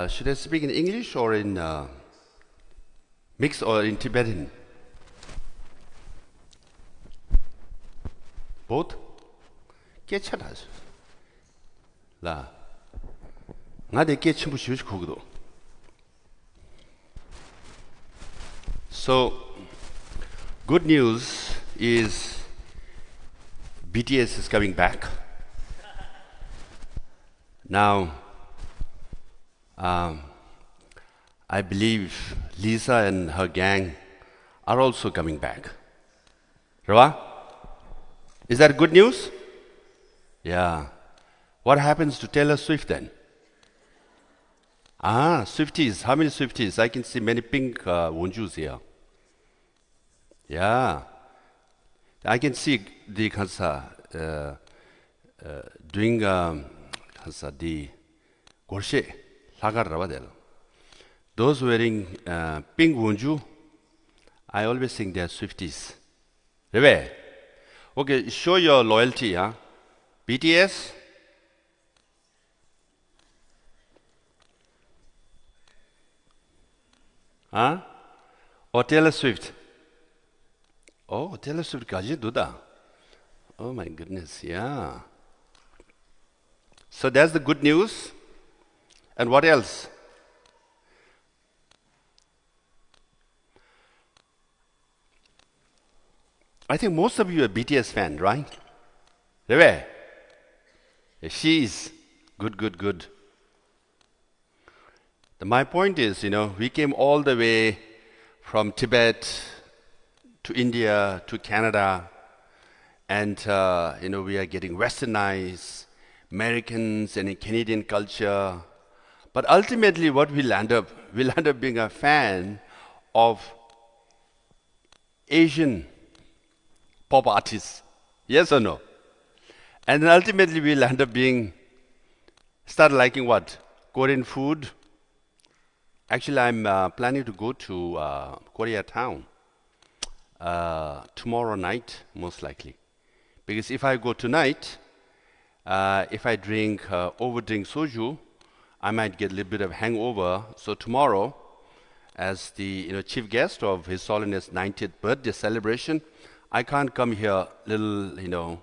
Should I speak in English or in mix or in Tibetan? Both? 괜찮아. 라. 나 내게 첨부 쉬우시 거기도. So, good news is BTS is coming back. Now, I believe Lisa and her gang are also coming back. Rava? Is that good news? Yeah. What happens to Taylor Swift then? Swifties. How many Swifties? I can see many pink wonjus here. Yeah. I can see the doing the gorshi Lakar Ravadel. Those wearing pink wonju, I always think they are Swifties. Reve? Okay, show your loyalty, huh? BTS? Huh? Or Taylor Swift? Oh, Taylor Swift kaji duda. Oh my goodness, yeah. So that's the good news. And what else? I think most of you are BTS fan, right? Reve? She is. Good. My point is, we came all the way from Tibet to India to Canada, and we are getting westernized, Americans and Canadian culture. But ultimately, what we'll end up being a fan of Asian pop artists. Yes or no? And then ultimately, we'll end up start liking what? Korean food. Actually, I'm planning to go to Koreatown tomorrow night, most likely. Because if I go tonight, if I overdrink soju, I might get a little bit of hangover. So tomorrow, as the chief guest of His Holiness 90th birthday celebration, I can't come here little,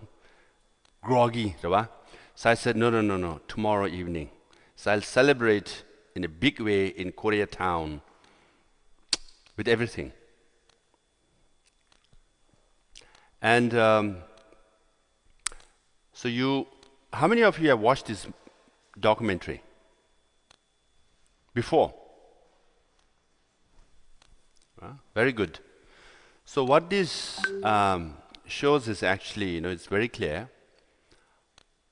groggy, right? So I said, no, tomorrow evening. So I'll celebrate in a big way in Koreatown with everything. And how many of you have watched this documentary before? Very good. So what this shows is actually, it's very clear.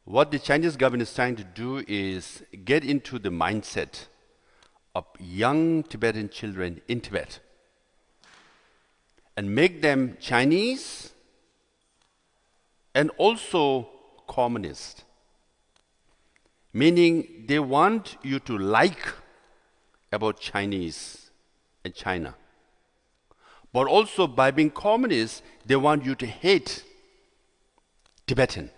What the Chinese government is trying to do is get into the mindset of young Tibetan children in Tibet and make them Chinese and also communist. Meaning they want you to like about Chinese and China. But also by being communist, they want you to hate Tibetan.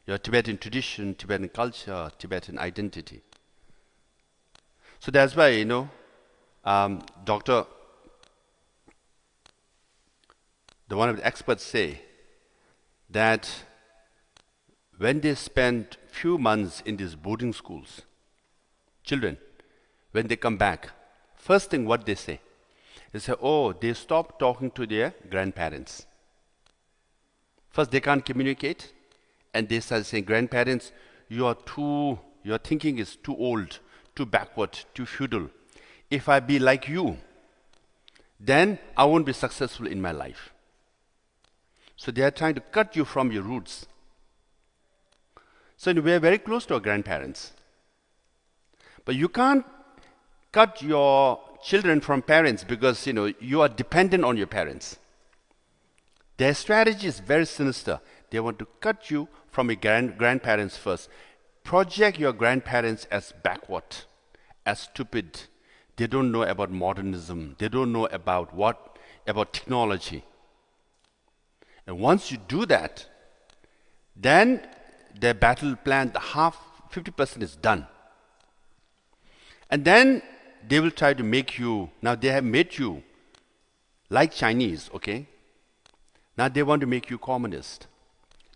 Your Tibetan tradition, Tibetan culture, Tibetan identity. So that's why, one of the experts say that when they spend few months in these boarding schools, children, when they come back, first thing what they say, they stop talking to their grandparents. First, they can't communicate. And they start saying, grandparents, your thinking is too old, too backward, too feudal. If I be like you, then I won't be successful in my life. So they are trying to cut you from your roots. So we are very close to our grandparents. But you can't cut your children from parents because, you are dependent on your parents. Their strategy is very sinister. They want to cut you from your grandparents first. Project your grandparents as backward, as stupid. They don't know about modernism. They don't know about technology. And once you do that, then their battle plan, 50% is done. And then they will try to make you, now they have made you like Chinese, okay? Now they want to make you communist.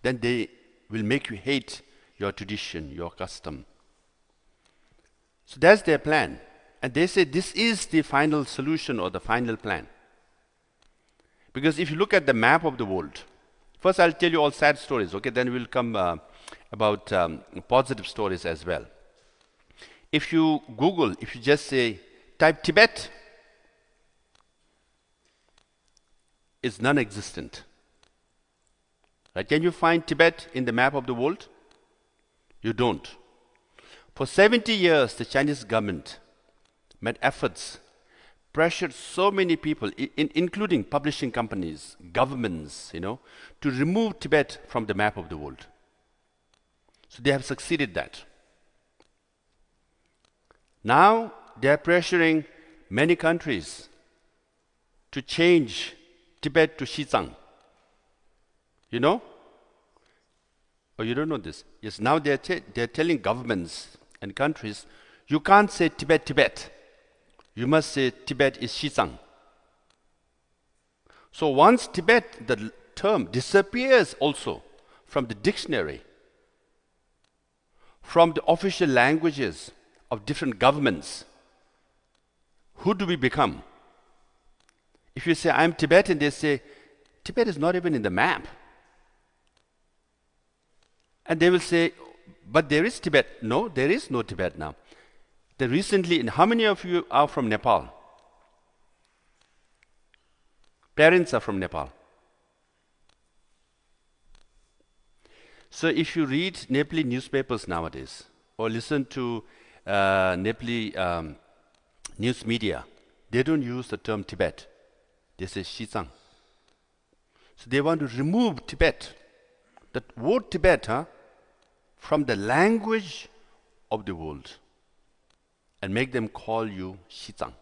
Then they will make you hate your tradition, your custom. So that's their plan. And they say this is the final solution or the final plan. Because if you look at the map of the world, first I'll tell you all sad stories, okay? Then we'll come about positive stories as well. If you Google, if you just say, type Tibet, it's non-existent. Right? Can you find Tibet in the map of the world? You don't. For 70 years, the Chinese government made efforts, pressured so many people, including publishing companies, governments, to remove Tibet from the map of the world. So they have succeeded that. Now they are pressuring many countries to change Tibet to Xizang. You know? Oh, you don't know this? Yes, now they're telling governments and countries, you can't say Tibet, Tibet. You must say Tibet is Xizang. So once Tibet, the term disappears also from the dictionary, from the official languages of different governments, who do we become? If you say, I'm Tibetan, they say, Tibet is not even in the map. And they will say, but there is Tibet. No, there is no Tibet now. How many of you are from Nepal? Parents are from Nepal. So if you read Nepali newspapers nowadays, or listen to Nepali news media, they don't use the term Tibet. They say Xizang. So they want to remove Tibet, the word Tibet, from the language of the world and make them call you Xizang.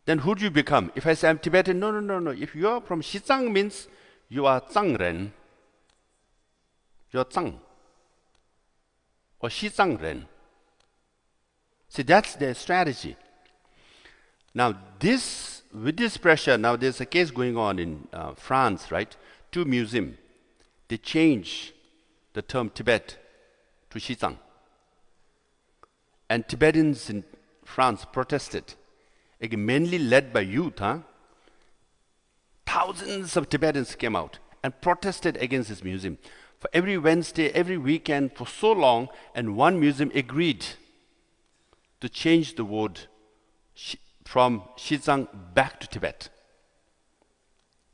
Then who do you become? If I say I'm Tibetan, no. If you are from Xizang, means you are Zhangren. You are Zhang. Or Xizangren. See, that's their strategy. Now, with this pressure, now there's a case going on in France, right? 2 museums, they change the term Tibet to Xizang. And Tibetans in France protested, again, mainly led by youth. Thousands of Tibetans came out and protested against this museum. For every Wednesday, every weekend, for so long, and one museum agreed to change the word from Xizang back to Tibet.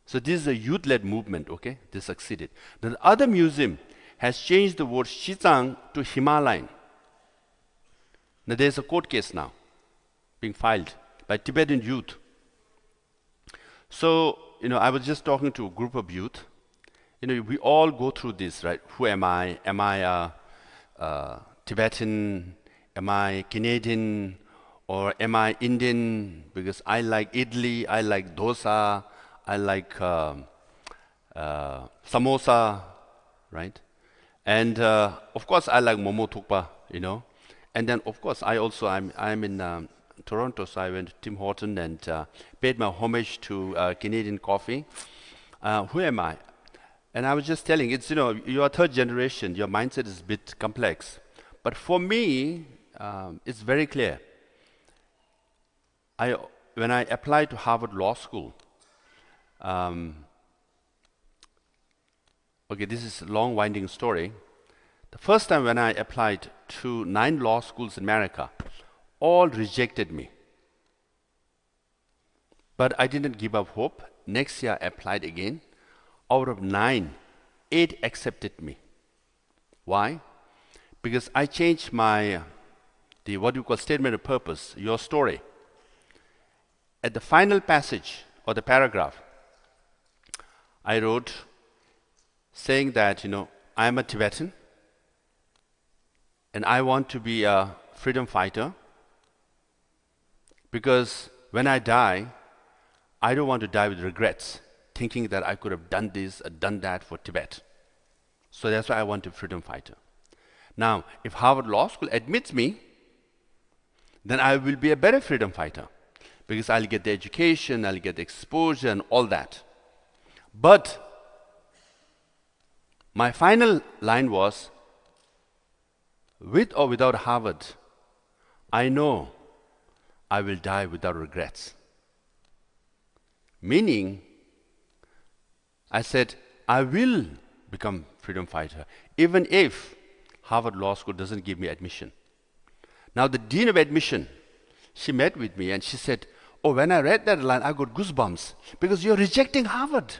So this is a youth-led movement, okay? They succeeded. The other museum has changed the word Xizang to Himalayan. Now there's a court case now being filed by Tibetan youth. So, I was just talking to a group of youth. We all go through this, right? Who am I? Am I a Tibetan? Am I Canadian? Or am I Indian? Because I like idli, I like dosa, I like samosa, right? And of course, I like momo thukpa, And then, of course, I'm in Toronto, so I went to Tim Horton and paid my homage to Canadian coffee. Who am I? And I was just telling, you are third generation, your mindset is a bit complex. But for me, it's very clear. When I applied to Harvard Law School, okay, this is a long winding story. The first time when I applied to 9 law schools in America, all rejected me. But I didn't give up hope. Next year I applied again. Out of 9, 8 accepted me. Why? Because I changed what you call statement of purpose, your story. At the final passage or the paragraph, I wrote saying that, I'm a Tibetan and I want to be a freedom fighter because when I die, I don't want to die with regrets, thinking that I could have done this or done that for Tibet. So that's why I want to be a freedom fighter. Now, if Harvard Law School admits me, then I will be a better freedom fighter because I'll get the education, I'll get the exposure and all that. But my final line was, with or without Harvard, I know I will die without regrets. Meaning, I said, I will become freedom fighter, even if Harvard Law School doesn't give me admission. Now, the Dean of Admission, she met with me and she said, oh, when I read that line, I got goosebumps because you're rejecting Harvard.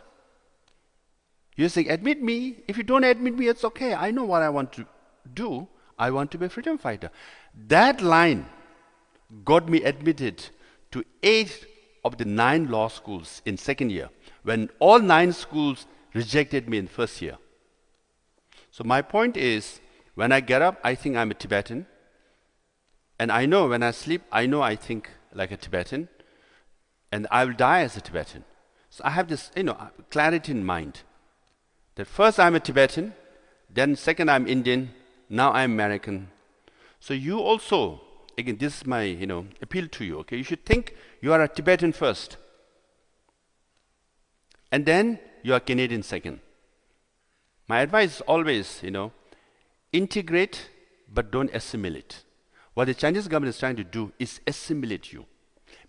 You're saying, admit me. If you don't admit me, it's okay. I know what I want to do. I want to be a freedom fighter. That line got me admitted to 8 of the 9 law schools in second year, when all 9 schools rejected me in first year. So my point is, when I get up, I think I'm a Tibetan. And I know when I sleep, I know I think like a Tibetan. And I will die as a Tibetan. So I have this, clarity in mind. That first I'm a Tibetan, then second I'm Indian, now I'm American. So you also, again, this is my, appeal to you, okay? You should think you are a Tibetan first. And then you are Canadian second. My advice is always, integrate, but don't assimilate. What the Chinese government is trying to do is assimilate you,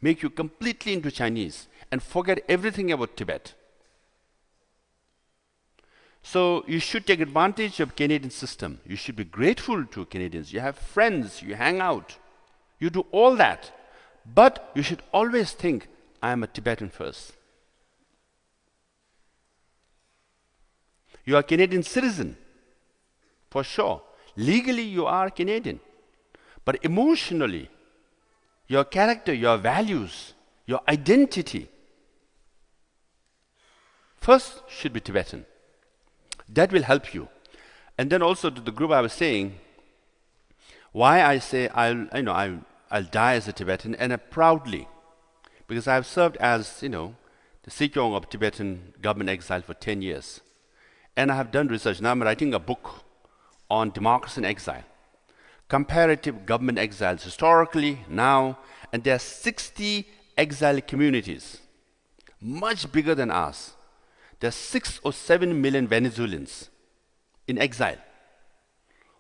make you completely into Chinese, and forget everything about Tibet. So you should take advantage of Canadian system. You should be grateful to Canadians. You have friends, you hang out, you do all that. But you should always think, I am a Tibetan first. You are a Canadian citizen, for sure. Legally, you are Canadian. But emotionally, your character, your values, your identity, first should be Tibetan. That will help you. And then also to the group I was saying, why I say I'll die as a Tibetan, and proudly, because I've served as, the Sikyong of Tibetan government exile for 10 years. And I have done research. Now I'm writing a book on democracy in exile. Comparative government exiles historically, now, and there are 60 exile communities, much bigger than ours. There are 6 or 7 million Venezuelans in exile,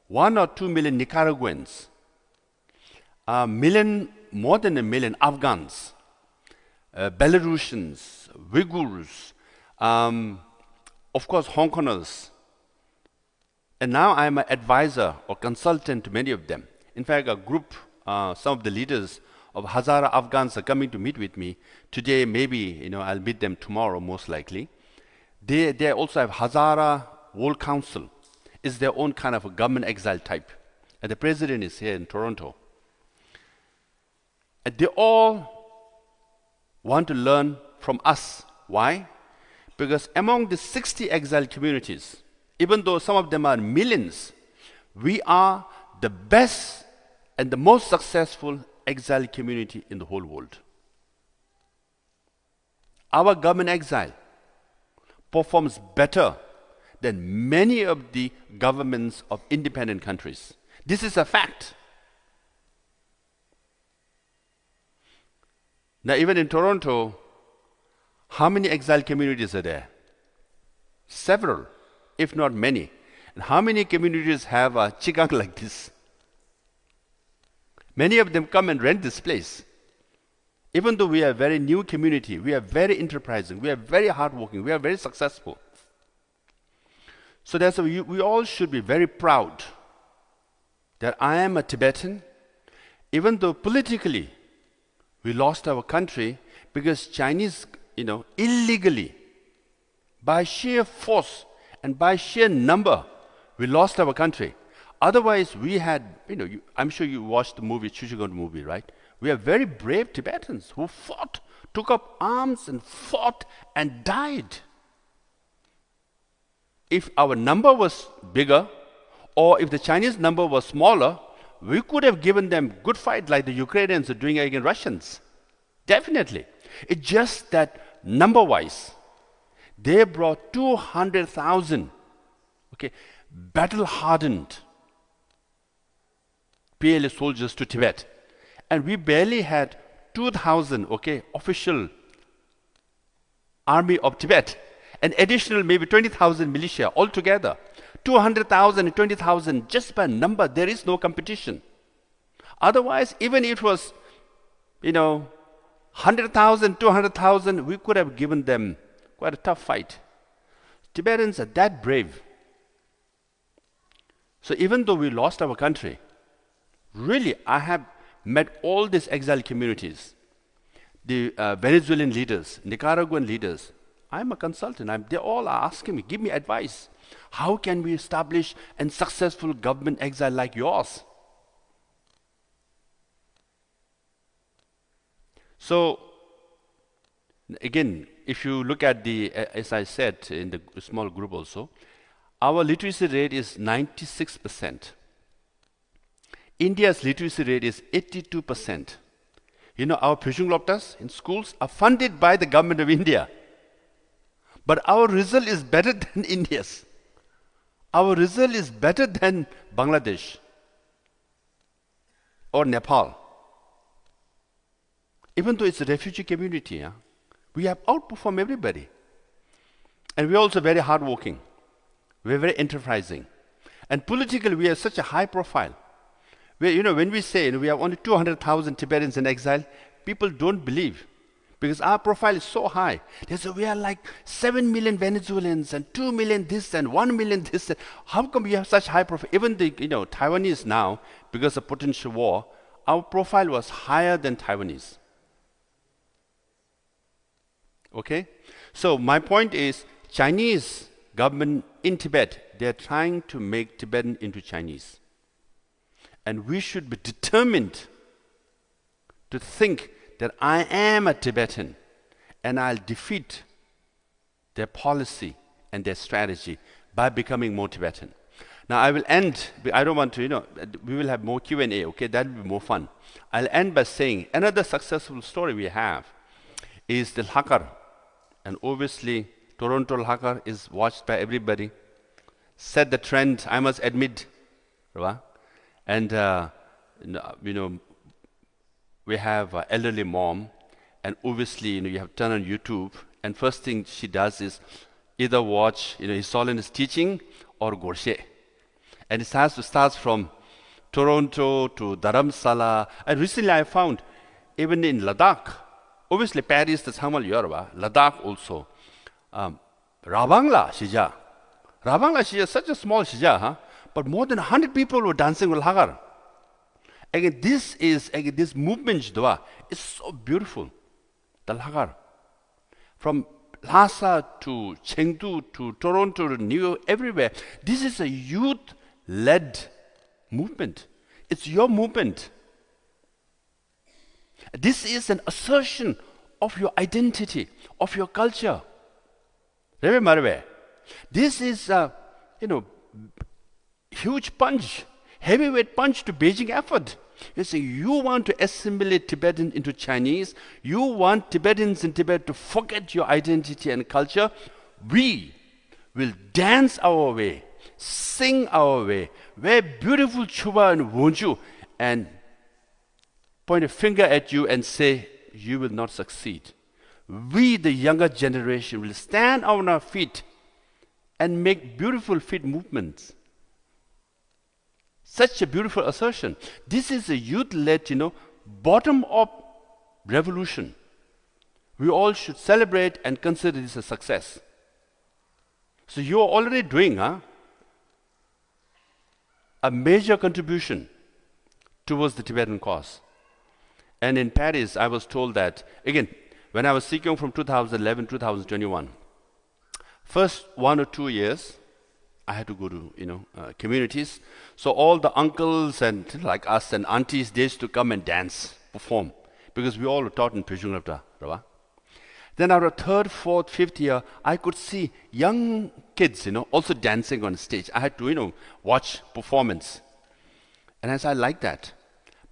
1 or 2 million Nicaraguans, more than a million Afghans, Belarusians, Uyghurs, of course Hong Kongers. And now I'm an advisor or consultant to many of them. In fact, a group, some of the leaders of Hazara Afghans are coming to meet with me today. Maybe I'll meet them tomorrow, most likely. They also have Hazara World Council. It's their own kind of a government exile type. And the president is here in Toronto. And they all want to learn from us. Why? Because among the 60 exile communities, even though some of them are millions, we are the best and the most successful exile community in the whole world. Our government exile performs better than many of the governments of independent countries. This is a fact. Now, even in Toronto, how many exile communities are there? Several, if not many. And how many communities have a chigang like this? Many of them come and rent this place. Even though we are a very new community, we are very enterprising, we are very hardworking, we are very successful. So that's why we all should be very proud that I am a Tibetan, even though politically we lost our country because Chinese, illegally, by sheer force and by sheer number, we lost our country. Otherwise, we had, I'm sure you watched the movie, Chuchigon movie, right? We are very brave Tibetans who fought, took up arms and fought and died. If our number was bigger, or if the Chinese number was smaller, we could have given them good fight like the Ukrainians are doing against Russians. Definitely. It's just that number-wise, they brought 200,000, battle-hardened PLA soldiers to Tibet. And we barely had 2,000, okay, official army of Tibet, and additional maybe 20,000 militia altogether. 200,000 and 20,000 just by number, there is no competition. Otherwise, even if it was, 100,000, 200,000, we could have given them quite a tough fight. Tibetans are that brave. So even though we lost our country, really, I have met all these exile communities, the Venezuelan leaders, Nicaraguan leaders. I'm a consultant. They all are asking me, give me advice. How can we establish a successful government exile like yours? So, again, if you look at as I said in the small group also, our literacy rate is 96%. India's literacy rate is 82%. Our Pishungloptas in schools are funded by the government of India. But our result is better than India's. Our result is better than Bangladesh or Nepal. Even though it's a refugee community, we have outperformed everybody. And we're also very hardworking. We're very enterprising. And politically, we have such a high profile. When we say we have only 200,000 Tibetans in exile, people don't believe. Because our profile is so high. They say we are like 7 million Venezuelans and 2 million this and 1 million this. How come we have such high profile? Even the Taiwanese now, because of potential war, our profile was higher than Taiwanese. Okay? So my point is, Chinese government in Tibet, they are trying to make Tibetan into Chinese. And we should be determined to think that I am a Tibetan and I'll defeat their policy and their strategy by becoming more Tibetan. Now I will end, I don't want to, we will have more Q&A, okay? That will be more fun. I'll end by saying another successful story we have is the Lakar. And obviously, Toronto Lakar is watched by everybody. Set the trend, I must admit. Right? And, we have an elderly mom, and obviously, you have turned on YouTube, and first thing she does is either watch, His Holiness teaching or Gorshe. And it starts from Toronto to Dharamsala. And recently I found, even in Ladakh, obviously Paris, the Samal Yorba, Ladakh also, Rabangla Shija. Rabangla Shija is such a small Shija, but more than 100 people were dancing with Lakar. Again, this movement Jidwa is so beautiful. The Lakar. From Lhasa to Chengdu to Toronto to New York, everywhere. This is a youth-led movement. It's your movement. This is an assertion of your identity, of your culture. Remember, this is a, huge punch, heavyweight punch to Beijing effort. You say you want to assimilate Tibetan into Chinese. You want Tibetans in Tibet to forget your identity and culture. We will dance our way, sing our way, wear beautiful chuba and wonju, and point a finger at you and say, you will not succeed. We, the younger generation, will stand on our feet and make beautiful feet movements. Such a beautiful assertion. This is a youth-led, bottom-up revolution. We all should celebrate and consider this a success. So you are already doing a major contribution towards the Tibetan cause. And in Paris, I was told that, again, when I was seeking from 2011, 2021, first 1 or 2 years, I had to go to, communities. So all the uncles and like us and aunties, they used to come and dance, perform, because we all were taught in Pishunglapta, Rava. Then our third, fourth, fifth year, I could see young kids, also dancing on stage. I had to, watch performance. And I liked that.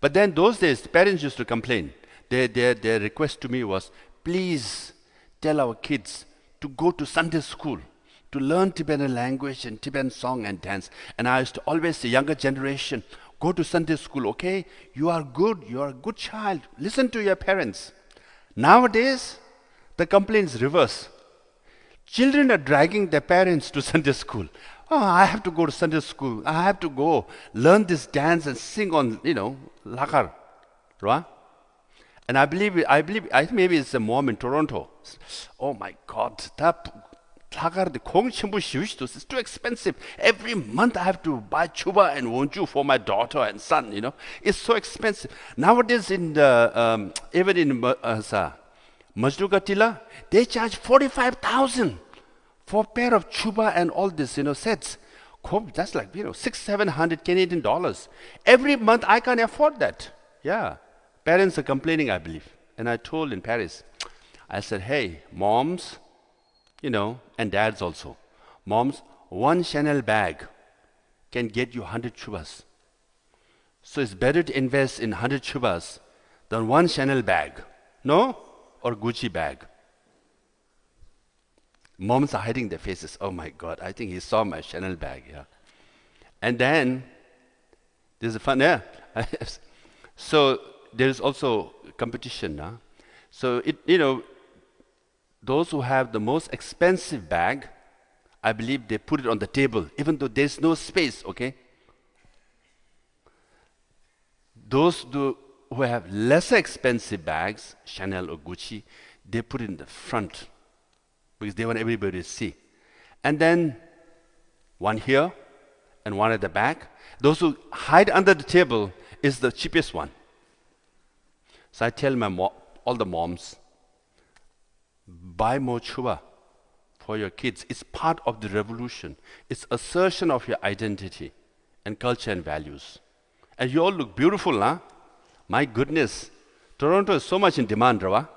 But then those days, the parents used to complain. Their request to me was, please tell our kids to go to Sunday school, to learn Tibetan language and Tibetan song and dance. And I used to always say, younger generation, Go to Sunday school, okay? You are good. You are a good child. Listen to your parents. Nowadays, the complaint is reverse. Children are dragging their parents to Sunday school. Oh, I have to go to Sunday school. I have to go learn this dance and sing on, Lakar. Right? And I think maybe it's a mom in Toronto. Oh my God, that Lakar, the Kong Chimbu Shivistos is too expensive. Every month I have to buy chuba and wonju for my daughter and son, It's so expensive. Nowadays, even in Majduga Tila, they charge 45,000 for a pair of chuba and all this, sets. That's like, 600-700 Canadian dollars. Every month I can't afford that. Yeah. Parents are complaining, I believe. And I told in Paris, I said, hey, moms, and dads also. Moms, one Chanel bag can get you 100 chubas. So it's better to invest in 100 chubas than one Chanel bag. No? Or Gucci bag. Moms are hiding their faces. Oh my God, I think he saw my Chanel bag. Yeah. And then, there's a fun, yeah. So there's also competition. Huh? So, those who have the most expensive bag, I believe they put it on the table, even though there's no space, okay? Those who have lesser expensive bags, Chanel or Gucci, they put it in the front because they want everybody to see. And then one here and one at the back. Those who hide under the table is the cheapest one. So I tell all the moms, buy more chuba for your kids. It's part of the revolution. It's assertion of your identity and culture and values. And you all look beautiful, huh? My goodness. Toronto is so much in demand, Rava.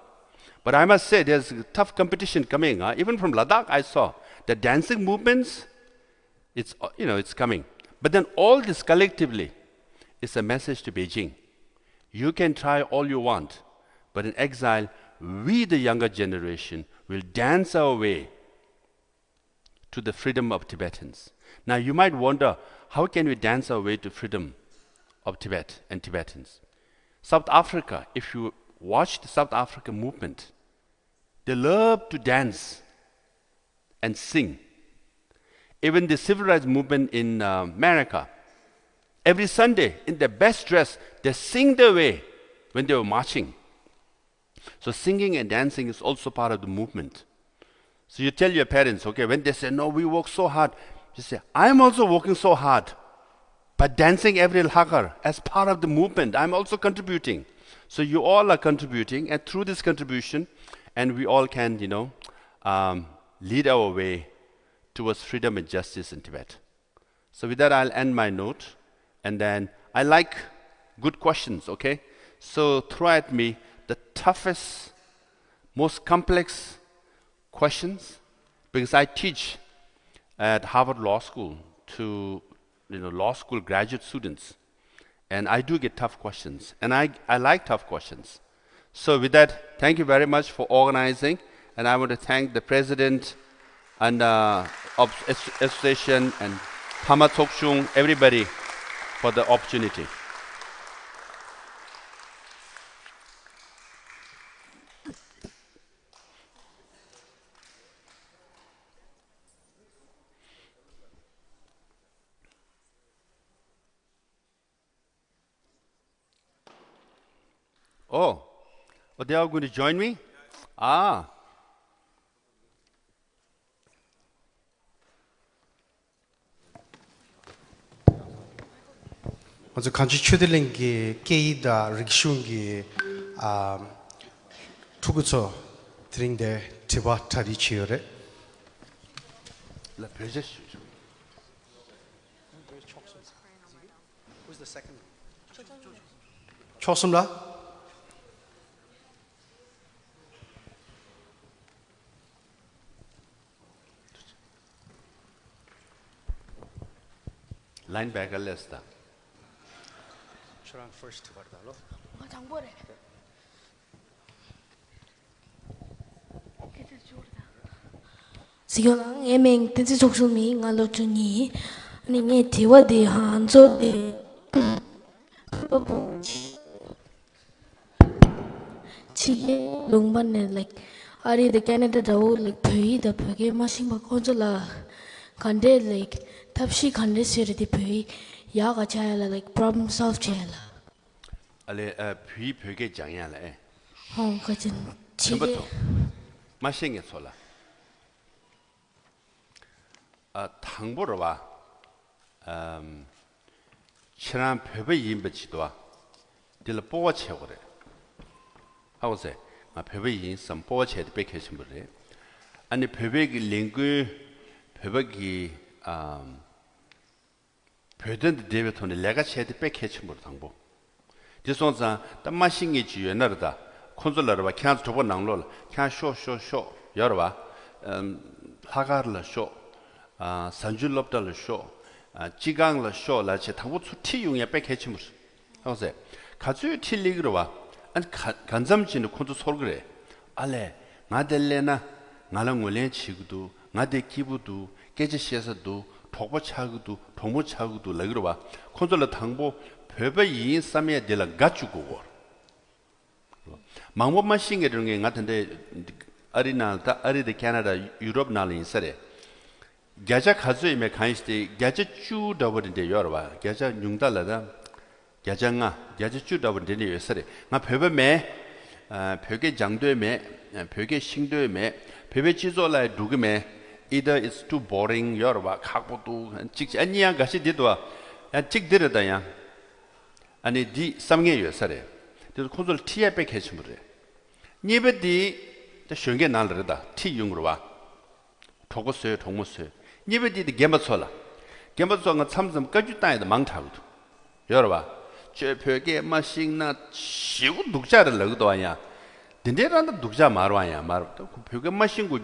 But I must say, there's tough competition coming. Huh? Even from Ladakh, I saw the dancing movements. It's coming. But then all this collectively is a message to Beijing. You can try all you want, but in exile, we, the younger generation, will dance our way to the freedom of Tibetans. Now, you might wonder, how can we dance our way to freedom of Tibet and Tibetans? South Africa, if you watch the South African movement, they love to dance and sing. Even the civil rights movement in America, every Sunday, in their best dress, they sing their way when they were marching. So singing and dancing is also part of the movement. So you tell your parents, okay, when they say, no, we work so hard, you say, I'm also working so hard. But dancing every Lakar as part of the movement, I'm also contributing. So you all are contributing, and through this contribution, and we all can, lead our way towards freedom and justice in Tibet. So with that, I'll end my note. And then I like good questions, okay? So throw at me the toughest, most complex questions, because I teach at Harvard Law School to law school graduate students. And I do get tough questions. And I like tough questions. So with that, thank you very much for organizing. And I want to thank the president and of association and Pama Tsokchung, everybody, for the opportunity. Oh, they are going to join me? Ah. 먼저 간주 추들링기 게이다 릭슌기 투구처 드링데 티바타리 치요레 La presença. Who's the second? 초슴라 Linebacker lista. 저랑 first 받아달로. 장보래. 시간랑 예명 텐지 속수미 ngalotuni ni nge tiwa de han so de babu chi lungban ne like ari the Canada da like pui da pui machine ba konjola kande like tapshi kande siri di pui ya ga chayala like problem solve chayala 알레 비 벽에 장야래 kachin chi 전부터 마싱에 솔라 당보로 와 친한 벽에 임베치도와 딜 보고 채고래 하고세 벽에 임 선보고 채도 백해신 거래 아니 벽에 링크 벽이 벽된 데베톤에 내가 채도 백해신 거 당보 디송자 담마싱이 지연나르다 콘솔러와 캔스 두번 나올로 캔 쇼쇼쇼 여러봐 하가르라 쇼 산줄럽달라 쇼 지강라 쇼 라체 타부츠 티용에 백해치 무슨 하고세 가주 틸리그로와 안 간잠진의 콘도 솔 그래 알레 나델레나 나랑 원래 치고도 나데 기부도 깨지시에서도 도보차고도 도모차고도 라그로와 콘솔러 당보 베베 이인 삼에 될라 가축고 망법만 싱게는 게 같은데 아리나다 아리데 캐나다 유럽 나린 서래 가자 가즈임에 간시데 가자 쭈 더버인데 여러봐 가자 융달라다 가자가 가자 쭈 더버인데 여서래 나 베베메 벽의 장도에메 벽의 싱도에메 베베 지조라에 두금에 either it's too boring 여러봐 각보도 찍지 아니야 가시 디도와 찍들어다야 아니 디 삼게 여서래 그래서 콘솔 티에 백해지 물어 니베디 더 쉬게 날르다 티 용으로 와 도고스요 동무스요 니베디 게마솔라 게마솔가 참좀 까주 땅에도 망타고도 여러봐 저 벽에 마싱나 시고 독자를 넣어도 와야 딘데란다 독자 말와야 말도 그 벽에 마싱고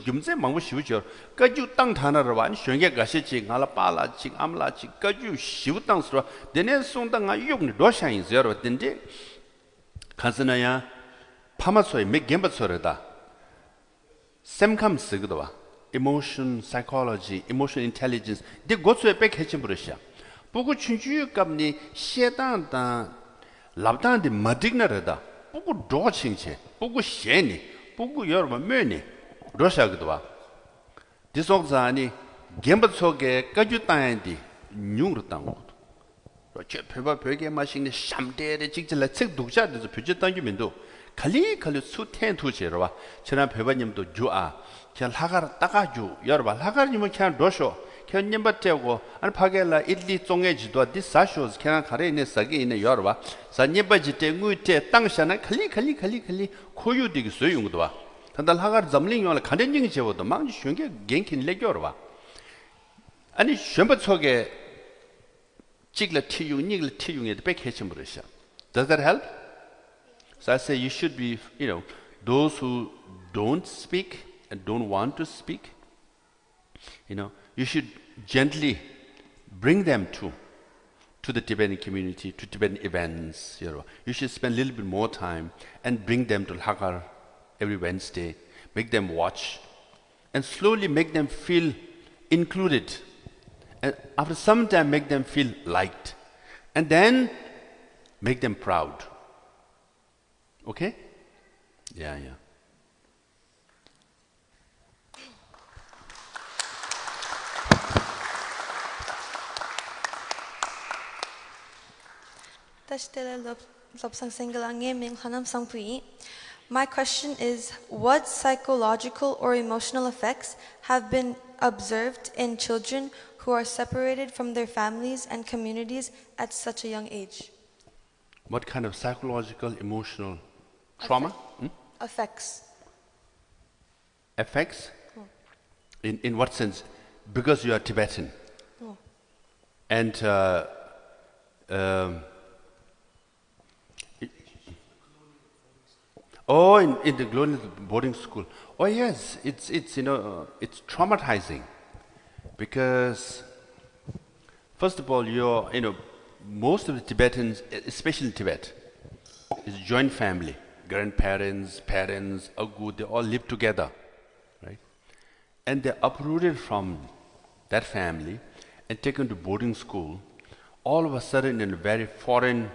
금세 망고 쉬우죠 까주 땅 하나를 완 쉬게 가시지 알아 빨라지 암라지 까주 쉬우 땅스로 데네 송땅아 용니 로샤인 여러분 딘데 가스나야 파마소에 맥겜바소르다 샘캄 쓰기도 와 emotion psychology emotion intelligence 데 고스에 백해치 버릇이야 보고 춘주감니 시에단다 랍단데 마딕나르다 보고 도칭체 보고 셴니 보고 여러분 메니 로샤기도 와 디속자니 gem바소게 까주따인디 뉴르 땅고 저 배바 벽에 마시는 샴데레 직질라 책 독자들도 표지 당기면도 칼리 수텐 투제로 와 지난 배바님도 주아 그냥 하가라 따가주 여러분 하가님은 그냥 로쇼 그냥 님바테고 안 파게라 일리 종에지도 디사쇼스 그냥 가래 있는 사기 있는 여러분 산님바지 땡우테 땅샤나 칼리 고유되게 소용도 와 단달 하가를 점링 요라 간den징이 제보도 망지 쉬게 겐킨 레겨로 와 아니 셴바 속에 Does that help? So I say you should be, those who don't speak and don't want to speak, you should gently bring them to the Tibetan community, to Tibetan events. You should spend a little bit more time and bring them to Lakar every Wednesday, make them watch, and slowly make them feel included. And after some time, make them feel liked. And then, make them proud. Okay? Yeah. My question is, what psychological or emotional effects have been observed in children who are separated from their families and communities at such a young age? What kind of psychological, emotional trauma? Effects. Effects? In what sense? Because you are Tibetan. And in the colonial boarding school. Oh yes, it's traumatizing. Because, first of all, most of the Tibetans, especially in Tibet, is joint family. Grandparents, parents, agu, they all live together, right? And they're uprooted from that family and taken to boarding school, all of a sudden in a very foreign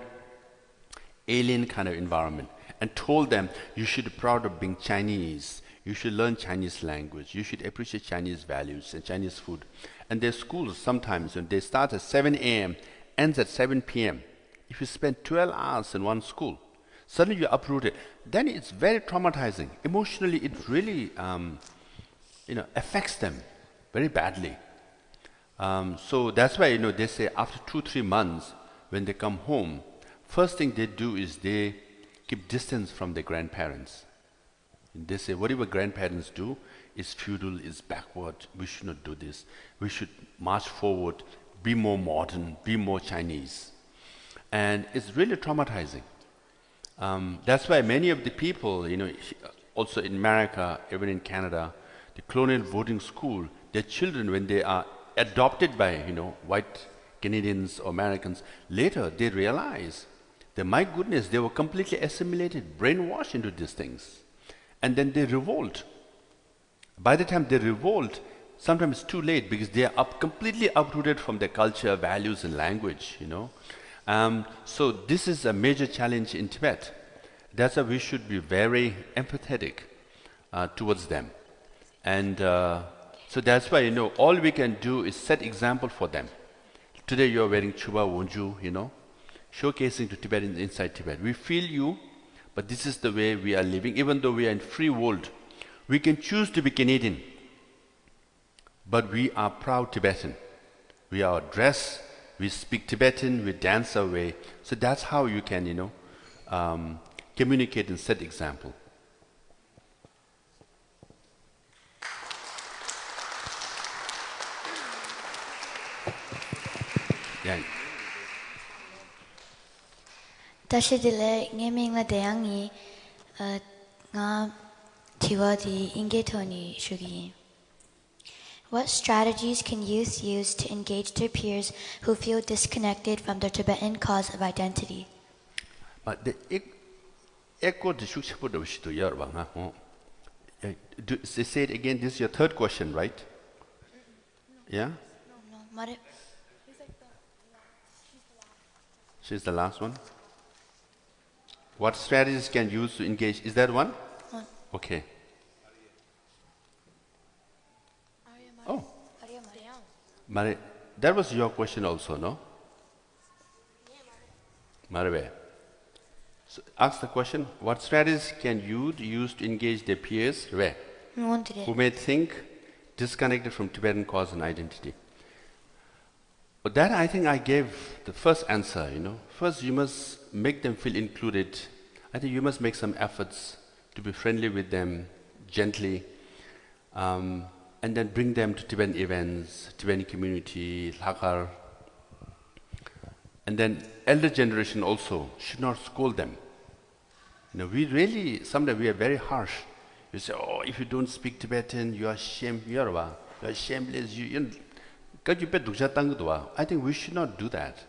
alien kind of environment, and told them, you should be proud of being Chinese, you should learn Chinese language, you should appreciate Chinese values and Chinese food. And their schools sometimes, when they start at 7 a.m., ends at 7 p.m. If you spend 12 hours in one school, suddenly you're uprooted. Then it's very traumatizing. Emotionally, it really affects them very badly. So that's why they say after 2-3 months, when they come home, first thing they do is they keep distance from their grandparents. And they say whatever grandparents do is feudal, is backward. We should not do this. We should march forward, be more modern, be more Chinese. And it's really traumatizing. That's why many of the people, also in America, even in Canada, the colonial boarding school, their children, when they are adopted by, white Canadians or Americans, later they realize that, my goodness, they were completely assimilated, brainwashed into these things. And then they revolt. By the time they revolt, sometimes it's too late because they are completely uprooted from their culture, values, and language, So this is a major challenge in Tibet. That's why we should be very empathetic towards them. And so that's why, all we can do is set example for them. Today you're wearing chuba wonju, showcasing to Tibetans inside Tibet. We feel you, but this is the way we are living. Even though we are in free world, we can choose to be Canadian, but we are proud Tibetan. We are dressed, we speak Tibetan, we dance our way. So that's how you can, communicate and set example. Yeah. 다시들레 녜밍라 대양이 nga tiwadi ingetoni shugi. What strategies can youth use to engage their peers who feel disconnected from their Tibetan cause of identity? But the echo the shukshapur to Yarwanga. Say it again. This is your third question, right? Yeah. No, She's the last one. What strategies can you use to engage? Is that one? Okay. Oh. Mare, that was your question also, no? Marve. So ask the question, what strategies can you use to engage their peers who may think disconnected from Tibetan cause and identity? But that I think I gave the first answer, First you must make them feel included. I think you must make some efforts to be friendly with them, gently, and then bring them to Tibetan events, Tibetan community, Lakar. And then elder generation also should not scold them. We really, sometimes we are very harsh. You say, oh, if you don't speak Tibetan, you are shameless, I think we should not do that.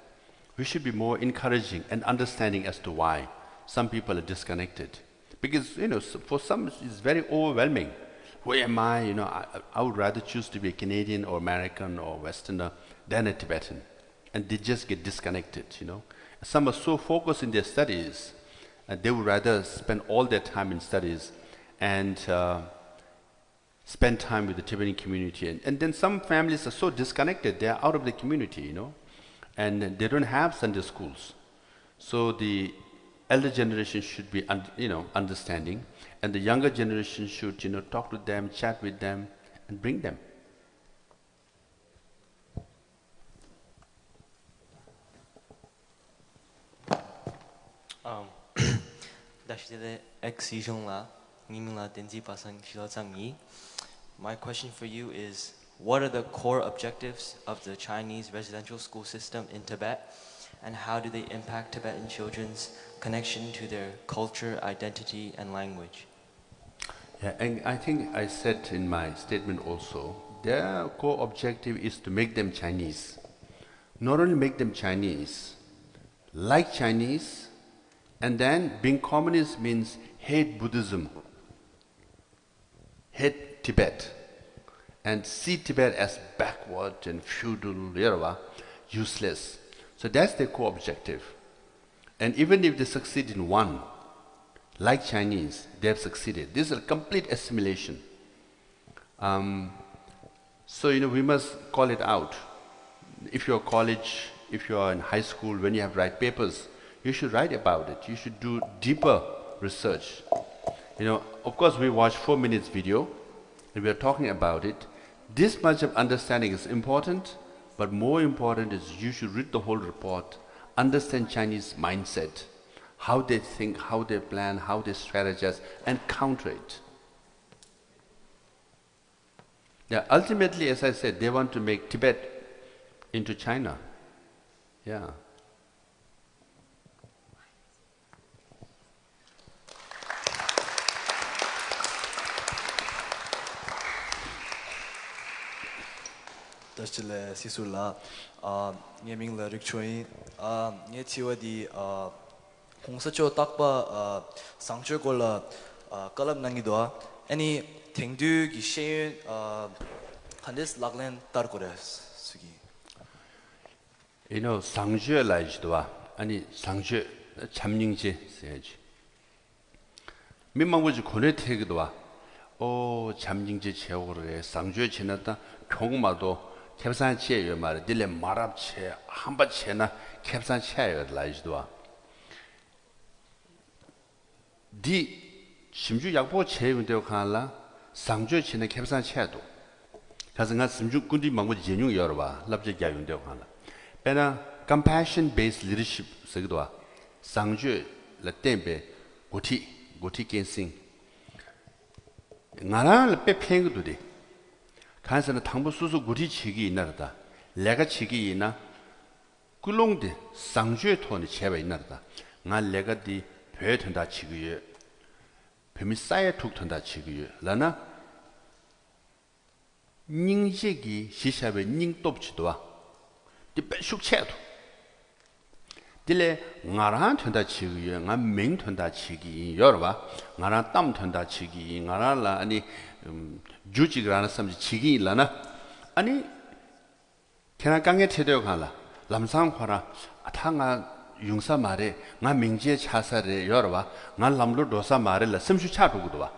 We should be more encouraging and understanding as to why some people are disconnected. Because, for some it's very overwhelming. Who am I? I would rather choose to be a Canadian or American or Westerner than a Tibetan. And they just get disconnected, Some are so focused in their studies, they would rather spend all their time in studies and spend time with the Tibetan community. And then some families are so disconnected, they are out of the community, and they don't have Sunday schools. So the elder generation should be, understanding, and the younger generation should, talk to them, chat with them, and bring them. My question for you is, what are the core objectives of the Chinese residential school system in Tibet, and how do they impact Tibetan children's connection to their culture, identity, and language? Yeah, and I think I said in my statement also, their core objective is to make them Chinese. Not only make them Chinese, like Chinese, and then being communist means hate Buddhism, hate Tibet, and see Tibet as backward and feudal, useless. So that's their core objective. And even if they succeed in one, like Chinese, they have succeeded. This is a complete assimilation. So, we must call it out. If you're college, if you're in high school, when you have to write papers, you should write about it. You should do deeper research. Of course, we watch 4 minutes video, and we are talking about it. This much of understanding is important, but more important is you should read the whole report, understand Chinese mindset, how they think, how they plan, how they strategize, and counter it. Yeah, ultimately, as I said, they want to make Tibet into China. Yeah. Dashile sisula nge mingla rikchoi nge chiwa di hongsa cho takpa sangchur kola kalam nangi doa any tengdu gi sheyun khandis laglen tar kores sugi 상주에 라이지도와 아니 상주 참닝지 써야지 민망부지 고뇌태기도와 잠징지 제오르에 상주에 지났다 경마도 캡산치에 말에 딜레 마랍체 한바체나 캡산치에 라이지도와 디 심주 약보 제운되고 가라 상주에 지는 캡산치에도 가서 가 심주 군디 망고 제뉴 열어봐 랍제 야윤되고 가라 배나 compassion based leadership 서기도와 상주 라템베 고티 켄싱 나라를 빼팽이도 돼. 간선은 당부 수수 구리 치기 있나다. 내가 치기 있나? 꿀롱데 상주의 돈이 제발 있나다. 나 내가 디 배된다 치기에 뱀이 쌓여 툭던다 치기에 라나 닝제기 시샤베 닝톱치도와 디배슉 채도 딜레 나란 튼다 치기에 나 맹튼다 치기 여러봐 나란 땀 튼다 치기 나라라 아니 주지그라나 섬지 치기 일라나 아니 캐나 강에 태되어 가라 람상화라 아탕아 융사 말에 나 맹지에 차사래 여러봐 나 람로 도사 말을 섬슈 차두고도 와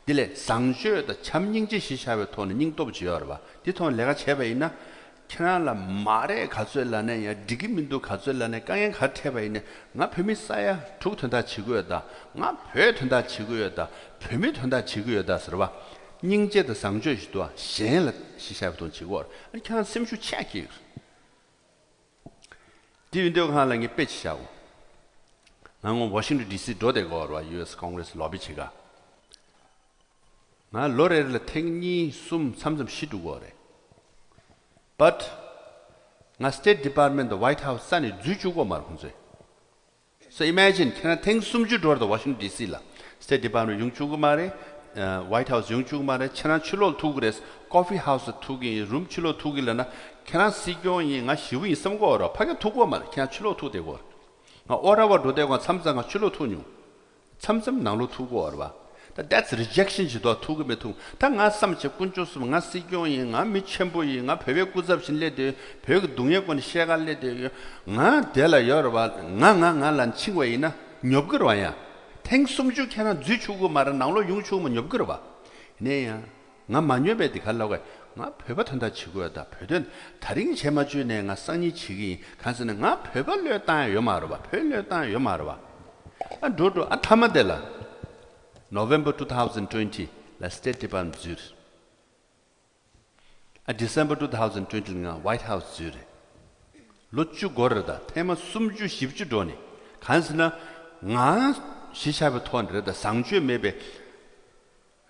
딜레 상주의 참닝지 시샤베 돈은 닝도부지 여러봐 디톤 내가 제배 있나 캐나라 말에 가슬라네 야 디기민도 가슬라네 강에 가태바 있네 나 뱀이 쌓야 툭 튼다 지구였다 나 배 튼다 지구였다 뱀이 튼다 지구였다 서봐 닝제의 상주의도 신을 시샤부터 지고 아니 캐나 심슈 체크 디윈도 하는 게 빼치자고 나는 워싱턴 DC 도대고 US Congress 로비치가 나 로레를 탱니 숨 3점 시두고래 But na State Department, the White House, sani zujugo mar hunze. So imagine, can I think sumju door the Washington D.C. la State Department yungjugo mare, White House yungjugo mare, chana chulo tugres, coffee house tugi, room chulo tugi lana, can I see going in a shiwi some go or paga tugo mar, can I chulo tu de go. Now ora wa do de go samsang a chulo tunyu. Samsam nanglo tugo or That's rejection 지도 투고 메투 당아 삼체 군주스 nga 시교이 nga 미첨보이 nga 배배 구잡신레데 배 동역권 시작할레데 nga 데라 여러바 nga 친구이나 nhập 와야 탱숨주 캐나 쥐주고 말은 나로 용주면 nhập 봐 네야 nga 만여베디 갈라고 nga 배바 탄다 치고야다 배된 다른 제마주네 nga 쌍이 치기 간서는 nga 배발려다 요 말어 봐 별려다 요 말어 봐 도도 타마델라 November 2020, la State Department Zurich. December 2020, White House Zurich. Lochu gorada, tema sumju shibju doni. Kansana nga shishabe tuanreda sangju mebe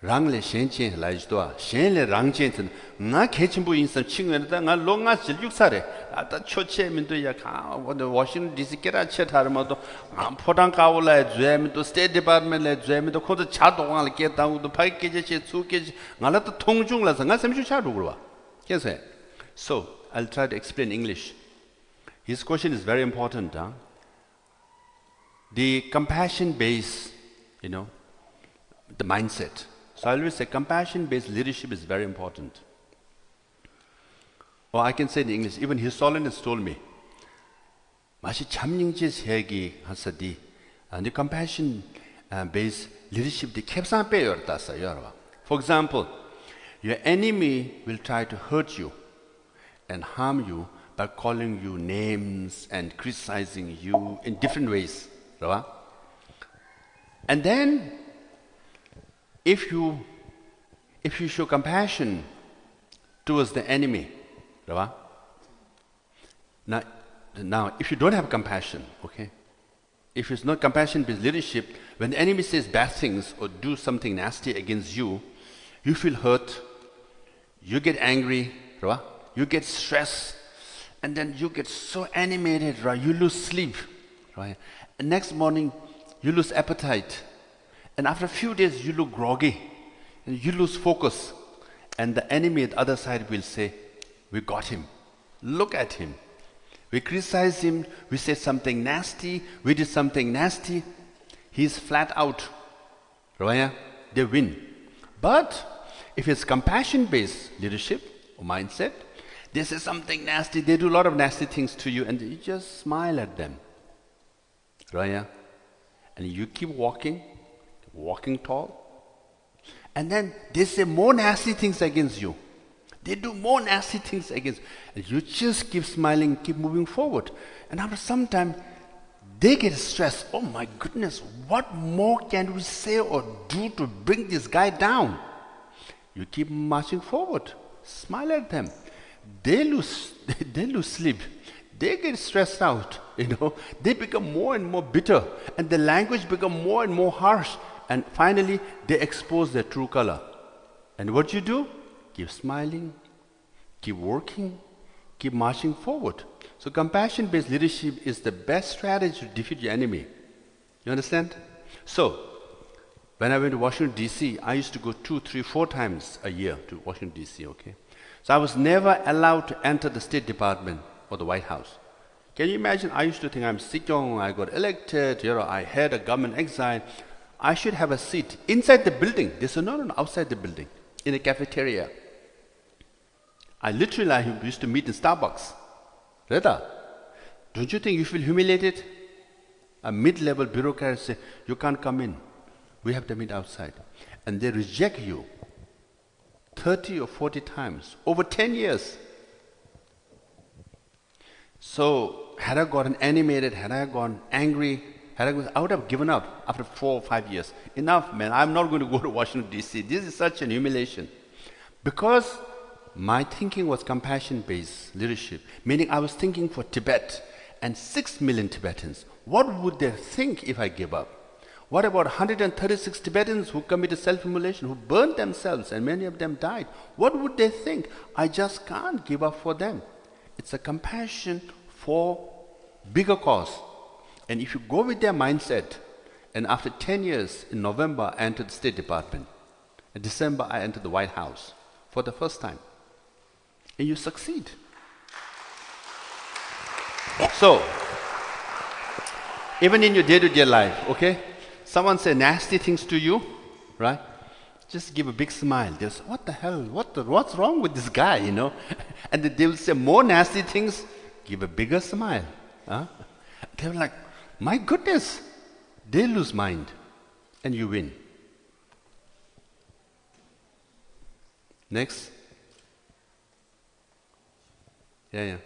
rangle shenchen laijdoa, shenle rangchen nga kechimbu insan chingwenda nga longa silyuksare. Ata choche minto ya ka Washington DC kera che tharmado 포당 가올라에 주에미도 State Department에 주에미도 코드 자동을 깨다고도 파이케제 수케지 나라도 통중라서 나 샘슈 차로 그러와. 그래서 So, I'll try to explain English. His question is very important. The compassion based, the mindset. So I always say compassion based leadership is very important. Or I can say in English, even His Holiness told me, 마치 잠닝지 세기 하서디 and the compassion based leadership the 캡산 빼yor다서 여러분. For example, your enemy will try to hurt you and harm you by calling you names and criticizing you in different ways. Right? And then, if you show compassion towards the enemy, right? Now, if you don't have compassion, okay, if it's not compassion-based leadership, when the enemy says bad things or do something nasty against you, you feel hurt, you get angry, right? You get stressed, and then you get so animated, right? You lose sleep, right? And next morning, you lose appetite. And after a few days, you look groggy, and you lose focus. And the enemy at the other side will say, we got him. Look at him. We criticize him, we say something nasty, we did something nasty. He's flat out. Right? They win. But if it's compassion-based leadership or mindset, they say something nasty, they do a lot of nasty things to you, and you just smile at them. Right? And you keep walking tall. And then they say more nasty things against you. They do more nasty things against you. And you just keep smiling, keep moving forward. And after some time, they get stressed. Oh my goodness, what more can we say or do to bring this guy down? You keep marching forward. Smile at them. They lose sleep. They get stressed out, They become more and more bitter, and the language become more and more harsh, and finally they expose their true color. And what you do? Keep smiling, keep working, keep marching forward. So compassion-based leadership is the best strategy to defeat your enemy. You understand? So, when I went to Washington, D.C., I used to go 2, 3, 4 times a year to Washington, D.C., okay? So I was never allowed to enter the State Department or the White House. Can you imagine? I used to think I'm Sikyong, I got elected, I had a government exile. I should have a seat inside the building. They said, no, outside the building, in a cafeteria. I used to meet in Starbucks. Reda, don't you think you feel humiliated? A mid-level bureaucrat say, you can't come in. We have to meet outside. And they reject you 30 or 40 times, over 10 years. So, had I gotten animated, had I gotten angry, I would have given up after 4 or 5 years. Enough, man, I'm not going to go to Washington, D.C. This is such an humiliation. Because my thinking was compassion-based leadership, meaning I was thinking for Tibet and 6 million Tibetans. What would they think if I gave up? What about 136 Tibetans who committed self-immolation, who burned themselves, and many of them died? What would they think? I just can't give up for them. It's a compassion for bigger cause. And if you go with their mindset, and after 10 years, in November, I entered the State Department. In December, I entered the White House for the first time. And you succeed. So, even in your day-to-day life, okay? Someone say nasty things to you, right? Just give a big smile. Just, what the hell? What's wrong with this guy, And they will say more nasty things. Give a bigger smile. Huh? They're like, my goodness. They lose mind. And you win. Next. Yeah.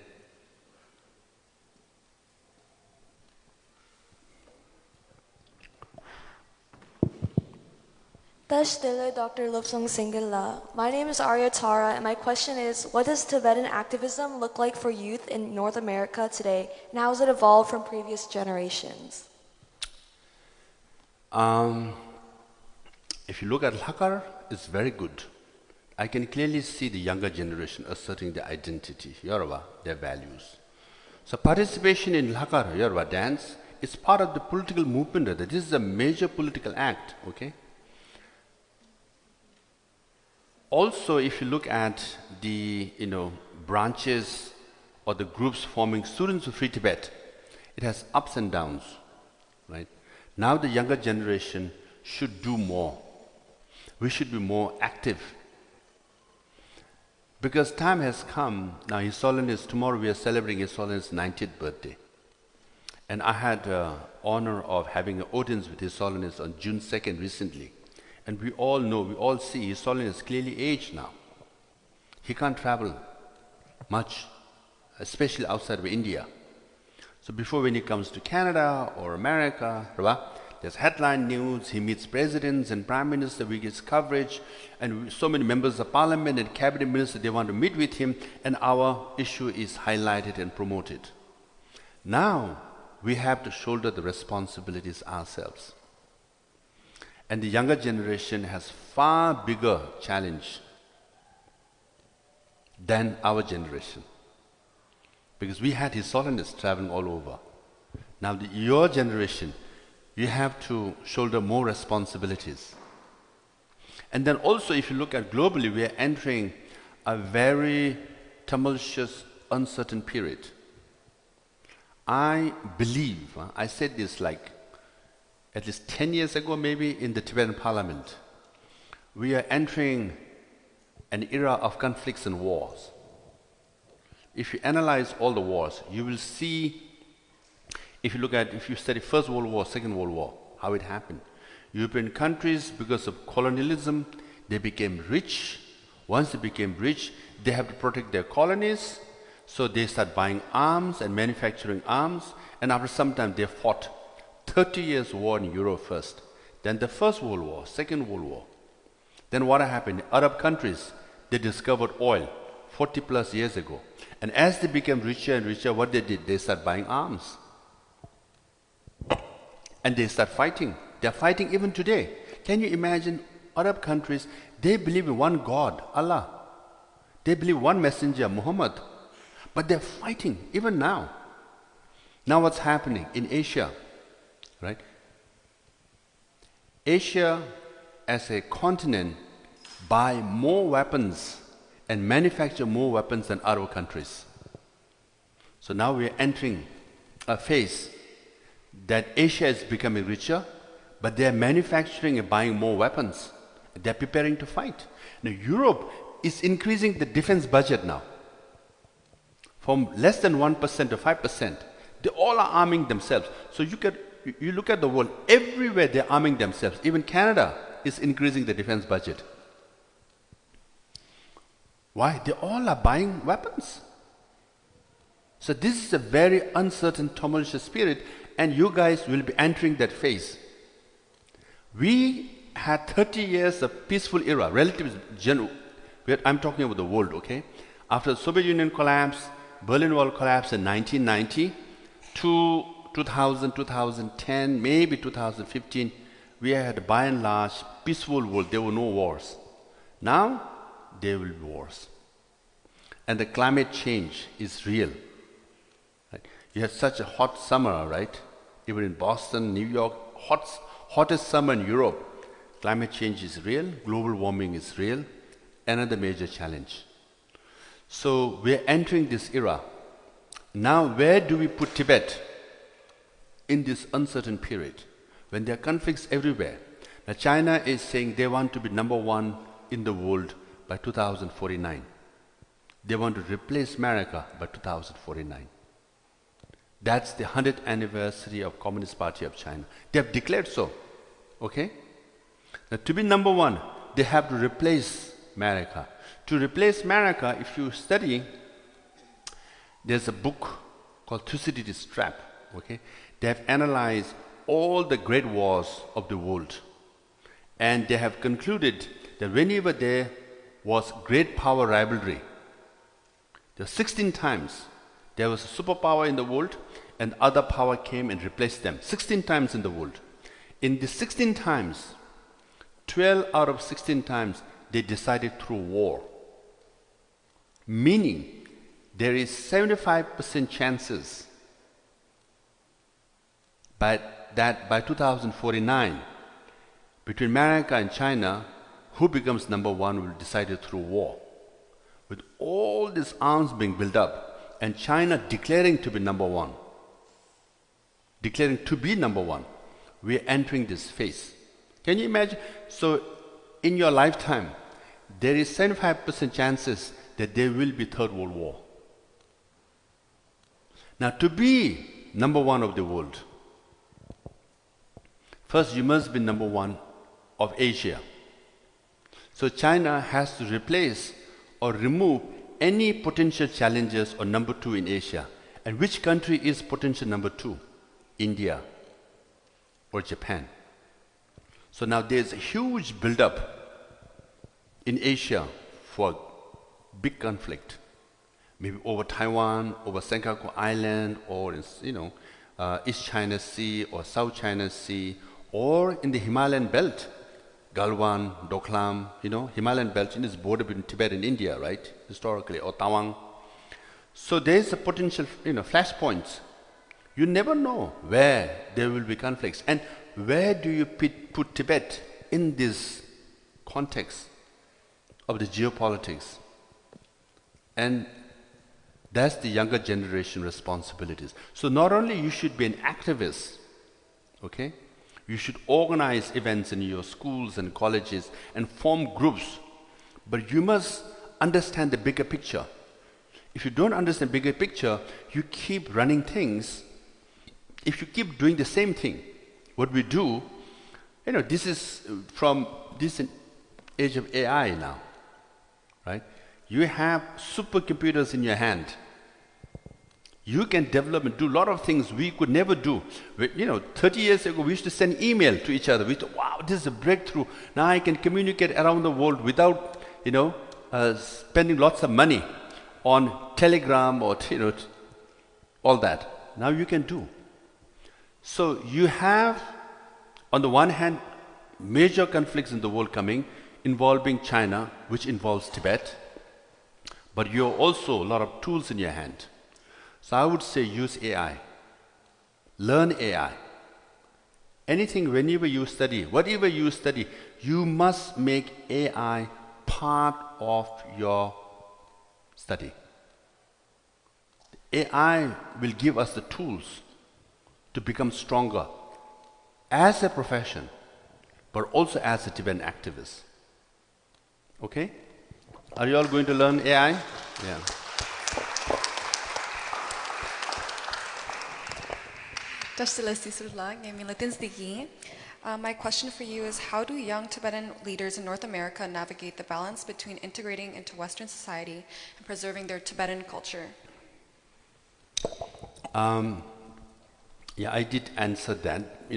Dr. Lopsong Singila. My name is Arya Tara, and my question is, what does Tibetan activism look like for youth in North America today, and how has it evolved from previous generations? If you look at Lakar, it's very good. I can clearly see the younger generation asserting their identity, Yoruba, their values. So participation in Lakar, Yoruba dance, is part of the political movement. This is a major political act, okay? Also, if you look at the branches or the groups forming Students of Free Tibet, it has ups and downs, right? Now the younger generation should do more. We should be more active. Because time has come, now His Holiness, tomorrow we are celebrating His Holiness' 90th birthday. And I had honor of having an audience with His Holiness on June 2nd recently. And we all know, we all see His Holiness clearly aged now. He can't travel much, especially outside of India. So before, when he comes to Canada or America, there's headline news, he meets presidents and prime ministers, we get coverage, and so many members of parliament and cabinet ministers, they want to meet with him, and our issue is highlighted and promoted. Now, we have to shoulder the responsibilities ourselves. And the younger generation has far bigger challenge than our generation. Because we had His Holiness traveling all over. Now your generation, you have to shoulder more responsibilities. And then also, if you look at globally, we are entering a very tumultuous, uncertain period. I believe, I said this like at least 10 years ago maybe in the Tibetan parliament, we are entering an era of conflicts and wars. If you analyze all the wars, you will see, if you study First World War, Second World War, how it happened. European countries, because of colonialism, they became rich. Once they became rich, they have to protect their colonies, so they start buying arms and manufacturing arms, and after some time they fought 30 years war in Europe first, then the First World War, Second World War. Then what happened? Arab countries, they discovered oil 40 plus years ago. And as they became richer and richer, what they did? They started buying arms. And they start fighting. They are fighting even today. Can you imagine Arab countries, they believe in one God, Allah. They believe one messenger, Muhammad. But they're fighting even now. Now what's happening in Asia, right? Asia as a continent buy more weapons and manufacture more weapons than Arab countries. So now we are entering a phase that Asia is becoming richer, but they are manufacturing and buying more weapons. They are preparing to fight. Now Europe is increasing the defense budget now. From less than 1% to 5%. They all are arming themselves. So you look at the world, everywhere they're arming themselves. Even Canada is increasing the defense budget. Why? They all are buying weapons. So this is a very uncertain, tumultuous period, and you guys will be entering that phase. We had 30 years of peaceful era, I'm talking about the world, okay? After the Soviet Union collapse, Berlin Wall collapsed in 1990, to 2000, 2010, maybe 2015, we had by and large peaceful world. There were no wars. Now, there will be wars. And the climate change is real. Right? You had such a hot summer, right? Even in Boston, New York, hottest summer in Europe. Climate change is real. Global warming is real. Another major challenge. So we're entering this era. Now, where do we put Tibet in this uncertain period when there are conflicts everywhere? Now, China is saying they want to be number one in the world by 2049. They want to replace America by 2049. That's the 100th anniversary of Communist Party of China. They have declared so. Okay? Now, to be number one, they have to replace America. To replace America, if you study, there's a book called Thucydides' Trap. Okay? They have analyzed all the great wars of the world. And they have concluded that whenever there was great power rivalry, there were 16 times there was a superpower in the world and other power came and replaced them. 16 times in the world. In the 16 times, 12 out of 16 times, they decided through war. Meaning, there is 75% chances that by 2049, between America and China, who becomes number one will be decided through war. With all these arms being built up, and China declaring to be number one, we are entering this phase. Can you imagine? So, in your lifetime, there is 75% chances that there will be Third World War. Now, to be number one of the world, first you must be number one of Asia. So China has to replace or remove any potential challenges or number two in Asia. And which country is potential number two? India or Japan. So now there's a huge build-up in Asia for big conflict. Maybe over Taiwan, over Senkaku Island, or in, East China Sea or South China Sea, or in the Himalayan belt, Galwan, Doklam, Himalayan belt in this border between Tibet and India, right? Historically, or Tawang. So there's a potential, flashpoints. You never know where there will be conflicts. And where do you put Tibet in this context of the geopolitics? And that's the younger generation responsibilities. So not only you should be an activist, okay? You should organize events in your schools and colleges and form groups. But you must understand the bigger picture. If you don't understand the bigger picture, you keep running things. If you keep doing the same thing, what we do, this is from this age of AI now, right? You have supercomputers in your hand. You can develop and do a lot of things we could never do. 30 years ago, we used to send email to each other. We thought, wow, this is a breakthrough. Now I can communicate around the world without, spending lots of money on Telegram or, all that. Now you can do. So you have, on the one hand, major conflicts in the world coming, involving China, which involves Tibet. But you have also a lot of tools in your hand. So I would say use AI. Learn AI. Anything, whenever you study, whatever you study, you must make AI part of your study. AI will give us the tools to become stronger as a profession, but also as a Tibetan activist. Okay? Are you all going to learn AI? Yeah. My question for you is, how do young Tibetan leaders in North America navigate the balance between integrating into Western society and preserving their Tibetan culture? I did answer that,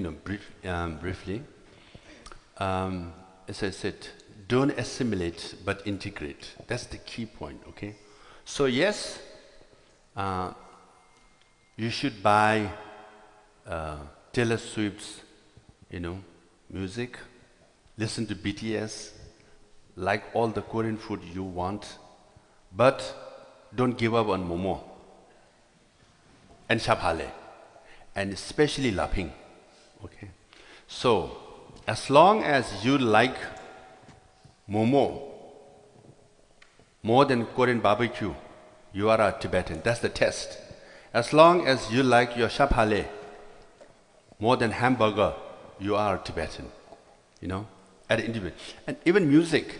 briefly. As I said, don't assimilate, but integrate. That's the key point, okay? So yes, you should buy Taylor Swift's, music, listen to BTS, like all the Korean food you want, but don't give up on momo and shaphale, and especially laping, okay? So, as long as you like momo more than Korean barbecue, you are a Tibetan. That's the test. As long as you like your shaphale more than hamburger, you are a Tibetan, at individual. And even music,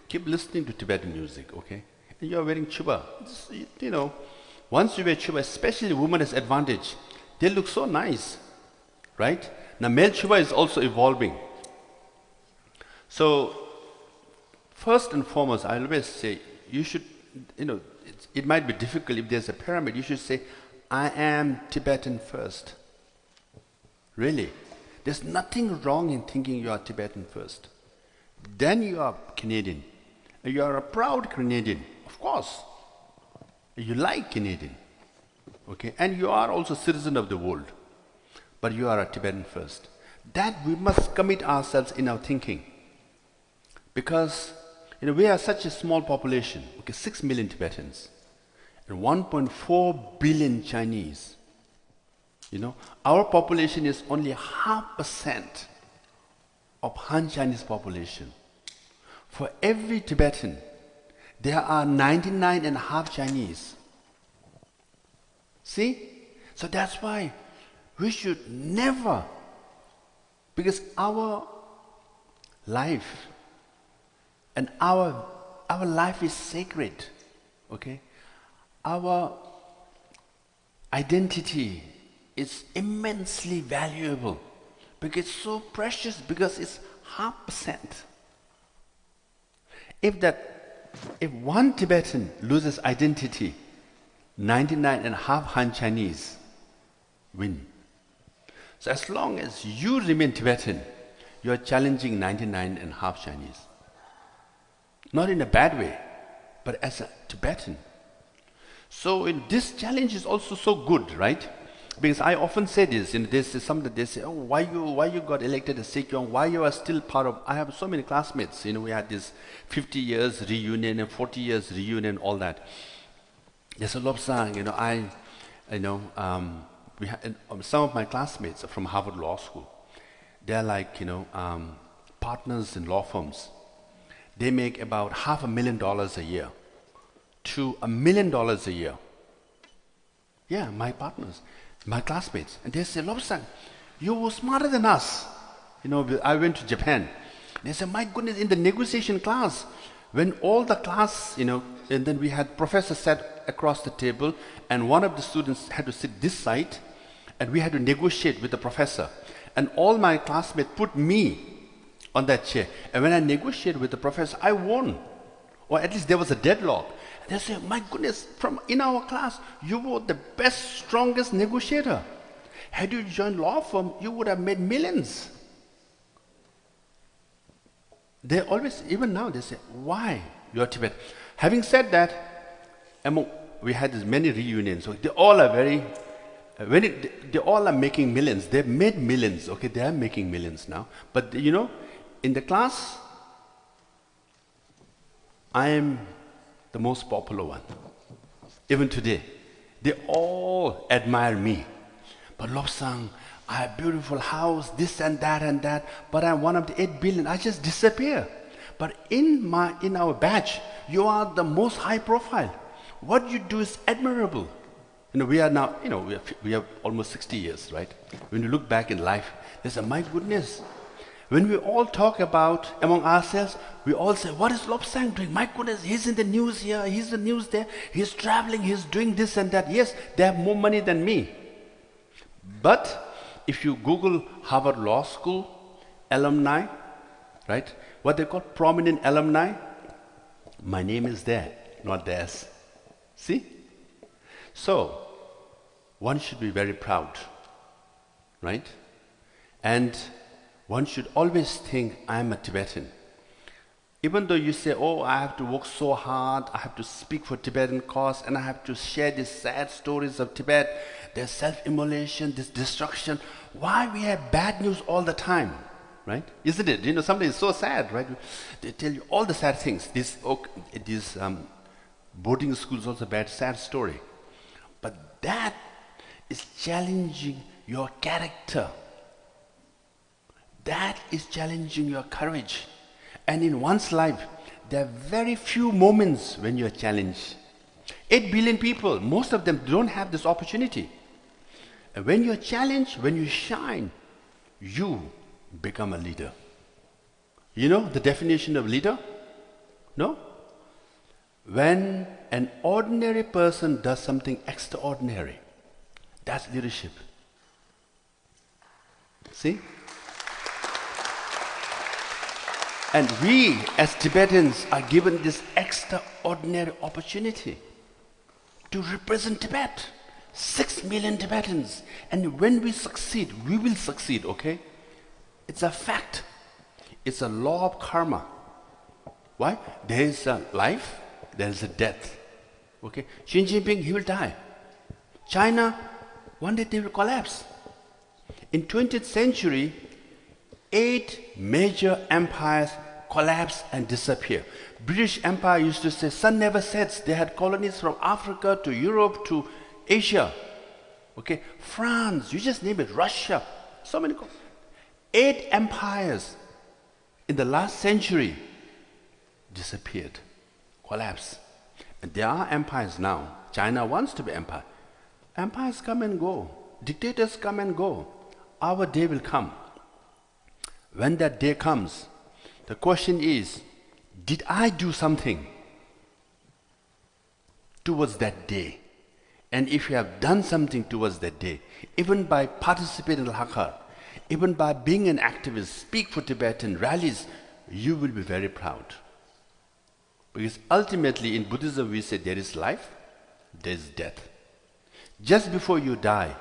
keep listening to Tibetan music, okay? And you are wearing chuba. Once you wear chuba, especially women has advantage. They look so nice, right? Now male chuba is also evolving. So, first and foremost, I always say, you should, it might be difficult if there's a pyramid. You should say, I am Tibetan first. Really. There's nothing wrong in thinking you are Tibetan first. Then you are Canadian. You are a proud Canadian, of course. You like Canadian. Okay? And you are also citizen of the world. But you are a Tibetan first. That we must commit ourselves in our thinking. Because we are such a small population, 6 million Tibetans, and 1.4 billion Chinese. Our population is only 0.5% of Han Chinese population. For every Tibetan, there are 99.5 Chinese. See? So that's why we should never, because our life and our life is sacred, okay? Our identity is immensely valuable because it's so precious, because it's 0.5%. If one Tibetan loses identity, 99.5 Han Chinese win. So as long as you remain Tibetan, you are challenging 99.5 Chinese. Not in a bad way, but as a Tibetan. So this challenge is also so good, right? Because I often say this, this is something they say, oh, why you got elected as Sekyong, why you are still part of, I have so many classmates, we had this 50 years reunion and 40 years reunion, all that. There's a Lobsang, we had, some of my classmates are from Harvard Law School. They're like, partners in law firms. They make about $500,000 a year to $1 million a year. Yeah, my partners, my classmates. And they say, Lobsang, you were smarter than us. I went to Japan. They said, my goodness, in the negotiation class, when all the class, and then we had professors sat across the table, and one of the students had to sit this side, and we had to negotiate with the professor. And all my classmates put me on that chair. And when I negotiated with the professor, I won. Or at least there was a deadlock. And they say, my goodness, in our class, you were the best, strongest negotiator. Had you joined law firm, you would have made millions. They always, even now, they say, why you are Tibet? Having said that, we had this many reunions. So they all are they all are making millions. They've made millions. Okay, they are making millions now. But in the class, I am the most popular one. Even today, they all admire me. But Lobsang, I have a beautiful house, this and that, but I'm one of the 8 billion. I just disappear. But in our batch, you are the most high profile. What you do is admirable. We are now, we have almost 60 years, right? When you look back in life, they say, my goodness. When we all talk about among ourselves, we all say, what is Lobsang doing? My goodness, he's in the news here, he's in the news there, he's traveling, he's doing this and that. Yes, they have more money than me. But if you Google Harvard Law School alumni, right, what they call prominent alumni, my name is there, not theirs. See? So, one should be very proud, right? And one should always think, I'm a Tibetan. Even though you say, oh, I have to work so hard, I have to speak for Tibetan cause, and I have to share these sad stories of Tibet, there's self-immolation, this destruction. Why we have bad news all the time, right? Isn't it? Something is so sad, right? They tell you all the sad things. This boarding school is also a bad, sad story. But that is challenging your character. That is challenging your courage. And in one's life, there are very few moments when you are challenged. 8 billion people, most of them don't have this opportunity. And when you are challenged, when you shine, you become a leader. You know the definition of leader? No? When an ordinary person does something extraordinary, that's leadership. See? And we, as Tibetans, are given this extraordinary opportunity to represent Tibet. 6 million Tibetans. And when we succeed, we will succeed, okay? It's a fact. It's a law of karma. Why? There is a life, there is a death. Okay? Xi Jinping, he will die. China, one day they will collapse. In 20th century, 8 major empires collapse and disappear. British Empire used to say, sun never sets. They had colonies from Africa to Europe to Asia. Okay, France, you just name it, Russia, so many. 8 empires in the last century disappeared, collapsed. And there are empires now. China wants to be empire. Empires come and go. Dictators come and go. Our day will come. When that day comes, the question is, did I do something towards that day? And if you have done something towards that day, even by participating in Lakar, even by being an activist, speak for Tibetan rallies, you will be very proud. Because ultimately in Buddhism we say there is life, there is death. Just before you die,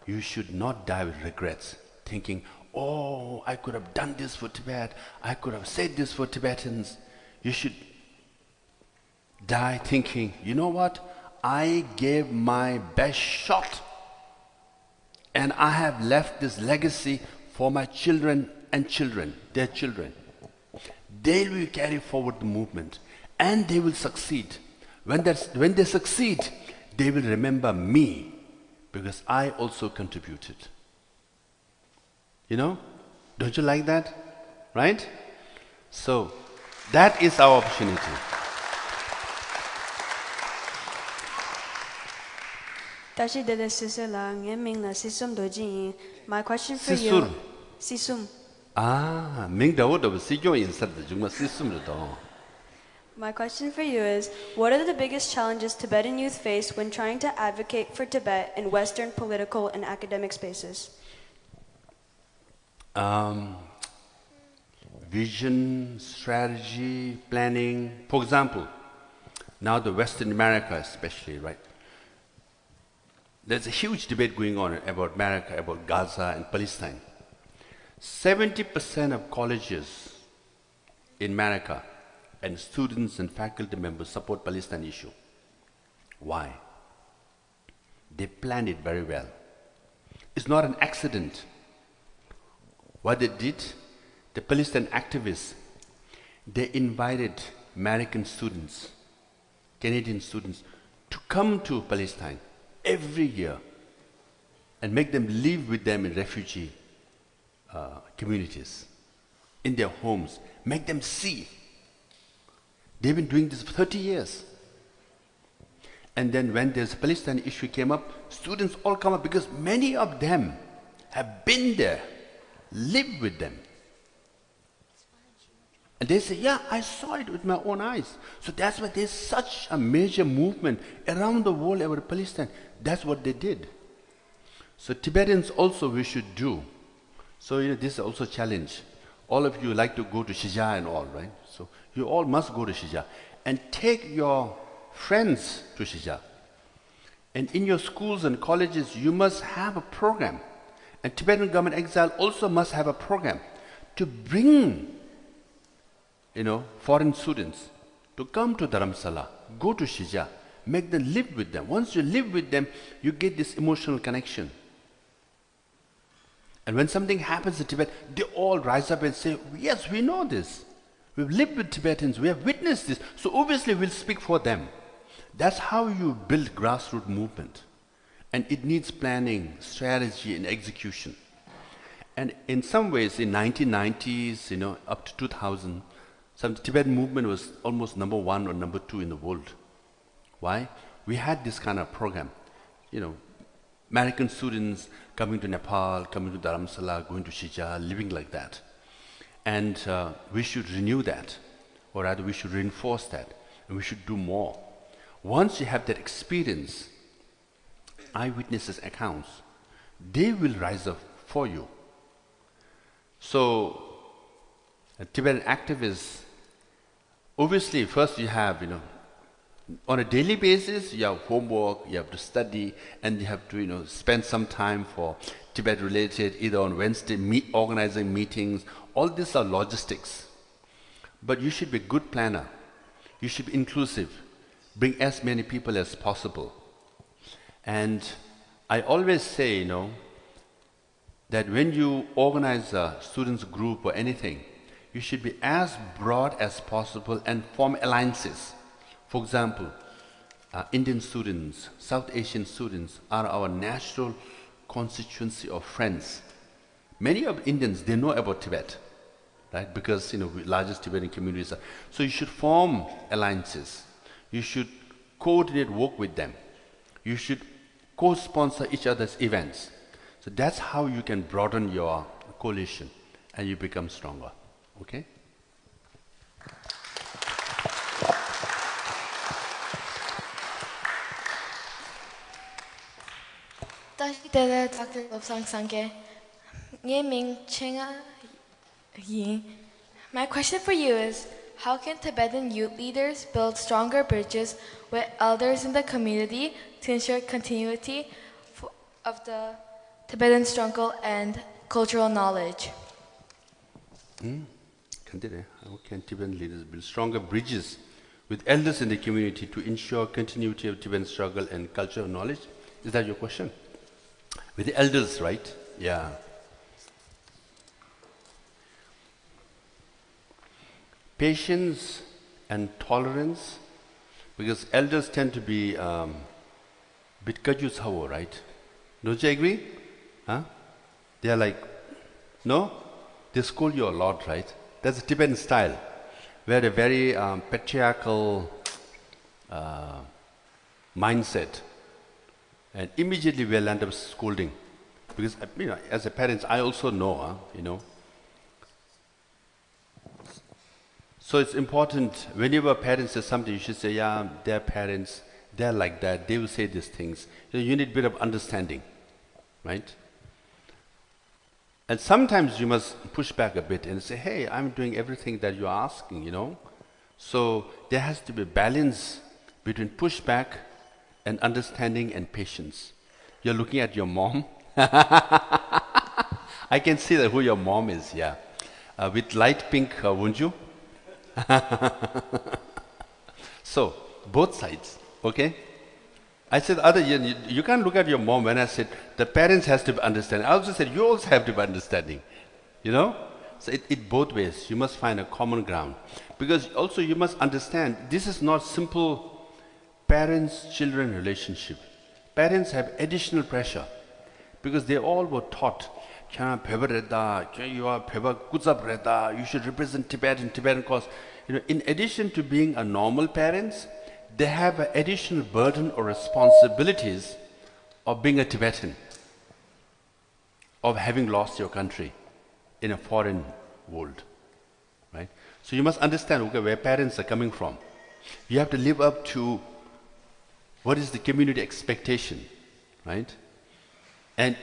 you should not die with regrets, thinking, oh, I could have done this for Tibet, I could have said this for Tibetans. You should die thinking, you know what, I gave my best shot and I have left this legacy for my children and children, their children. They will carry forward the movement and they will succeed. When they succeed, they will remember me because I also contributed. You know, don't you like that? Right? So, that is our opportunity. Tashi dele sisela ngeming la sisum doji. My question for Sisur. you. Sisum. Ah, Ming da wo da si jo yin sat da jung ma si sum da. My question for you is, what are the biggest challenges Tibetan youth face when trying to advocate for Tibet in Western political and academic spaces? Vision, strategy, planning. For example, now the Western America especially, right? There's a huge debate going on about America, about Gaza and Palestine. 70% of colleges in America and students and faculty members support Palestine issue. Why? They planned it very well. It's not an accident. What they did, the Palestine activists, they invited American students, Canadian students, to come to Palestine every year and make them live with them in refugee communities, in their homes, make them see. They've been doing this for 30 years. And then when this Palestine issue came up, students all come up because many of them have been there, lived with them. And they say, yeah, I saw it with my own eyes. So that's why there's such a major movement around the world about Palestine. That's what they did. So Tibetans also we should do. So this is also a challenge. All of you like to go to Shija and all, right? So you all must go to Shija. And take your friends to Shija. And in your schools and colleges, you must have a program. And Tibetan Government Exile also must have a program to bring foreign students to come to Dharamsala, go to Shija, make them live with them. Once you live with them, you get this emotional connection. And when something happens in Tibet, they all rise up and say, yes, we know this. We've lived with Tibetans, we have witnessed this, so obviously we'll speak for them. That's how you build grassroots movement. And it needs planning, strategy, and execution. And in some ways, in 1990s, up to 2000, some Tibetan movement was almost number 1 or number 2 in the world. Why? We had this kind of program. American students coming to Nepal, coming to Dharamsala, going to Shija, living like that. And we should renew that, or rather we should reinforce that, and we should do more. Once you have that experience, eyewitnesses accounts, they will rise up for you. So, Tibetan activists, obviously first you have, on a daily basis, you have homework, you have to study, and you have to, spend some time for Tibet-related, either on Wednesday, organizing meetings. All these are logistics. But you should be a good planner. You should be inclusive. Bring as many people as possible. And I always say, that when you organize a students group or anything, you should be as broad as possible and form alliances. For example, Indian students, South Asian students are our natural constituency of friends. Many of Indians, they know about Tibet, right? Because, largest Tibetan communities are. So you should form alliances. You should coordinate work with them. You should co-sponsor each other's events. So that's how you can broaden your coalition and you become stronger. Okay? 다시 대대 Dr. Lobsang Sangye. Nge Ming Chenga Yi. My question for you is, how can Tibetan youth leaders build stronger bridges with elders in the community to ensure continuity of the Tibetan struggle and cultural knowledge? How can Tibetan leaders build stronger bridges with elders in the community to ensure continuity of Tibetan struggle and cultural knowledge? Is that your question? With the elders, right? Yeah. Patience and tolerance, because elders tend to be bit kajus havo, right? Don't you agree? Huh? They are like, no? They scold you a lot, right? That's the Tibetan style, where a very patriarchal mindset, and immediately we'll end up scolding. Because, as a parent, I also know, So it's important, whenever a parent says something, you should say, yeah, their parents, they're like that, they will say these things. You need a bit of understanding, right? And sometimes you must push back a bit and say, hey, I'm doing everything that you're asking, So there has to be balance between pushback and understanding and patience. You're looking at your mom. I can see that who your mom is, yeah. With light pink, won't you? So, both sides, okay? I said, you can't look at your mom when I said, the parents has to be understanding. I also said, you also have to be understanding, So it both ways. You must find a common ground. Because also you must understand, this is not simple parents-children relationship. Parents have additional pressure. Because they all were taught, you should represent Tibetan cause. In addition to being a normal parents, they have an additional burden or responsibilities of being a Tibetan, of having lost your country in a foreign world, right? So you must understand where parents are coming from. You have to live up to what is the community expectation, right? And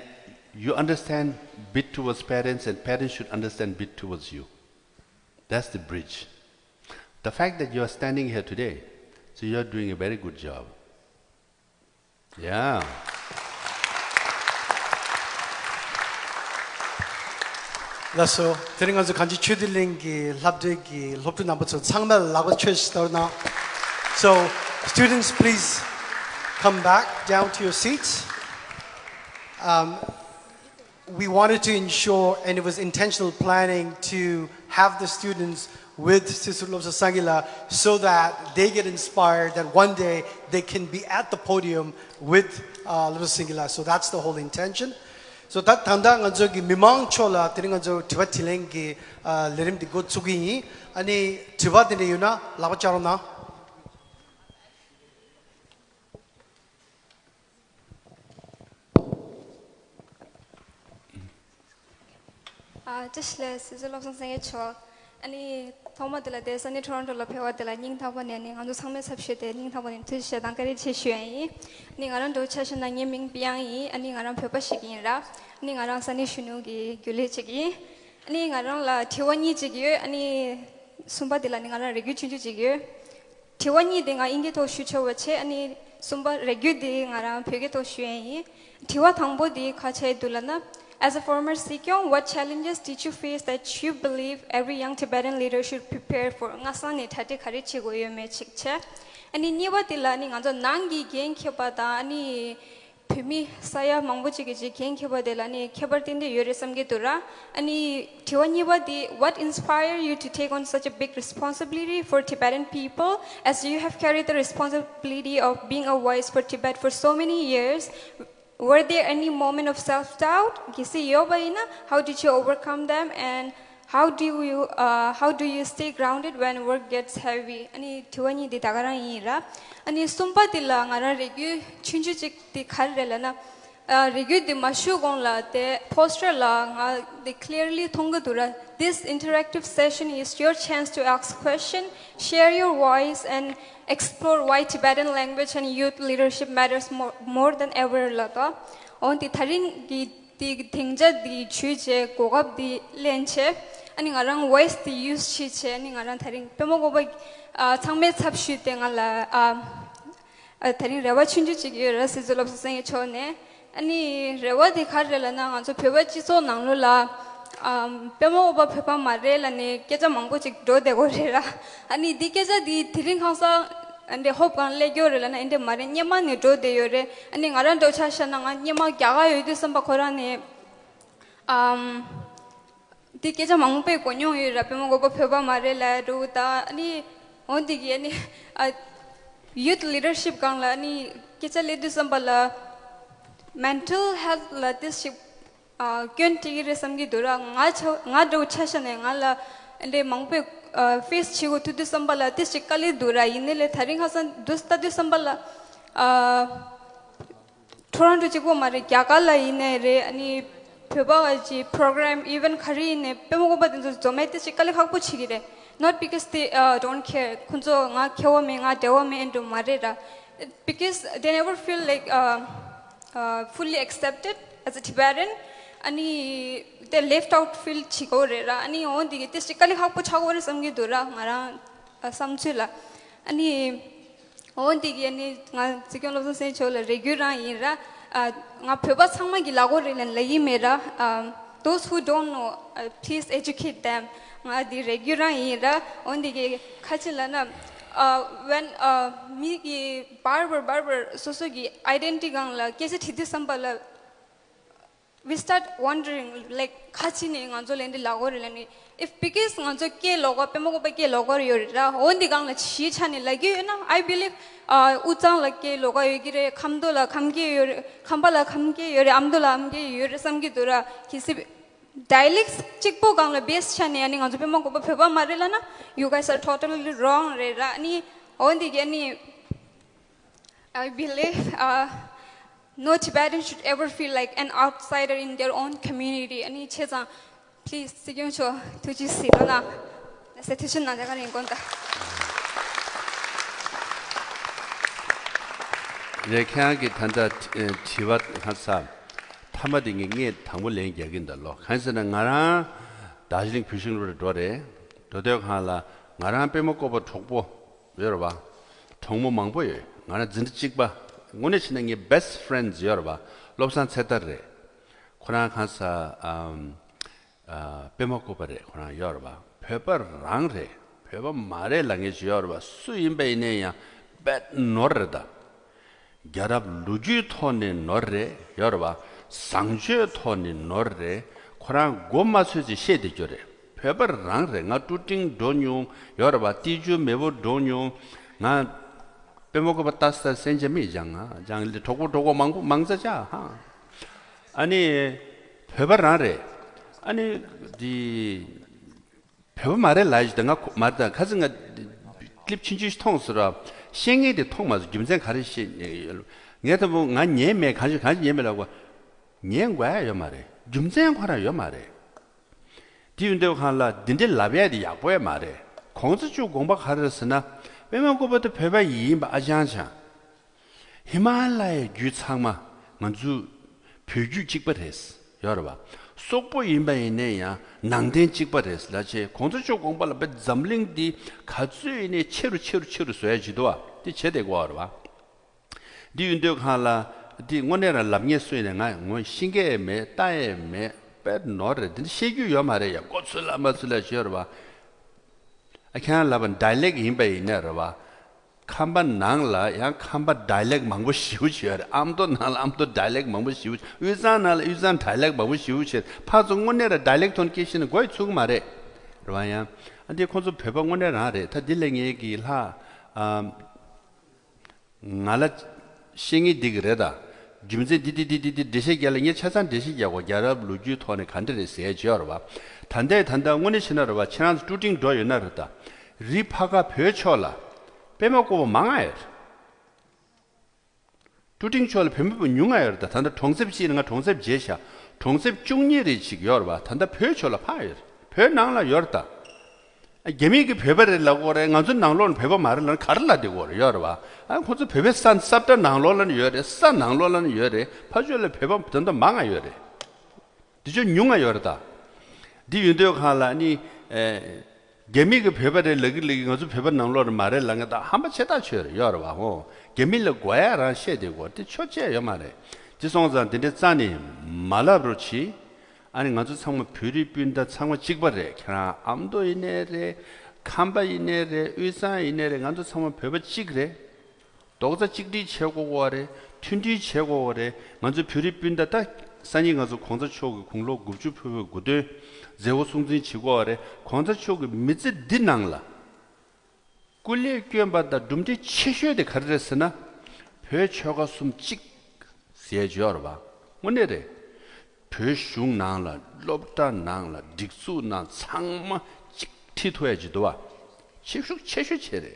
you understand bit towards parents, and parents should understand bit towards you. That's the bridge. The fact that you are standing here today, so you are doing a very good job. Yeah. 라서 드링어즈 간지 추딜링기 랍드기 롭드 넘버츠 상멜 라고 최시더나. So students, please come back down to your seats. We wanted to ensure, and it was intentional planning, to have the students with Sister Lobsa Sangila so that they get inspired that one day they can be at the podium with Lobsa Sangila. So that's the whole intention. So that tanda 저기 미망초라 드린 저 티베tileng기 레림디 고 추기 아니 티바드네 유나 라바차로나. Just less is a lot of things. Any Thomas de la Des, any Toronto La Pewa de la Ning Tavan and on the Summit Subshit, Ning Tavan to Shed and Gary Chishui, Ning around do Cheshan and Yiming Biangi, and Ning around Papa Shikin, Ning around Sunny Shunugi, Gulichigi, Ning around La Tiwani Jigger, any Sumba de la Ningara Reguchi Jigger, Tiwani ding I ingito Shucho, any Sumba Reguding around Pegato Shui, Tiwa Tambo di Kache Dulana. As a former Sikhyong, what challenges did you face that you believe every young Tibetan leader should prepare for? Ngasani thati khari chigo yome chikche. Ani niwa tilani nganzo nangi geng khebada ani phimi saya mangbo chigi geng khebada lani khebartinde yore samge tura. Ani thiwa niwa di what inspired you to take on such a big responsibility for Tibetan people, as you have carried the responsibility of being a voice for Tibet for so many years? Were there any moment of self-doubt? How did you overcome them, and how do you stay grounded when work gets heavy? Ani tuani di tagarang ira. Ani sumpa dilla ngara regu chunjujik di kharrela na regu di mashu gong la te poster la nga they clearly thongadura. This interactive session is your chance to ask questions, share your voice, and explore why Tibetan language and youth leadership matters more than ever. on the tharing the thingja the chuje kogab the lenche ani ngarang voice the use chiche ani ngarang tharing pemogo ba changme chapshu tengala tharing rewa chunju chigi ra sizolop sang chone ani rewa dikharela na ngaso pheba chiso nanglola pemogo ba pheba marela ne keja manggo chik do de gorera ani dikeja di thiring hausa ande hope kan le gyorela na inde mare nyama ne do de yore ani ngaran do chasha na nyama gyaga yoide samba khorane dikeja mangpe konyo yora pemogo ba pheba marela do ta ani ondigi ani youth leadership kan la ani kecha le du samba la mental health la this kyon tigire samgi dura nga do chasha ne ngala ande mangpe face chigo tu sambala this chikali dura inele tharing hasan dusta du sambala Toronto chigo mare kyakala ine re ani pheba ji program even khari ne pemogo ba den zomete chikali khakpu chigire not because they don't care kunzo nga khewa me nga dewa me and mare ra because they never feel like fully accepted as a Tibetan ani they left out feel chigorera ani on the this chikali hakpo chagore samgi dura ngara samchula ani on the ani nga chicken lobson say chola regular ira nga pheba sangma gi lagore len lagi mera those who don't know please educate them nga the regular ira on the khachila na when me gi barber so gi identity gang la kese thidi sambala we start wondering like khachine nganjo lendi lagorelani if because nganjo ke logo pemogo ba ke logo yorira ondi gang la chi chani lagi na I believe uchang la ke logo yogire khamdola khamge yor khambala khamge yor amdola amge yor samgi dura kisi dialects chikpo gang la base chani ani nganjo pemogo ba pheba marela na you guys are totally wrong re ra ani ondi gani I believe no Tibetan should ever feel like an outsider in their own community. Ani cheza, please, sigyon cho, tuji sirona. Setishin na jaga ringonda. 네, 그냥기 단다 티와 한사 타마딩이 게 당물 얘기인데로. 한서는 나랑 다시링 표식으로 돌아래. 도대역 하라 나랑 빼먹고 뭐 톡보 열어봐. 통모 망보여. 나랑 진짜 찍봐. 오늘 신앙의 best friends 여러분 롭산 세다래 코나 간사 빼먹고 버려 코나 여러분 페버랑래 페버 말에 랑이지 여러분 수인배이네야 뱃 노르다 야랍 루지 톤의 노래 여러분 상주 톤의 노래 코나 고마수지 셰디죠래 페버랑래 나 투팅 돈용 여러분 티주 메보 돈용 나 pemogo batasta senjami janga jangli togo mangzaja ha ani pebarare ani di pebarare lajdanga marda 가증가 clip 친지 통스라 생애의 통마서 김생 가르시 내가 뭐가 예매 가지 예매라고 년과요 말에 김생 과라요 말에 디운데 갈라 딘데 라베디 야보에 말에 공수주 공부 가르스나 빼먹고부터 배바 이 마장차 히말라야 유창마 먼저 표주 직벌했어 여러분 속보 인바이네야 낭된 직벌했어 라체 공수적 공부를 배 잠링디 가주인의 체로 써야지도 디 제대고 알아 디 운동 할라 디 원래라 람예 수행아 뭐 신계에 따에 배 노래 디 시규요 말이야 꽃을 맞을라 여러분 I can't love a dialect in by Nerva. Kamba Nangla, young Kamba dialect mango shoot here. Amdo dialect mango shoot. Uzan dialect mango shoot. Pass on one dialect on kitchen quite soon, Mare. Ryan, and the cause of pepper one another, Tadiling Gilha Nala Shingy Digreda. Jimsy did Dishi Galling, Chasan Dishi Yawa, Yarab, Luju, Tony, Country, say Jorva. Tanda, one is another, chance shooting door another. 리파가 벼쳐라 빼먹고 망아요. 두딩초를 뱀부분 융아요다. 단다 동섭 씨는가 동섭 제샤. 동섭 중리를 지겨워 봐. 단다 벼쳐라 파요. 벼낭라 열다. 개미기 배버리려고 그래. 간주 낭로는 배버 말을 가르라 되고 그래. 여러봐. 아, 그저 배배 산 쌉다 낭로는 여래. 산 낭로는 여래. 파주엘레 배버 전도 망아 여래. 디저 융아 여러다. 디 윤대요 칼라니 개미기 배버리 લગી 간주 배버 낭로는 말을 랑다 한번 제다 쳐요. 여러봐. 개미를 과야라 셔야 되고. 디 초체요 말에. 지송자 근데 짠이 말아버치 아니 간주 상무 표리빈다 상무 직발에 그나 암도 이내래 캄바 이내래 의사 이내래 간주 상무 배버 찍래 도자 찍디 최고고래 튠디 최고고래 간주 표리빈다 딱 산이 간주 공자초 공로 급주 표고 고대 제고 송진 지고래 공자초 미지 딘낭라 꿀리 끼엄받다 dum디 치셔야 가르랬으나 배 쳐가 숨찍 세지어 봐 오늘에 표슝 나라 롭다 나라 딕수 나 상마 찍티토야지도 와 식숙 체슈체래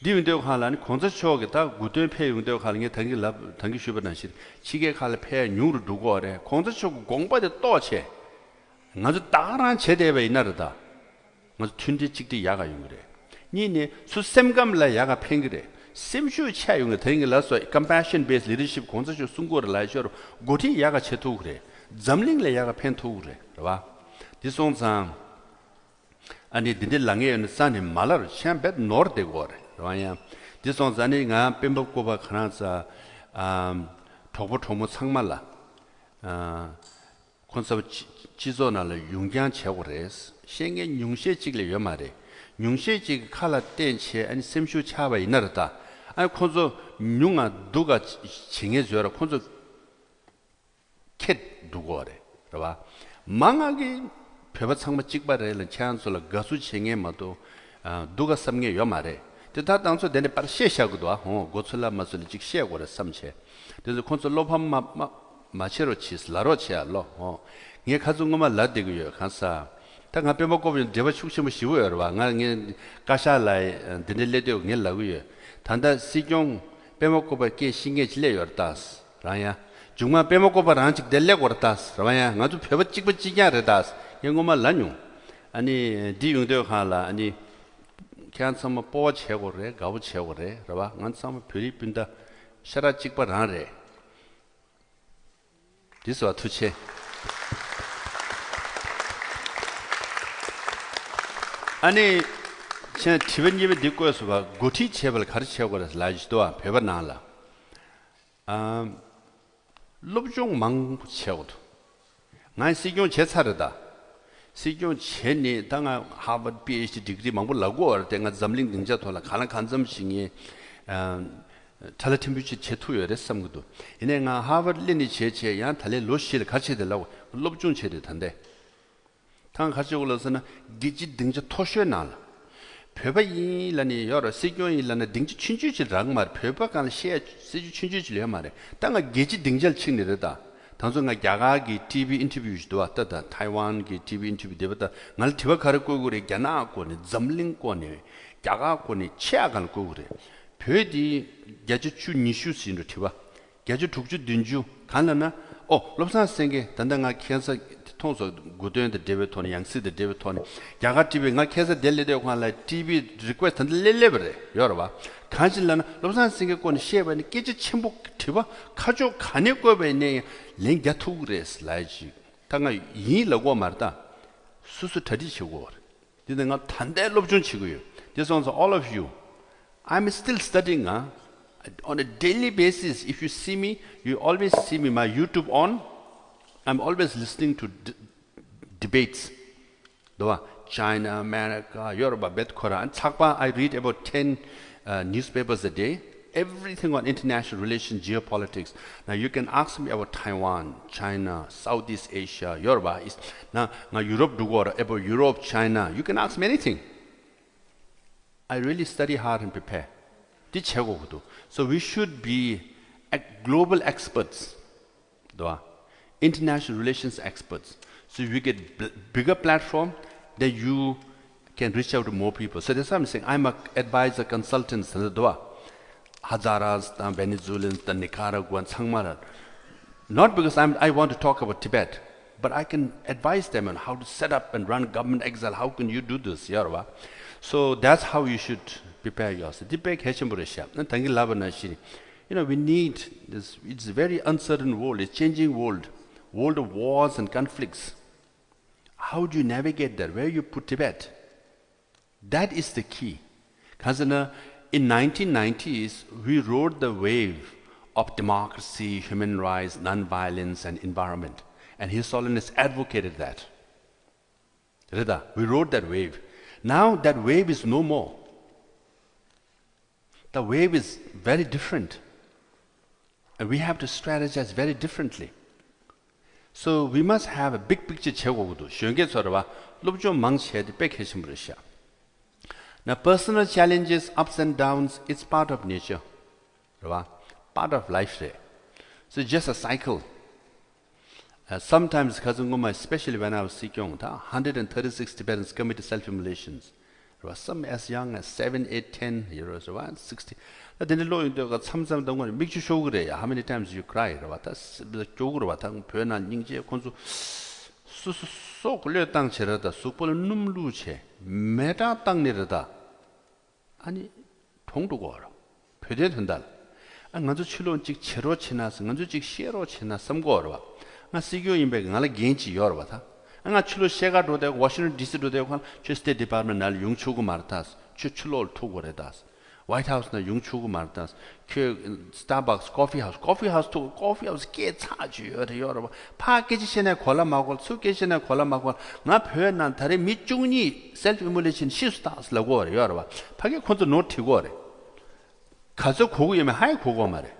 니운데고 하라니 공자초게다 구대 폐운데고 하는 게 당기 슈버난 시 시계 갈 폐 뉴를 두고 그래 공자초 공부에 또체 아주 따란 제대에 있나르다 아주 튠디 찍디 야가 용 그래 니네 수셈감라 야가 팽그래 심슈 차용의 댕일라서 compassion based leadership 공자초 순고를 라이셔로 고티 야가 체토 그래 잠링레 야가 펜토 그래 봐 디송상 아니 딘딜 랑에 산이 말을 샴벳 노르데 거래 봐야 디송산이 가 뱀복고바 카나사 토보토모 상말라 콘서트 지존할 용량 최고레스 생gen 융셰직을 요 말에 융셰직 칼라 땐체 아니 심슈 차바 이나르다 아니 콘서 융아 누가 징해 줘라 콘서 캣 누구 그래 봐 망하게 배바 상마 찍바래는 찬솔 가수 징해 마도 누가 삼게 요 말에 다 당초 내내 빠르 셰샤고도 고슬라 마슬 직시하고라 삼체 그래서 콘서 로밤 마체로 치스 라로치알로 예 가진 것만 라데고요 간사 딱 앞에 먹고 보면 제가 축심을 쉬워요 봐 나게 가샤라이 딘들레도 넬라고요 단다 시경 빼먹고 밖에 신경 질려요 다스 라야 중만 빼먹고 봐 안직 델레고 다스 라야 아주 펴버 찍고 찍야르다스 영어만 라뉴 아니 디용도 할라 아니 캔서 뭐 뽀 채고래 가부 채고래 봐 안삼 별이빈다 샤라 찍바 라래 디스와 투체 아니 제 티베트 예배 듣고서 봐 고티 체벌 가르치고 그래서 라지도와 배버 나라 롭종 망 채고도 난 시경 제차르다 시경 제니 당아 하버드 PhD 디그리 망불라고 할 때가 잠링 등자 돌아 가는 간점싱이 탈레팀비치 제투여래 삼고도 이내가 하버드 리니 제제 야 탈레 로시를 같이 되려고 롭종 제대 탄데 당 같이 올라서는 기지 등자 토셔날 표바이라니 여러 시교이라는 등지 춘주지랑 말 표바간 시에 시주 춘주지려 말에 땅가 기지 등절 칭리르다 당선가 야가기 TV 인터뷰도 왔다다 타이완기 TV 인터뷰 되었다 날 티바 가르고 그래 야나고니 잠링고니 야가고니 치아간 거 그래 표디 야주추 니슈스인도 티바 야주 독주 든주 간나나 롭산 생게 단단가 캔서 통서 고도인데 데베톤이 양스데 데베톤이 야가 TV 가 캐서 델레데고 할라 TV 리퀘스트 렐레버래 여러봐 간실라나 롭산 생게권 시에바니 끼지 침복 티바 가족 간역법에 랭갸 투그레스 라이지 당가 이라고 말다 수수 터지시고 내가 단대 롭준 치고요 this one's all of you I'm still studying on a daily basis if you see me you always see me my YouTube on I'm always listening to debates. China, America, Europe, Koran. I read about 10 newspapers a day. Everything on international relations, geopolitics. Now you can ask me about Taiwan, China, Southeast Asia, Europe. Now Europe, about Europe, China. You can ask me anything. I really study hard and prepare. So we should be global experts. International relations experts. So you get bigger platform that you can reach out to more people. So that's why I'm saying I'm an advisor, consultant. Hazaras, Venezuelans, Nicaraguans, Sangmara. Not because I want to talk about Tibet, but I can advise them on how to set up and run government exile. How can you do this? Yeah, so that's how you should prepare yourself. We need this. It's a very uncertain world. It's changing world of wars and conflicts. How do you navigate that? Where you put Tibet? That is the key. Because in 1990s, we rode the wave of democracy, human rights, non-violence, and environment. And His Holiness advocated that. We rode that wave. Now that wave is no more. The wave is very different. And we have to strategize very differently. So we must have a big picture. Now personal challenges, ups and downs, it's part of nature. Part of life there. So just a cycle. Sometimes, especially when I was Sikyong, 136 Tibetans committed self-immolations. There were some as young as 7, 8, 10 years, 60. How many times you cry? 아니 통도고 알아. 표대 된다. 안간주 칠론 직 제로 지나서 간주 직 시에로 지나 섬고 알아. 나 시교 임백 나라 겐치 여러 바다. 안가 칠로 시가 도되고 워싱턴 디스도 되고 주스테 디파트먼트 날 용추고 말타스. 칠로 토고래다스. 화이트 하우스나 용추고 말타스. 그 스타벅스 커피 하우스 또 커피 하우스 게 차주 여러 파케지 시내 콜라 마고 수케 시내 콜라 마고 나 표현한 다리 밑중니 셀프 이몰레이션 시스타스라고 알아 여러 봐. 파게 콘도 노트고 알아. 가서 고고이면 하이 고고 말해.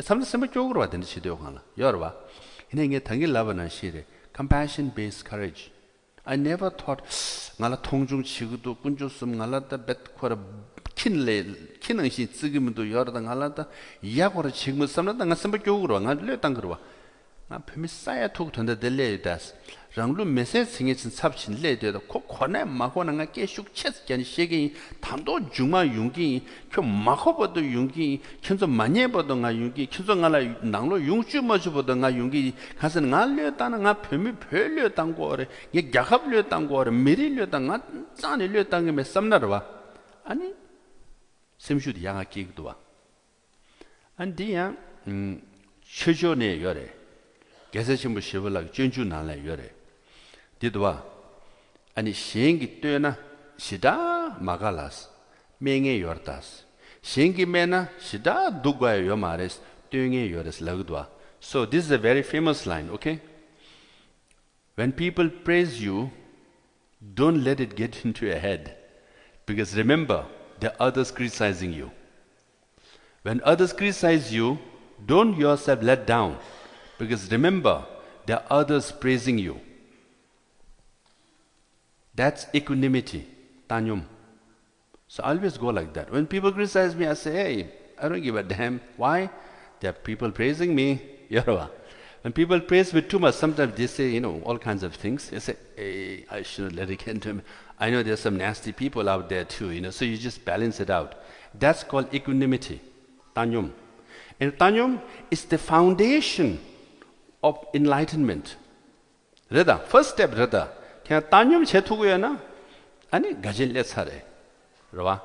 삼삼 쪽으로 왔는데 시대요 하나. 여러 봐. 이게 당길 라바나 시래. Compassion based courage. I never thought 나라 통중 치고도 군주스 나라다 뱃코라 킨능시 쓰기면도 여러다 나라다 이야고로 지금 삼나다 나 선배쪽으로 나를 땅 그러와. 나 뱀이 쌓여 톡 던데 될래다스. 랑루 메시지 생긴 삽신 레데도 코 코네 마고나가 깨슉 쳇견 시기 담도 중마 용기 그 마호버도 용기 현저 많이버도 나 용기 현저 나라 낭로 용주 마주버도 나 용기 가서 날려다는 나 뱀이 별려 땅고래 이 야합려 땅고래 미리려 땅아 짠을려 땅에 몇 삼나라 와 아니 샘슈디 양아 끼기도 와 안디야 최전에 열에 개세신부 시벌라 전주 날래 열에 디도와 아니 시행기 때나 시다 마갈라스 맹에 열다스 시행기 메나 시다 두과에 요 말레스 땡에 열스 라그도와 so this is a very famous line okay when people praise you don't let it get into your head because remember there are others criticizing you when others criticize you don't yourself let down because remember there are others praising you. That's equanimity, tanyum. So I always go like that. When people criticize me, I say, hey, I don't give a damn. Why? There are people praising me. When people praise me too much, sometimes they say, all kinds of things. They say, hey, I shouldn't let it get into me. I know there's some nasty people out there too, so you just balance it out. That's called equanimity, tanyum. And tanyum is the foundation of enlightenment. Rada, first step, Rada. 그냥 따님 제투구야나 아니 가질레 차례. 그러와.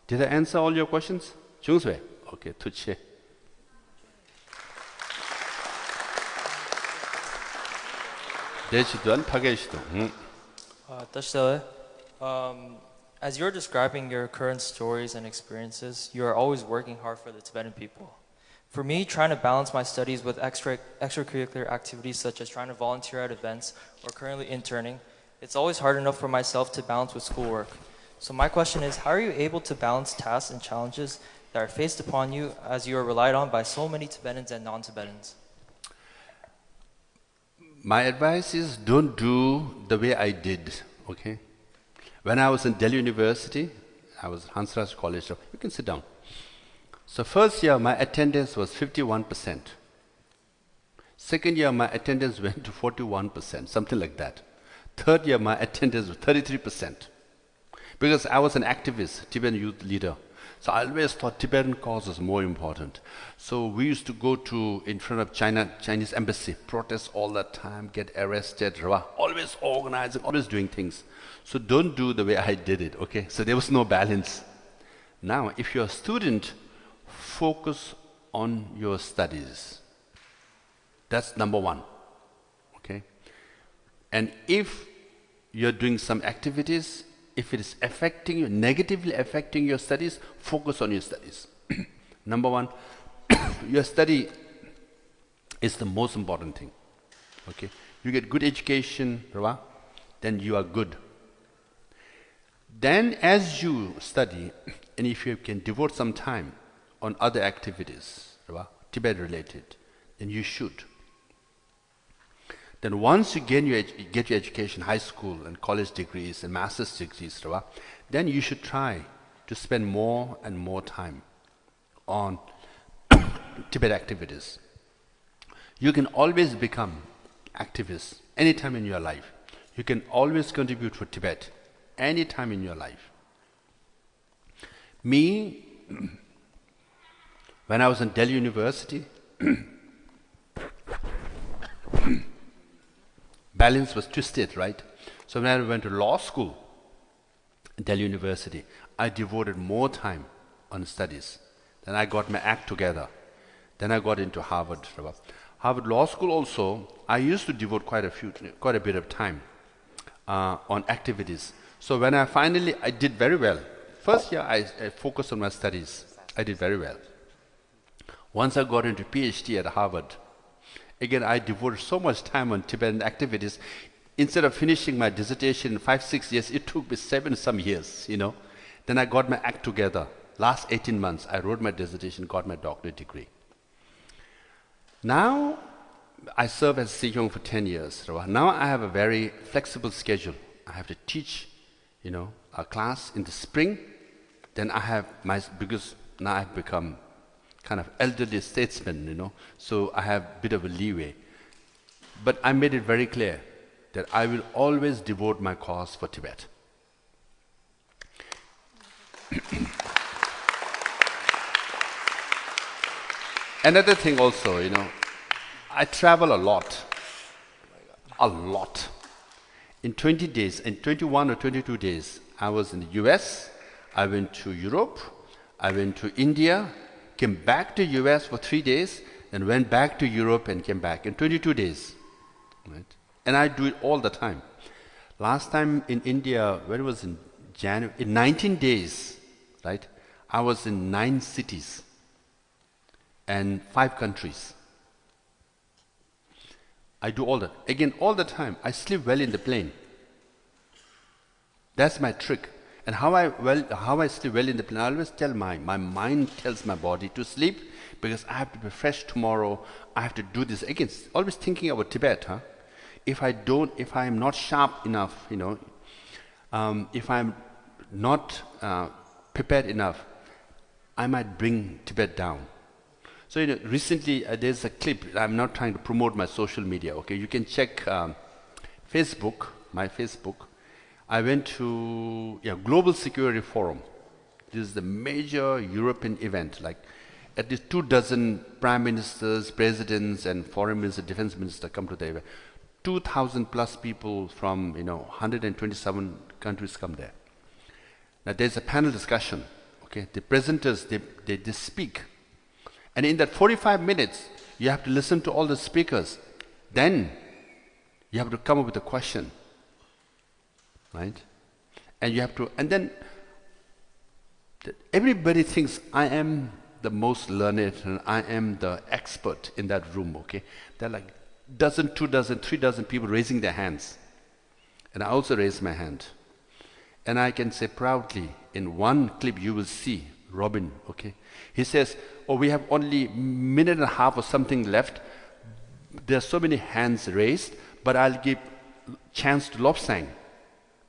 Did I answer all your questions? 중수회. 오케이, 투치. 대시도한 파괴시도. As you're describing your current stories and experiences, you are always working hard for the Tibetan people. For me, trying to balance my studies with extracurricular activities such as trying to volunteer at events or currently interning, it's always hard enough for myself to balance with schoolwork. So my question is, how are you able to balance tasks and challenges that are faced upon you as you are relied on by so many Tibetans and non-Tibetans? My advice is don't do the way I did, okay? When I was in Delhi University, I was Hansraj College, so you can sit down. So first year, my attendance was 51%. Second year, my attendance went to 41%, something like that. Third year, my attendance was 33%. Because I was an activist, Tibetan youth leader. So I always thought Tibetan cause was more important. So we used to go to in front of Chinese embassy, protest all the time, get arrested, always organizing, always doing things. So don't do the way I did it, okay? So there was no balance. Now, if you're a student, focus on your studies. That's number one, okay? And if you're doing some activities, if it is affecting you, negatively affecting your studies, focus on your studies. Number one, your study is the most important thing, okay? You get good education, then you are good. Then as you study, and if you can devote some time on other activities, Tibet related, then you should. Then once you get your education, high school and college degrees and master's degrees, then you should try to spend more and more time on Tibet activities. You can always become activists anytime in your life. You can always contribute for Tibet anytime in your life. Me, when I was in Delhi University, balance was twisted, right? So when I went to law school at Delhi University, I devoted more time on studies. Then I got my act together. Then I got into Harvard. Harvard Law School also, I used to devote quite a bit of time on activities. So when I did very well. First year I focused on my studies. I did very well. Once I got into PhD at Harvard, again, I devoted so much time on Tibetan activities. Instead of finishing my dissertation in 5-6 years, it took me 7 some years, Then I got my act together. Last 18 months, I wrote my dissertation, got my doctorate degree. Now, I serve as Sejong for 10 years. Now I have a very flexible schedule. I have to teach, a class in the spring. Then I have because now I've become kind of elderly statesman, so I have a bit of a leeway. But I made it very clear that I will always devote my cause for Tibet. Another thing also, I travel a lot. In 20 days, in 21 or 22 days, I was in the US, I went to Europe, I went to India, came back to US for 3 days, and went back to Europe and came back in 22 days. Right? And I do it all the time. Last time in India, when it was in January, in 19 days, right, I was in 9 cities and 5 countries. I do all that. Again, all the time. I sleep well in the plane. That's my trick. And how I sleep well in the plane, I always tell my mind tells my body to sleep because I have to be fresh tomorrow. I have to do this. Again, always thinking about Tibet. If I am not sharp enough, if I'm not prepared enough, I might bring Tibet down. So recently there's a clip. I'm not trying to promote my social media. Okay, you can check Facebook, my Facebook. I went to Global Security Forum. This is the major European event. Like at least 24 prime ministers, presidents, and foreign minister, defense minister come to the event. 2,000 plus people from 127 countries come there. Now there's a panel discussion. Okay, the presenters they speak. And in that 45 minutes, you have to listen to all the speakers. Then you have to come up with a question, right? And you have to, and then everybody thinks I am the most learned and I am the expert in that room, okay? There are like dozen, 2 dozen, 3 dozen people raising their hands. And I also raise my hand. And I can say proudly, in one clip you will see Robin, okay? He says, we have only a minute and a half or something left. There are so many hands raised, but I'll give chance to Lobsang.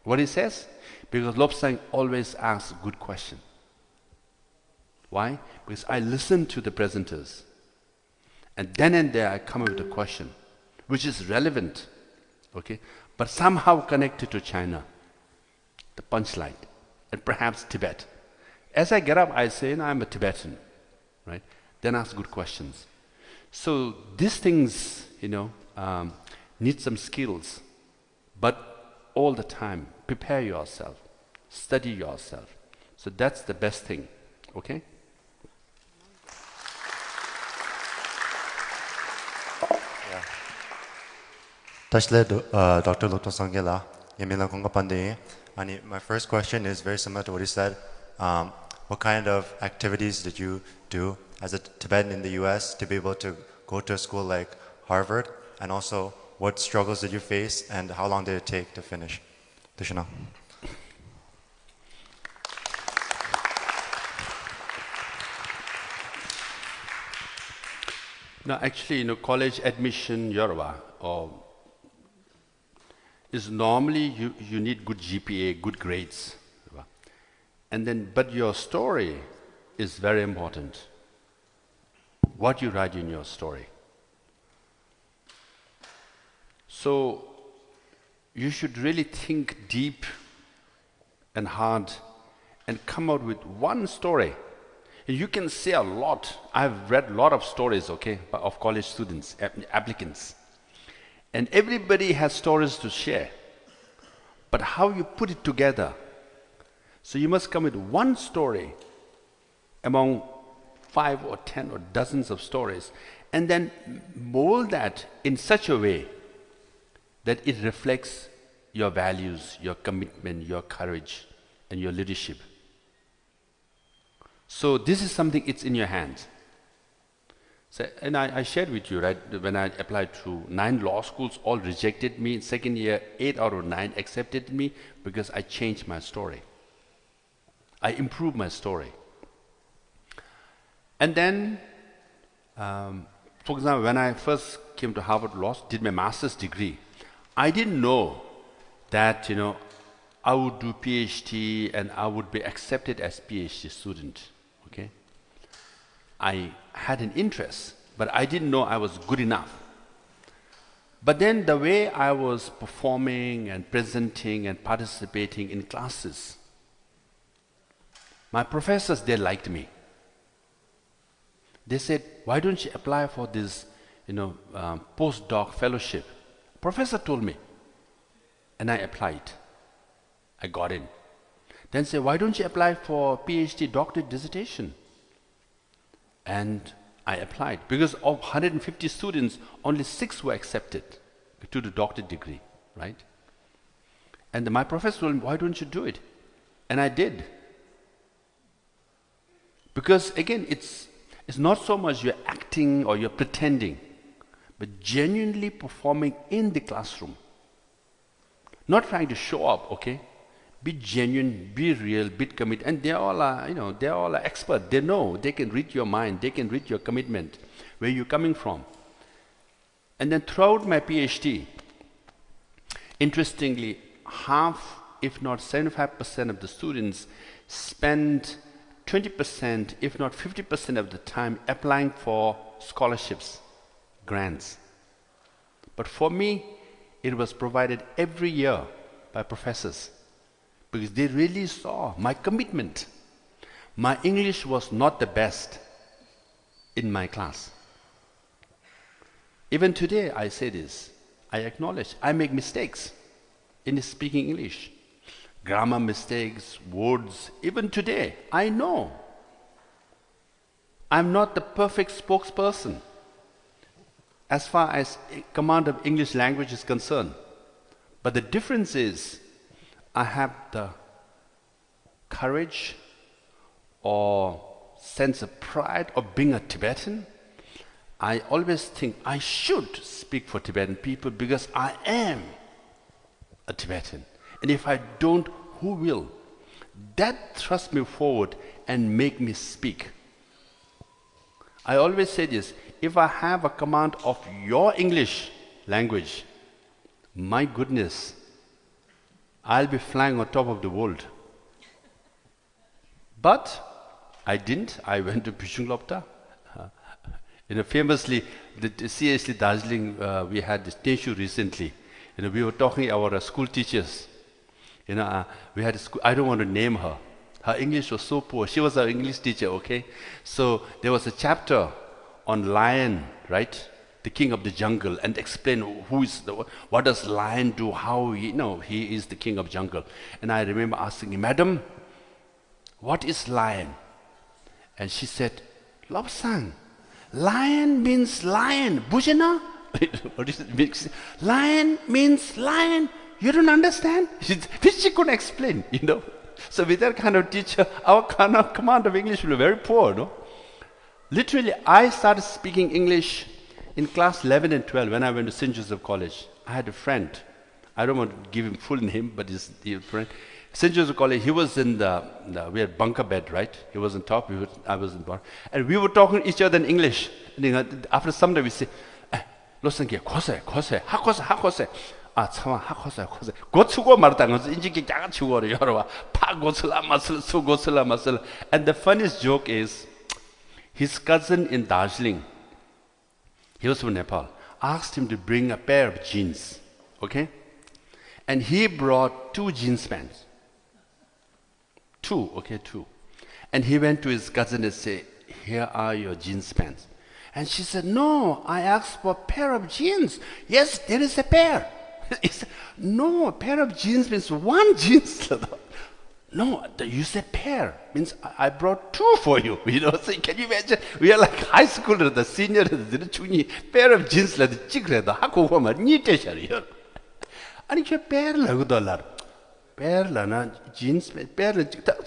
What he says? Because Lobsang always asks a good question. Why? Because I listen to the presenters. And then and there I come up with a question, which is relevant, okay? But somehow connected to China, the punchline, and perhaps Tibet. As I get up, I say, I'm a Tibetan, right? Then ask good questions. So these things, need some skills, but all the time, prepare yourself, study yourself. So that's the best thing, okay? Tashle Dr. Lokto Sangela, Yamila Kongapande. My first question is very similar to what he said. What kind of activities did you do as a Tibetan in the US to be able to go to a school like Harvard? And also, what struggles did you face and how long did it take to finish? Tushana. No, actually, college admission, Yoruba, is normally you need good GPA, good grades. And then, but your story is very important. What you write in your story. So, you should really think deep and hard and come out with one story. You can say a lot. I've read a lot of stories, okay, of college students, applicants. And everybody has stories to share. But how you put it together. So you must come with one story among 5 or 10 or dozens of stories, and then mold that in such a way that it reflects your values, your commitment, your courage, and your leadership. So this is something, it's in your hands. So, and I shared with you, right, when I applied to 9 law schools, all rejected me. In second year, 8 out of 9 accepted me because I changed my story. I improved my story. And then, for example, when I first came to Harvard Law, did my master's degree, I didn't know that, I would do PhD and I would be accepted as PhD student, okay? I had an interest, but I didn't know I was good enough. But then the way I was performing and presenting and participating in classes, my professors, they liked me. They said, why don't you apply for this, postdoc fellowship? Professor told me, and I applied. I got in. Then said, why don't you apply for PhD doctorate dissertation? And I applied. Because of 150 students, only 6 were accepted to the doctorate degree, right? And my professor told me, why don't you do it? And I did. Because again, it's not so much you're acting or you're pretending, but genuinely performing in the classroom. Not trying to show up, okay? Be genuine, be real, be committed. And they all are, they all are experts. They know, they can read your mind, they can read your commitment, where you're coming from. And then throughout my PhD, interestingly, half, if not 75% of the students spend 20%, if not 50% of the time applying for scholarships, grants. But for me, it was provided every year by professors because they really saw my commitment. My English was not the best in my class. Even today, I say this, I acknowledge, I make mistakes in speaking English. Grammar mistakes, words, even today, I know. I'm not the perfect spokesperson as far as command of English language is concerned. But the difference is, I have the courage or sense of pride of being a Tibetan. I always think I should speak for Tibetan people because I am a Tibetan. And if I don't, who will? That thrusts me forward and make me speak. I always say this, if I have a command of your English language, my goodness, I'll be flying on top of the world. But I didn't. I went to Pishunglopta. Famously, seriously, Darjeeling, we had this issue recently. We were talking about our school teachers. We had a school, I don't want to name her. Her English was so poor. She was our English teacher, okay? So there was a chapter on lion, right? The king of the jungle, and explain what does lion do, how he is the king of jungle. And I remember asking him, Madam, what is lion? And she said, Lobsang, lion means lion. Bujana? What is it mean? Lion means lion. You don't understand? Which she couldn't explain, So with that kind of teacher, our kind of command of English will be very poor, no? Literally, I started speaking English in class 11 and 12 when I went to St. Joseph College. I had a friend. I don't want to give him full name, but his friend. St. Joseph College, he was in we had bunker bed, right? He was on top, I was in the bottom. And we were talking to each other in English. And after some time, we say, 로선게 고세 하코세 참아 하코세 고추고 말다가 인지게 작아 죽어요 여러와 파고슬라 마슬 수고슬라 마슬. And the funniest joke is his cousin in Darjeeling, he was from Nepal, asked him to bring a pair of jeans, okay? And he brought 2 jeans pants. 2. And he went to his cousin and said, here are your jeans pants. And she said, no, I asked for a pair of jeans. Yes, there is a pair. He said, no, a pair of jeans means 1 jeans. No, you said pair. Means I brought 2 for you. So can you imagine? We are like high school, the senior, the pair of jeans, the chick, the haku, and it's a pair of dollar. Pair jeans, pair.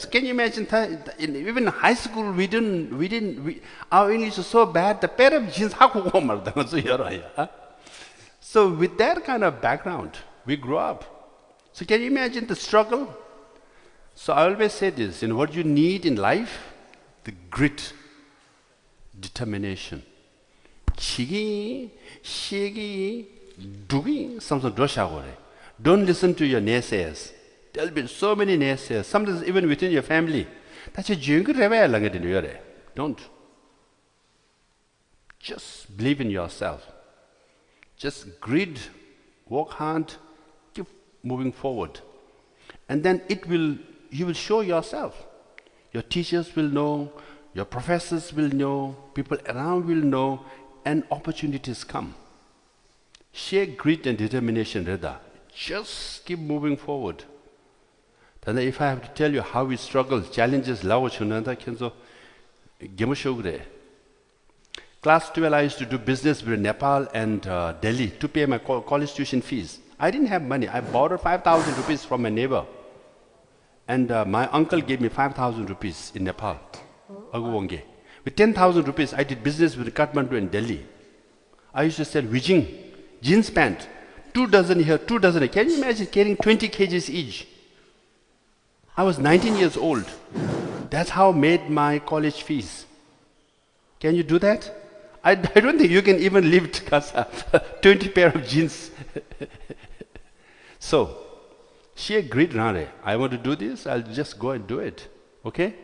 Can you imagine? Even in high school, our English is so bad. The pair of jeans, so with that kind of background, we grew up. So can you imagine the struggle? So I always say this: what you need in life, the grit, determination, chigi, shigi, dugi, something doshagore. Don't listen to your naysayers. There'll be so many naysayers, sometimes even within your family. Don't. Just believe in yourself. Just grit, work hard, keep moving forward. And then you will show yourself. Your teachers will know, your professors will know, people around will know, and opportunities come. Share grit and determination, Reda. Just keep moving forward. Then if I have to tell you how we struggle, challenges, Class 12, I used to do business with Nepal and Delhi to pay my college tuition fees. I didn't have money. I borrowed 5,000 rupees from my neighbor. And my uncle gave me 5,000 rupees in Nepal. With 10,000 rupees, I did business with Kathmandu and Delhi. I used to sell Wijing, jeans pant, 2 dozen here, 2 dozen here. Can you imagine carrying 20 kgs each? I was 19 years old. That's how I made my college fees. Can you do that? I don't think you can even lift 20 pair of jeans. So, sheer grit, I want to do this, I'll just go and do it. Okay?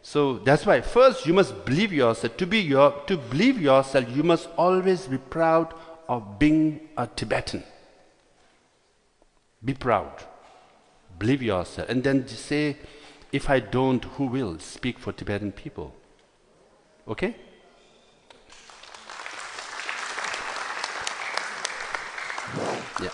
So that's why first you must believe yourself. To believe yourself, you must always be proud of being a Tibetan. Be proud. Believe yourself. And then say, if I don't, who will speak for Tibetan people? Okay? Yeah.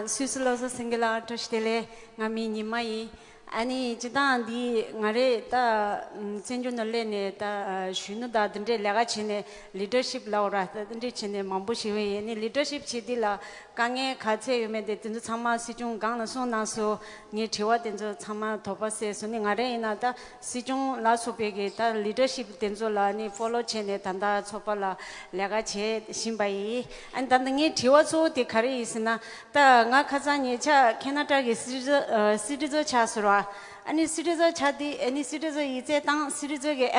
Susulosa singular to stele ngami nimai ani jidan di ngare ta senju nolene ta shunu da dinde laga chine leadership laura ta dinde chine mambu shiwe ni leadership chidila 강에 같이 유면데 든지 참마 시중 강나 소나서 니 제와 든지 참마 도바세 손이 아래나다 시중 라소베게 다 리더십 든조라니 follow 체네 단다 초발라 내가 제 신바이 안단등이 제와서 데카리 있으나 다가 가자니 자 캐나다게 시리즈 차스라 아니 시리즈 차디 아니 시리즈 이제 당 시리즈게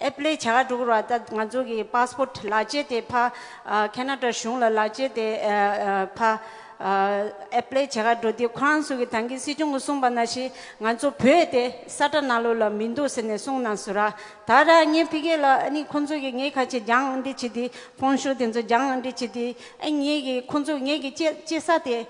apply chaga dugura ta ngajogi passport laje te pha Canada shungla laje te pha apply chaga dodi khran su gi tangi sijung sumba na shi ngajo phe te sata nalo la mindu sene sungna sura tara nge pige la ani khonjo gi nge khache jang ndi chidi phonshu denjo jang ndi chidi nge gi khonjo nge gi che sa te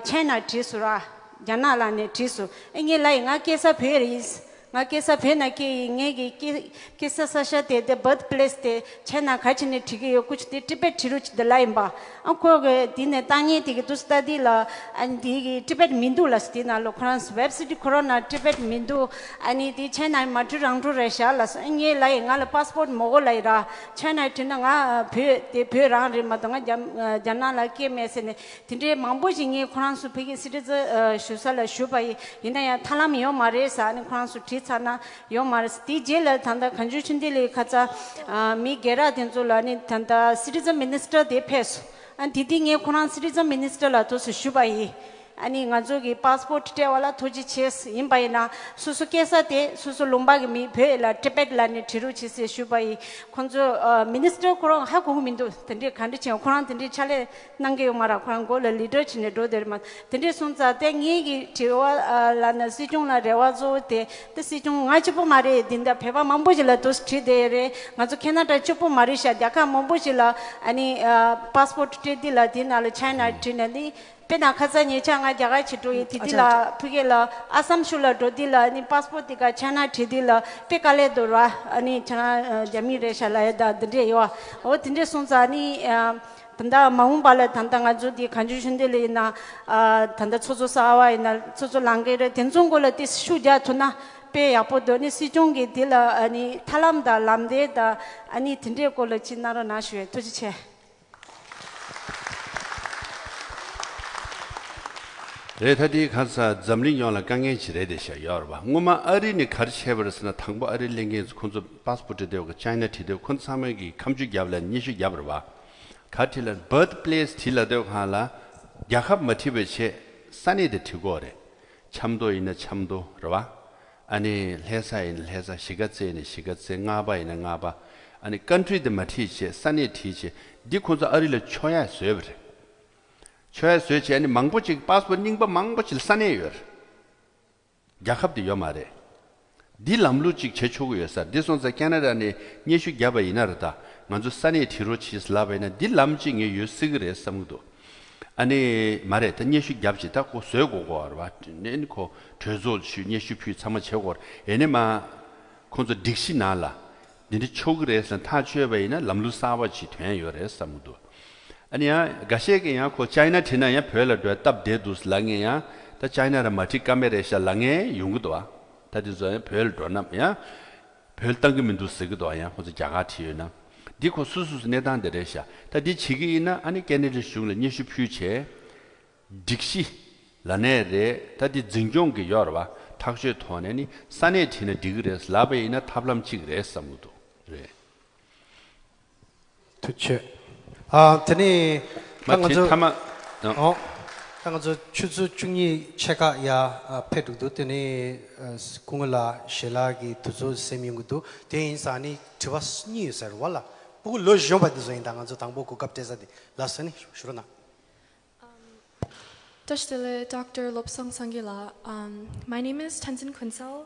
chena ti sura janala ne tisu engi lai nga kesa pheris nga kesa phena ki ngegi kesa sasha te the birthplace te chena khachine thige yo kuch te Tibet thiruch de laimba anko ge dine tangi tige to study la and di Tibet mindu la stina lo khans website corona Tibet mindu ani di chena matu rangru resha la engi lai nga la passport mogo lai ra chena tina nga phe te phe rang re ma danga janala ke mesene tinde mambo jingi khans su phe citizen shusala shubai ina ya thalam yo mare sa ni khans su sana yo maras ti jela thanda khanju chindile khacha mi gera denzola ni thanda citizen minister de phes and didi nge khona citizen minister la to shubai ani ngajogi passport te wala thoji ches imbaina susu kesa te susu lomba gi mi phela Tibet la ni thiru chi se shubai khonjo minister korong ha ko mindu tende khandi che khona tende chale nange mara khang go leader chine do der ma tende sunza te ngi gi thiwa la na si chung la rewa zo te si chung nga chupo mare dinda pheba mambo jila to sti de re ngajo khena ta chupo mari sha daka mambo jila ani passport te dila dinala China tinali pena khaza ni changa jaga chito tidila phigela asam shula dodila ni passport diga China tidila pekale dora ani chana jami reshala da de yo o tinde sunza ni tanda maung bala tanda nga jodi khanju shindele na tanda chojo sawa ina chojo langere tenjong gola tis shuja thuna pe yapo doni sijongi dila ani thalamda lamde da ani tinde gola chinara na shwe tujiche 레타디 가사 잠링 요라 강에 지레데샤 여러바 ngoma 아리니 가르체버스나 탕보 아리랭게 콘조 파스포트 되고 차이나 티데 콘사메기 감주 갸블라 니슈 갸브르바 가틸란 버드플레이스 틸라데 할라 야합 모티베체 산이데 티고레 참도 있는 참도 러바 아니 회사인 회사 시가제니 시가제 nga바인 nga바 아니 컨트리데 마티체 산이 티체 디콘조 아리레 초야 쇠브레 choya suechi ani mangpochi passport ningpa mangpochi sanay yor yakhabdi yo mare di lamlu chik chechogu yo sar di sonsa Canada ni nyeshu gyaba inarada nganzu sanay tiro chi slaba ina di lamchi nge yo sigre samgudo ani mare ta nyeshu gyabchi ta ko suyo gogo warwa nini ko tezol shu nyeshu pyu tsama chego war ene ma konzo dikshi nala nini chogre san ta chueba ina lamlu saba chi tuyan yore samgudo 아니야 가시에게야 고 차이나 티나야 별로 답데두스 랑에야 다 차이나라 마티 카메라샤 랑에 용구도와 다디저 별도 남야 별 땅기면도 쓰기도 아야 호저 자가티나 디코 수수스 내단데레샤 다디 치기나 아니 깨네르 슝을 니슈 퓨체 딕시 라네레 다디 증종게 여러와 탁쉐 토네니 산에 티네 디그레스 라베이나 탑람치그레스 사무도 그래 투체 tani kangazo chuzu chungi cheka ya pedudu tani kungala shelagi tuzo semyungudu te insani tivas ni sar wala bu lo jomba de zoin dangazo tangbo ko kapteza de lasani shuruna Tashtile Dr. Lopsong Sangila. My name is Tenzin Kunsel,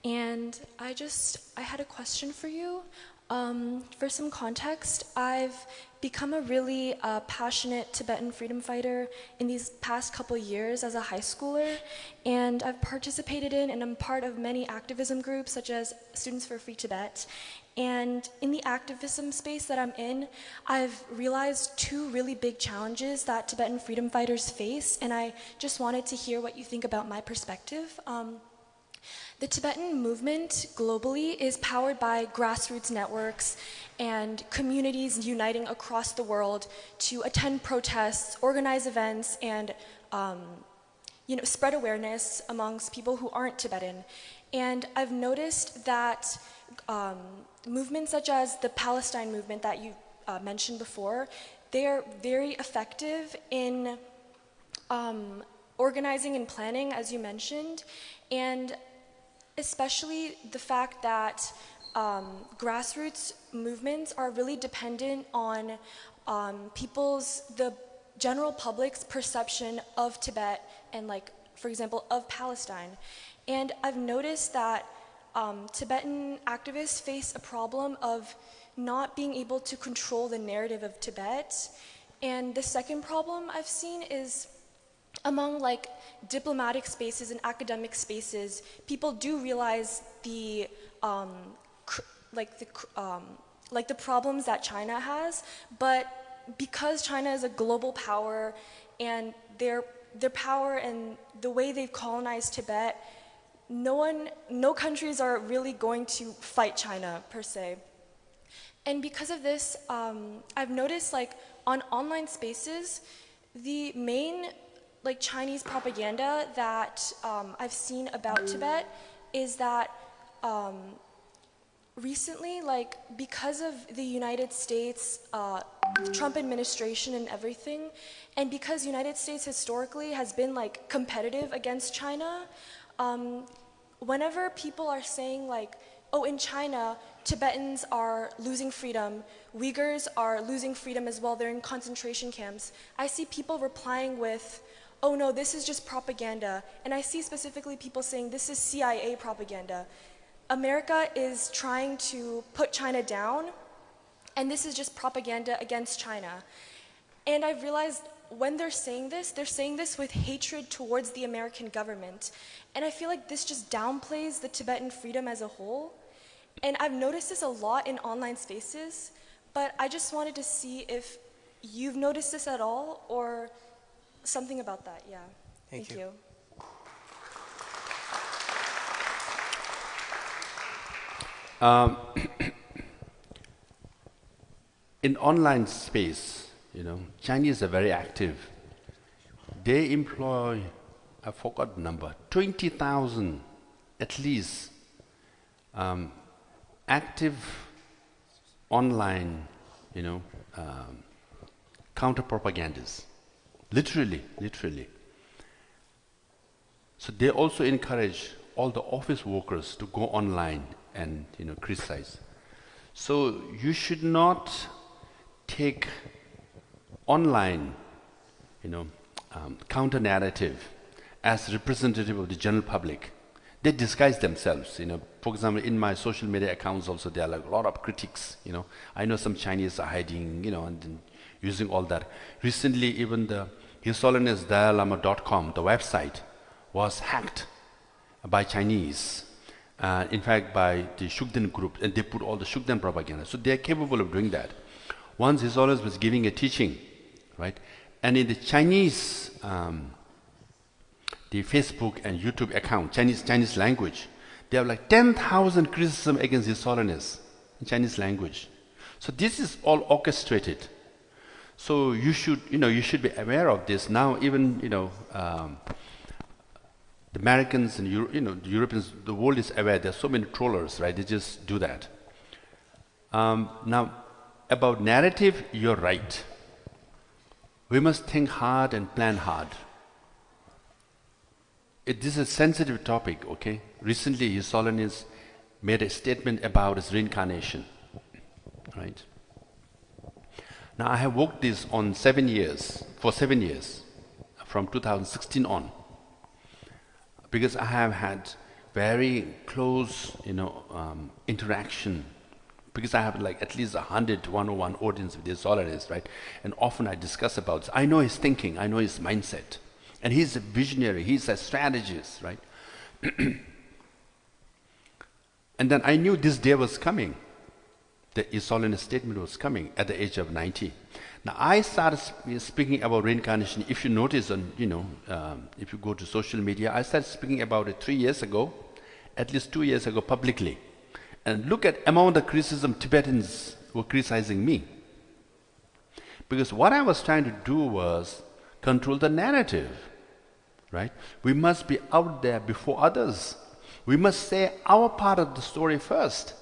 and I had a question for you. For some context, I've become a really passionate Tibetan freedom fighter in these past couple years as a high schooler, and I've participated in and I'm part of many activism groups such as Students for Free Tibet. And in the activism space that I'm in, I've realized two really big challenges that Tibetan freedom fighters face, and I just wanted to hear what you think about my perspective. The Tibetan movement globally is powered by grassroots networks and communities uniting across the world to attend protests, organize events, and spread awareness amongst people who aren't Tibetan. And I've noticed that movements such as the Palestine movement that you mentioned before, they are very effective in organizing and planning, as you mentioned, and especially the fact that grassroots movements are really dependent on the general public's perception of Tibet and, like, for example, of Palestine. And I've noticed that Tibetan activists face a problem of not being able to control the narrative of Tibet. And the second problem I've seen is among like diplomatic spaces and academic spaces, people do realize the like the problems that China has, but because China is a global power and their power and the way they've colonized Tibet, no countries are really going to fight China per se. And because of this, I've noticed like on online spaces, the main like Chinese propaganda that I've seen about Tibet is that recently, like because of the United States, Trump administration and everything, and because United States historically has been like competitive against China, whenever people are saying like, oh, in China, Tibetans are losing freedom, Uyghurs are losing freedom as well, they're in concentration camps, I see people replying with, oh no, this is just propaganda. And I see specifically people saying this is CIA propaganda. America is trying to put China down, and this is just propaganda against China. And I've realized when they're saying this with hatred towards the American government. And I feel like this just downplays the Tibetan freedom as a whole. And I've noticed this a lot in online spaces, but I just wanted to see if you've noticed this at all or something about that, yeah. Thank you. In online space, Chinese are very active. They employ, I forgot the number, 20,000 at least active online, counter propagandists. Literally. So they also encourage all the office workers to go online and criticize. So you should not take online, counter narrative as representative of the general public. They disguise themselves. For example, in my social media accounts also there are like a lot of critics. I know some Chinese are hiding, and using all that. Recently, even the His Holiness Dalalama.com, the website, was hacked by Chinese. In fact, by the Shugden group, and they put all the Shugden propaganda. So they are capable of doing that. Once His Holiness was giving a teaching, right? And in the Chinese, the Facebook and YouTube account, Chinese language, they have like 10,000 criticism against His Holiness in Chinese language. So this is all orchestrated. So you should be aware of this. Now even, the Americans and the Europeans, the world is aware. There are so many trollers, right? They just do that. Now, about narrative, you're right. We must think hard and plan hard. This is a sensitive topic, okay? Recently, His Holiness made a statement about his reincarnation, right? Now, I have worked this on 7 years, from 2016 on, because I have had very close, interaction, because I have like at least 100 one-on-one audience with His Holiness, right? And often I discuss about this. I know his thinking, I know his mindset, and he's a visionary, he's a strategist, right? And then I knew this day was coming. The His Holiness statement was coming at the age of 90. Now I started speaking about reincarnation. If you notice, on if you go to social media, I started speaking about it 3 years ago, at least 2 years ago, publicly. And look at among the criticism, Tibetans were criticizing me, because what I was trying to do was control the narrative, right? We must be out there before others. We must say our part of the story first,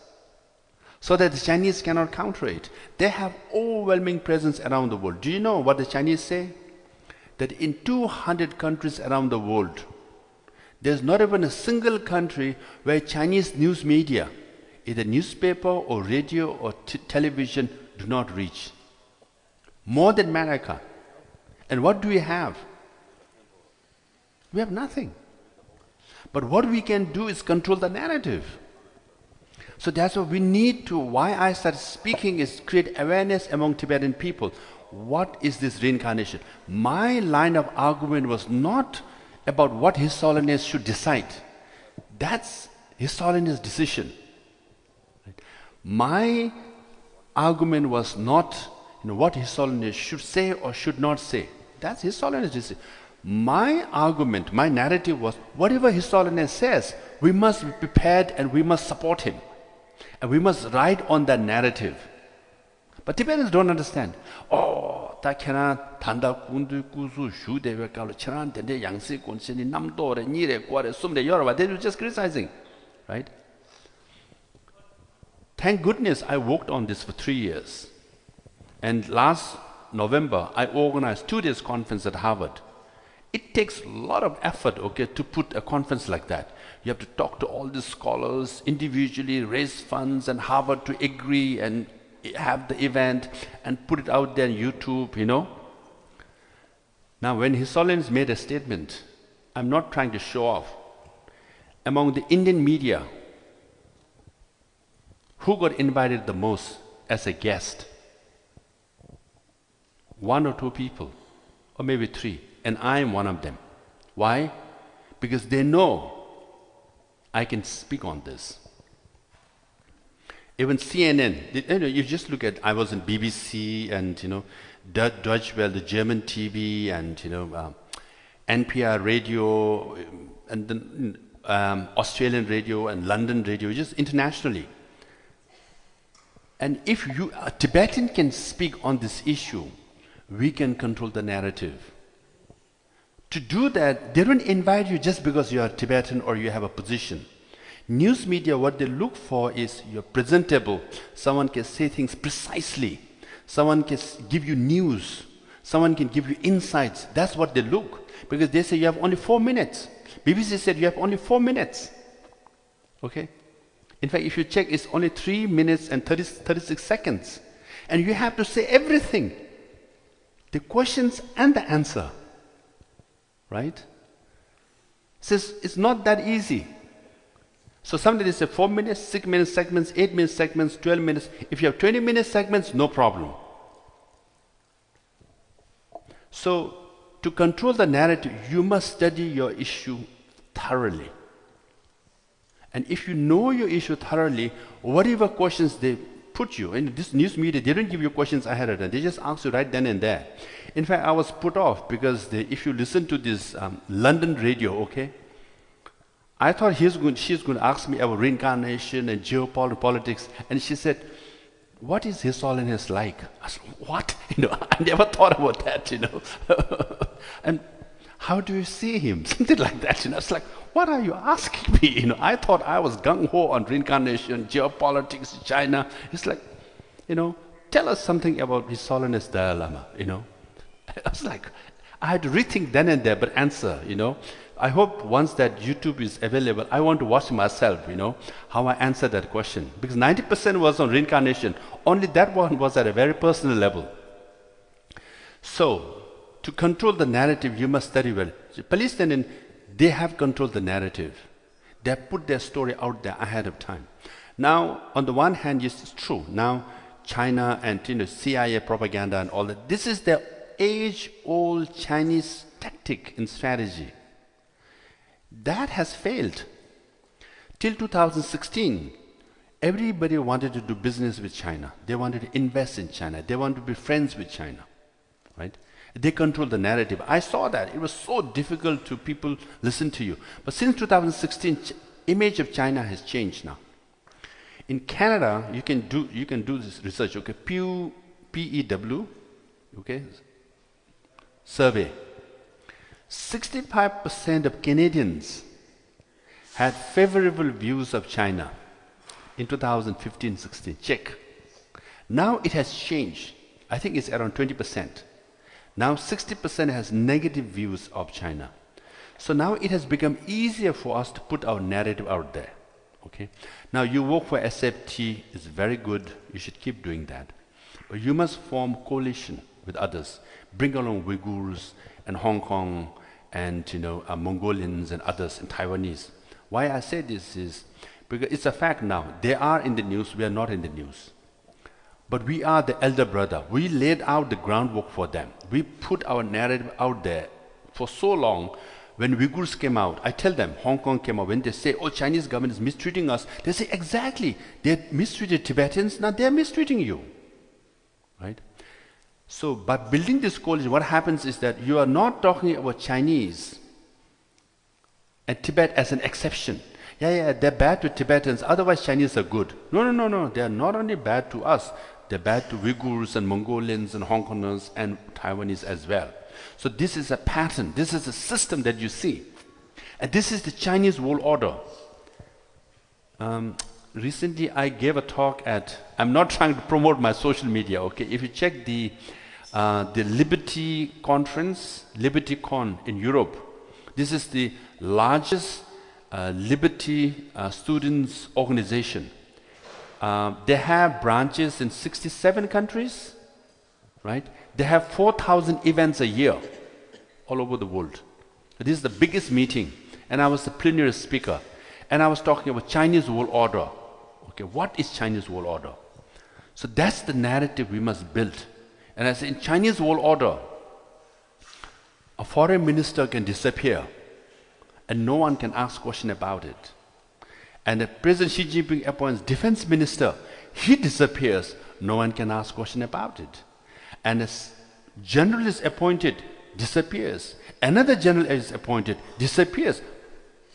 so that the Chinese cannot counter it. They have overwhelming presence around the world. Do you know what the Chinese say? That in 200 countries around the world, there's not even a single country where Chinese news media, either newspaper or radio or television, do not reach. More than America. And what do we have? We have nothing. But what we can do is control the narrative. So that's what we need to, why I started speaking is create awareness among Tibetan people. what is this reincarnation. My line of argument was not about what His Holiness should decide. That's His Holiness' decision. My argument was not what His Holiness should say or should not say. That's His Holiness' decision. My argument, my narrative was, whatever His Holiness says, we must be prepared and we must support him. And we must ride on that narrative. But Tibetans don't understand. Oh, ta kena tanda kundu kuzu shu dewe kalu chiran tende yangsi kunshini namdo re nire kware sumre yorwa. They were just criticizing, right? Thank goodness I worked on this for 3 years. And last November, I organized 2 days conference at Harvard. It takes a lot of effort, okay, to put a conference like that. You have to talk to all the scholars individually, raise funds, and Harvard to agree and have the event and put it out there on YouTube, Now, when His Holiness made a statement, I'm not trying to show off. Among the Indian media, who got invited the most as a guest? 1 or 2 people, or maybe 3, and I am one of them. Why? Because they know I can speak on this. Even CNN, you just look at, I was in BBC and, Deutsche Welle, the German TV, and, NPR radio, and then Australian radio and London radio, just internationally. And if a Tibetan can speak on this issue, we can control the narrative. To do that, they don't invite you just because you are Tibetan or you have a position. News media, what they look for is you're presentable. Someone can say things precisely. Someone can give you news. Someone can give you insights. That's what they look. Because they say you have only 4 minutes. BBC said you have only 4 minutes. Okay? In fact, if you check, it's only 3 minutes and 36 seconds. And you have to say everything. The questions and the answer. Right? Says it's not that easy. So somebody say 4 minutes, 6 minute segments, 8 minute segments, 12 minutes. If you have 20 minute segments, no problem. So to control the narrative, you must study your issue thoroughly. And if you know your issue thoroughly, whatever questions they put you, in this news media, they don't give you questions ahead of time. They just ask you right then and there. In fact, I was put off because if you listen to this London radio, okay, I thought she's going to ask me about reincarnation and geopolitics, and she said, "What is His Holiness like?" I said, "What? I never thought about that, And how do you see him? Something like that, It's like, what are you asking me? I thought I was gung-ho on reincarnation, geopolitics, China. It's like, tell us something about His Holiness Dalai Lama, I was like, I had to rethink then and there, but answer, I hope once that YouTube is available, I want to watch myself, how I answer that question. Because 90% was on reincarnation. Only that one was at a very personal level. So, to control the narrative, you must study well. Palestinians, they have controlled the narrative. They have put their story out there ahead of time. Now, on the one hand, yes, it's true. Now, China and CIA propaganda and all that, this is the age-old Chinese tactic and strategy. That has failed. Till 2016, everybody wanted to do business with China. They wanted to invest in China. They wanted to be friends with China. Right? They control the narrative. I saw that. It was so difficult to people listen to you. But since 2016, image of China has changed now. In Canada, you can do this research. Okay, Pew, PEW, okay, survey. 65% of Canadians had favorable views of China in 2015-16. Check. Now it has changed. I think it's around 20%. Now 60% has negative views of China. So now it has become easier for us to put our narrative out there. Okay. Now you work for SFT, it's very good. You should keep doing that. But you must form coalition with others. Bring along Uyghurs and Hong Kong and Mongolians and others and Taiwanese. Why I say this is because it's a fact now. They are in the news, we are not in the news. But we are the elder brother. We laid out the groundwork for them. We put our narrative out there for so long. When Uyghurs came out, I tell them, Hong Kong came out, when they say, oh, Chinese government is mistreating us, they say, exactly, they mistreated Tibetans, now they're mistreating you. Right? So by building this coalition, what happens is that you are not talking about Chinese and Tibet as an exception. Yeah, they're bad to Tibetans, otherwise Chinese are good. No. They are not only bad to us, they're bad to Uyghurs and Mongolians and Hong Kongers and Taiwanese as well. So this is a pattern, this is a system that you see. And this is the Chinese world order. Recently I gave a talk at, I'm not trying to promote my social media, okay? If you check the Liberty Conference, LibertyCon in Europe, this is the largest Liberty students organization. They have branches in 67 countries, right? They have 4,000 events a year all over the world. This is the biggest meeting, and I was the plenary speaker, and I was talking about Chinese world order. Okay, what is Chinese world order? So that's the narrative we must build. And I say, in Chinese world order, a foreign minister can disappear, and no one can ask question about it. And if President Xi Jinping appoints defense minister, he disappears, no one can ask question about it. And a general is appointed, disappears. Another general is appointed, disappears.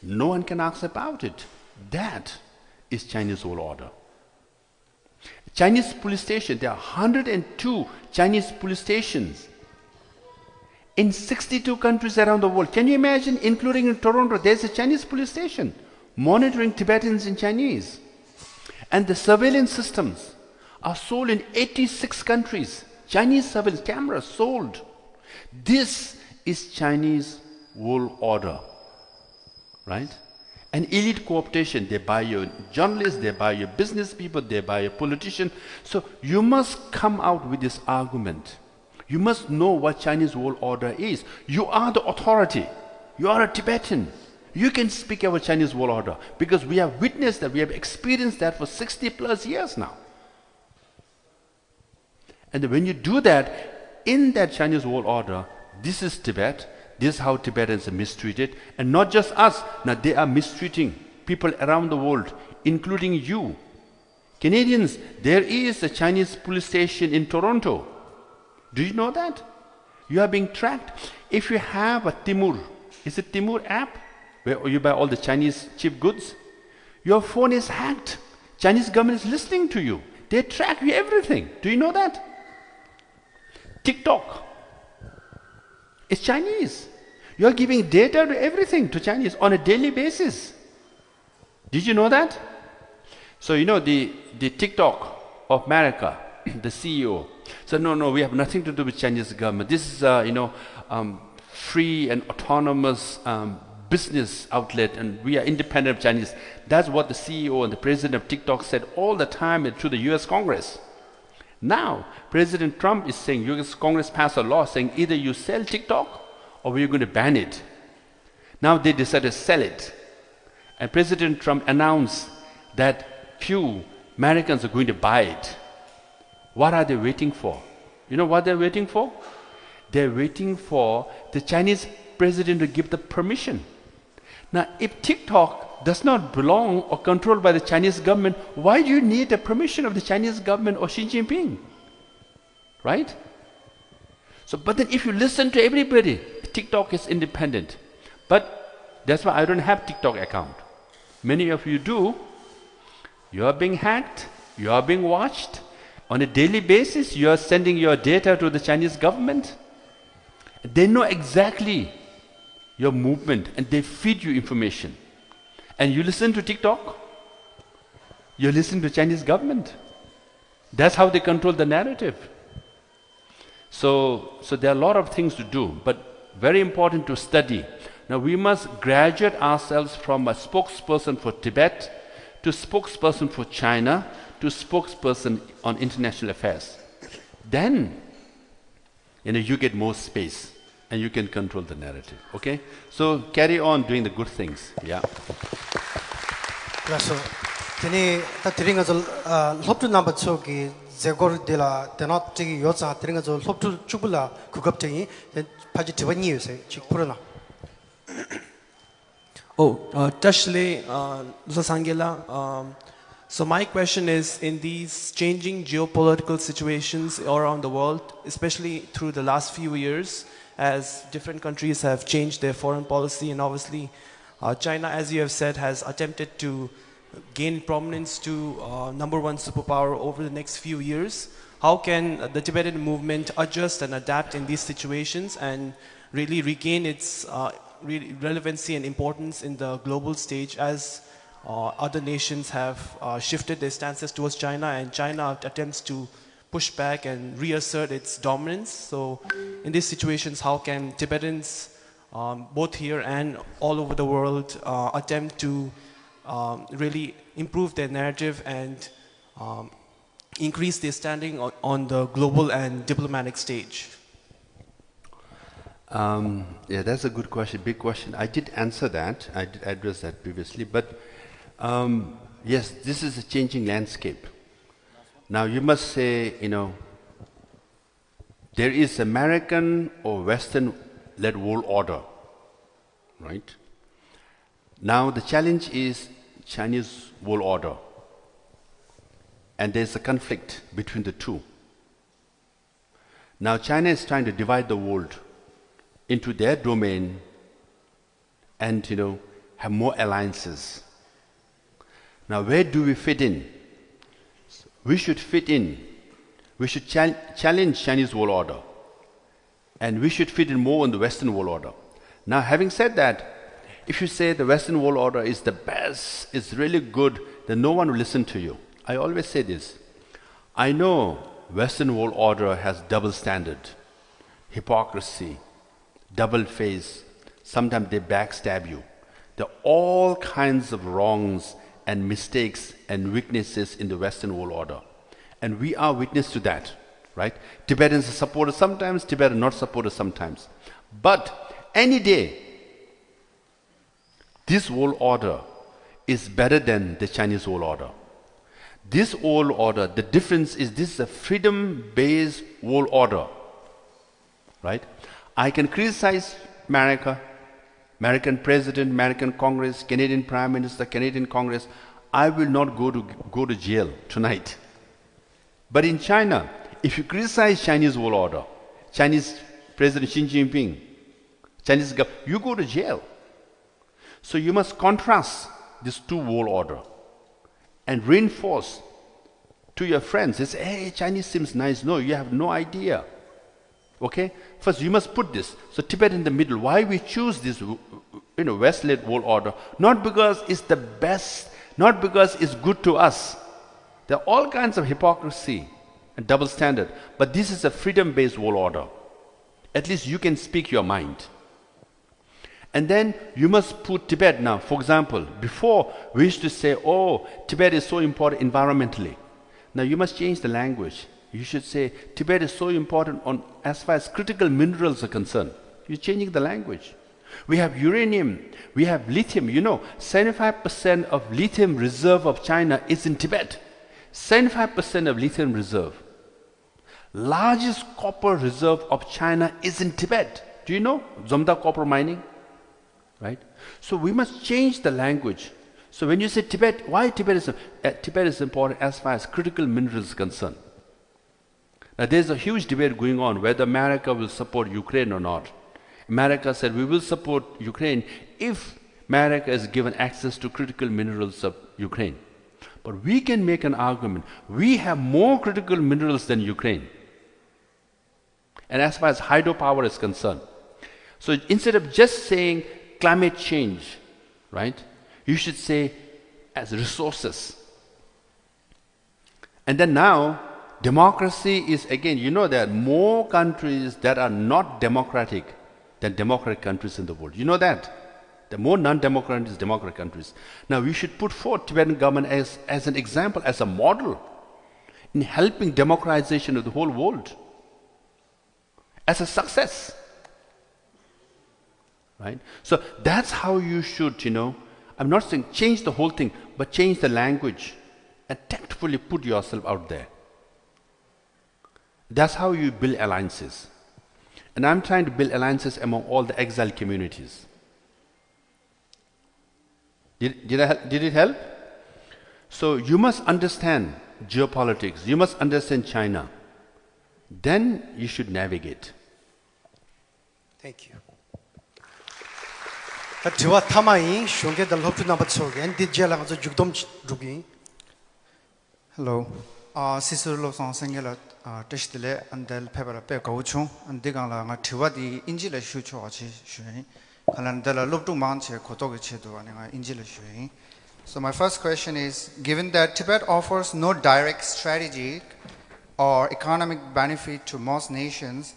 No one can ask about it. That is Chinese world order. Chinese police station, there are 102 Chinese police stations in 62 countries around the world. Can you imagine, including in Toronto, there's a Chinese police station monitoring Tibetans in Chinese. And the surveillance systems are sold in 86 countries. Chinese surveillance cameras sold. This is Chinese world order, right? And elite cooptation, they buy your journalists, they buy your business people, they buy your politicians. So you must come out with this argument. You must know what Chinese world order is. You are the authority. You are a Tibetan. You can speak about Chinese world order because we have witnessed that, we have experienced that for 60 plus years now. And when you do that, in that Chinese world order, this is Tibet, this is how Tibetans are mistreated, and not just us, now they are mistreating people around the world, including you. Canadians, there is a Chinese police station in Toronto. Do you know that? You are being tracked. If you have a Timur, is it Timur app, where you buy all the Chinese cheap goods? Your phone is hacked. Chinese government is listening to you. They track you everything. Do you know that? TikTok. It's Chinese. You are giving data to everything to Chinese on a daily basis. Did you know that? So you know the TikTok of America, the CEO said, no, we have nothing to do with Chinese government. This is free and autonomous business outlet, and we are independent of Chinese. That's what the CEO and the president of TikTok said all the time to the US Congress. Now, President Trump is saying, US Congress passed a law saying either you sell TikTok or we're going to ban it. Now they decided to sell it. And President Trump announced that few Americans are going to buy it. What are they waiting for? You know what they're waiting for? They're waiting for the Chinese president to give the permission. Now, if TikTok does not belong or controlled by the Chinese government, why do you need the permission of the Chinese government or Xi Jinping? Right? So, but then if you listen to everybody, TikTok is independent. But that's why I don't have TikTok account. Many of you do. You are being hacked. You are being watched. On a daily basis, you are sending your data to the Chinese government. They know exactly your movement and they feed you information. And you listen to TikTok, you listen to Chinese government. That's how they control the narrative. So there are a lot of things to do, but very important to study. Now we must graduate ourselves from a spokesperson for Tibet to spokesperson for China to spokesperson on international affairs. Then, you get more space and you can control the narrative. Okay? So carry on doing the good things. Yeah. So Tene ta teringa zol loptu number choki zegor dela tenot tigi yosa teringa zol loptu chubula kugap tengi paji tibani yuse chik purana. Tashle Sangela. So my question is, in these changing geopolitical situations around the world, especially through the last few years, as different countries have changed their foreign policy, and obviously China, as you have said, has attempted to gain prominence to number one superpower over the next few years. How can the Tibetan movement adjust and adapt in these situations and really regain its relevancy and importance in the global stage, as other nations have shifted their stances towards China, and China attempts to push back and reassert its dominance? So in these situations, how can Tibetans, both here and all over the world, attempt to really improve their narrative and increase their standing on the global and diplomatic stage? Yeah, that's a good question, big question. I did answer that, I did address that previously, but yes, this is a changing landscape. Now you must say, there is American or Western-led world order, right? Now the challenge is Chinese world order, and there's a conflict between the two. Now China is trying to divide the world into their domain and have more alliances. Now where do we fit in? We should fit in. We should challenge Chinese world order, and we should fit in more in the Western world order. Now having said that, if you say the Western world order is the best, it's really good, then no one will listen to you. I always say this. I know Western world order has double standard, hypocrisy, double face. Sometimes they backstab you. There are all kinds of wrongs and mistakes and weaknesses in the Western world order. And we are witness to that, right? Tibetans are supported sometimes, Tibetans are not supported sometimes. But any day, this world order is better than the Chinese world order. This world order, the difference is this is a freedom-based world order, right? I can criticize America, American President, American Congress, Canadian Prime Minister, Canadian Congress. I will not go to jail tonight. But in China, if you criticize Chinese world order, Chinese President Xi Jinping, Chinese government, you go to jail. So you must contrast these two world order and reinforce to your friends. They say, hey, Chinese seems nice. No, you have no idea. Okay? First, you must put this. So Tibet in the middle. Why we choose this West-led world order? Not because it's the best, not because it's good to us. There are all kinds of hypocrisy and double standard. But this is a freedom-based world order. At least you can speak your mind. And then you must put Tibet now. For example, before we used to say, oh, Tibet is so important environmentally. Now you must change the language. You should say, Tibet is so important as far as critical minerals are concerned. You're changing the language. We have uranium, we have lithium. 75% of lithium reserve of China is in Tibet. 75% of lithium reserve. Largest copper reserve of China is in Tibet. Do you know? Zomda copper mining. Right? So we must change the language. So when you say Tibet, why Tibet is important as far as critical minerals is concerned. Now there's a huge debate going on whether America will support Ukraine or not. America said we will support Ukraine if America is given access to critical minerals of Ukraine. But we can make an argument. We have more critical minerals than Ukraine. And as far as hydropower is concerned. So instead of just saying climate change, right? You should say as resources. And then now, democracy is, again, there are more countries that are not democratic than democratic countries in the world. You know that? There are more non-democratic democratic countries. Now we should put forth Tibetan government as an example, as a model in helping democratization of the whole world. As a success. Right? So that's how you should, I'm not saying change the whole thing, but change the language and tactfully put yourself out there. That's how you build alliances. And I'm trying to build alliances among all the exile communities. Did it help? So you must understand geopolitics. You must understand China. Then you should navigate. Thank you. Tiwa tamai shunge dal hoptu na batso gen di jela ngazo jugdom rugi. Hello. Sisur lo song sengela teshtile andel pebara pe kauchu andigang la nga tiwa di injile shu cho achi shui. Kalan dala loptu man che kotoge che do nga injile shui. So my first question is, given that Tibet offers no direct strategic or economic benefit to most nations,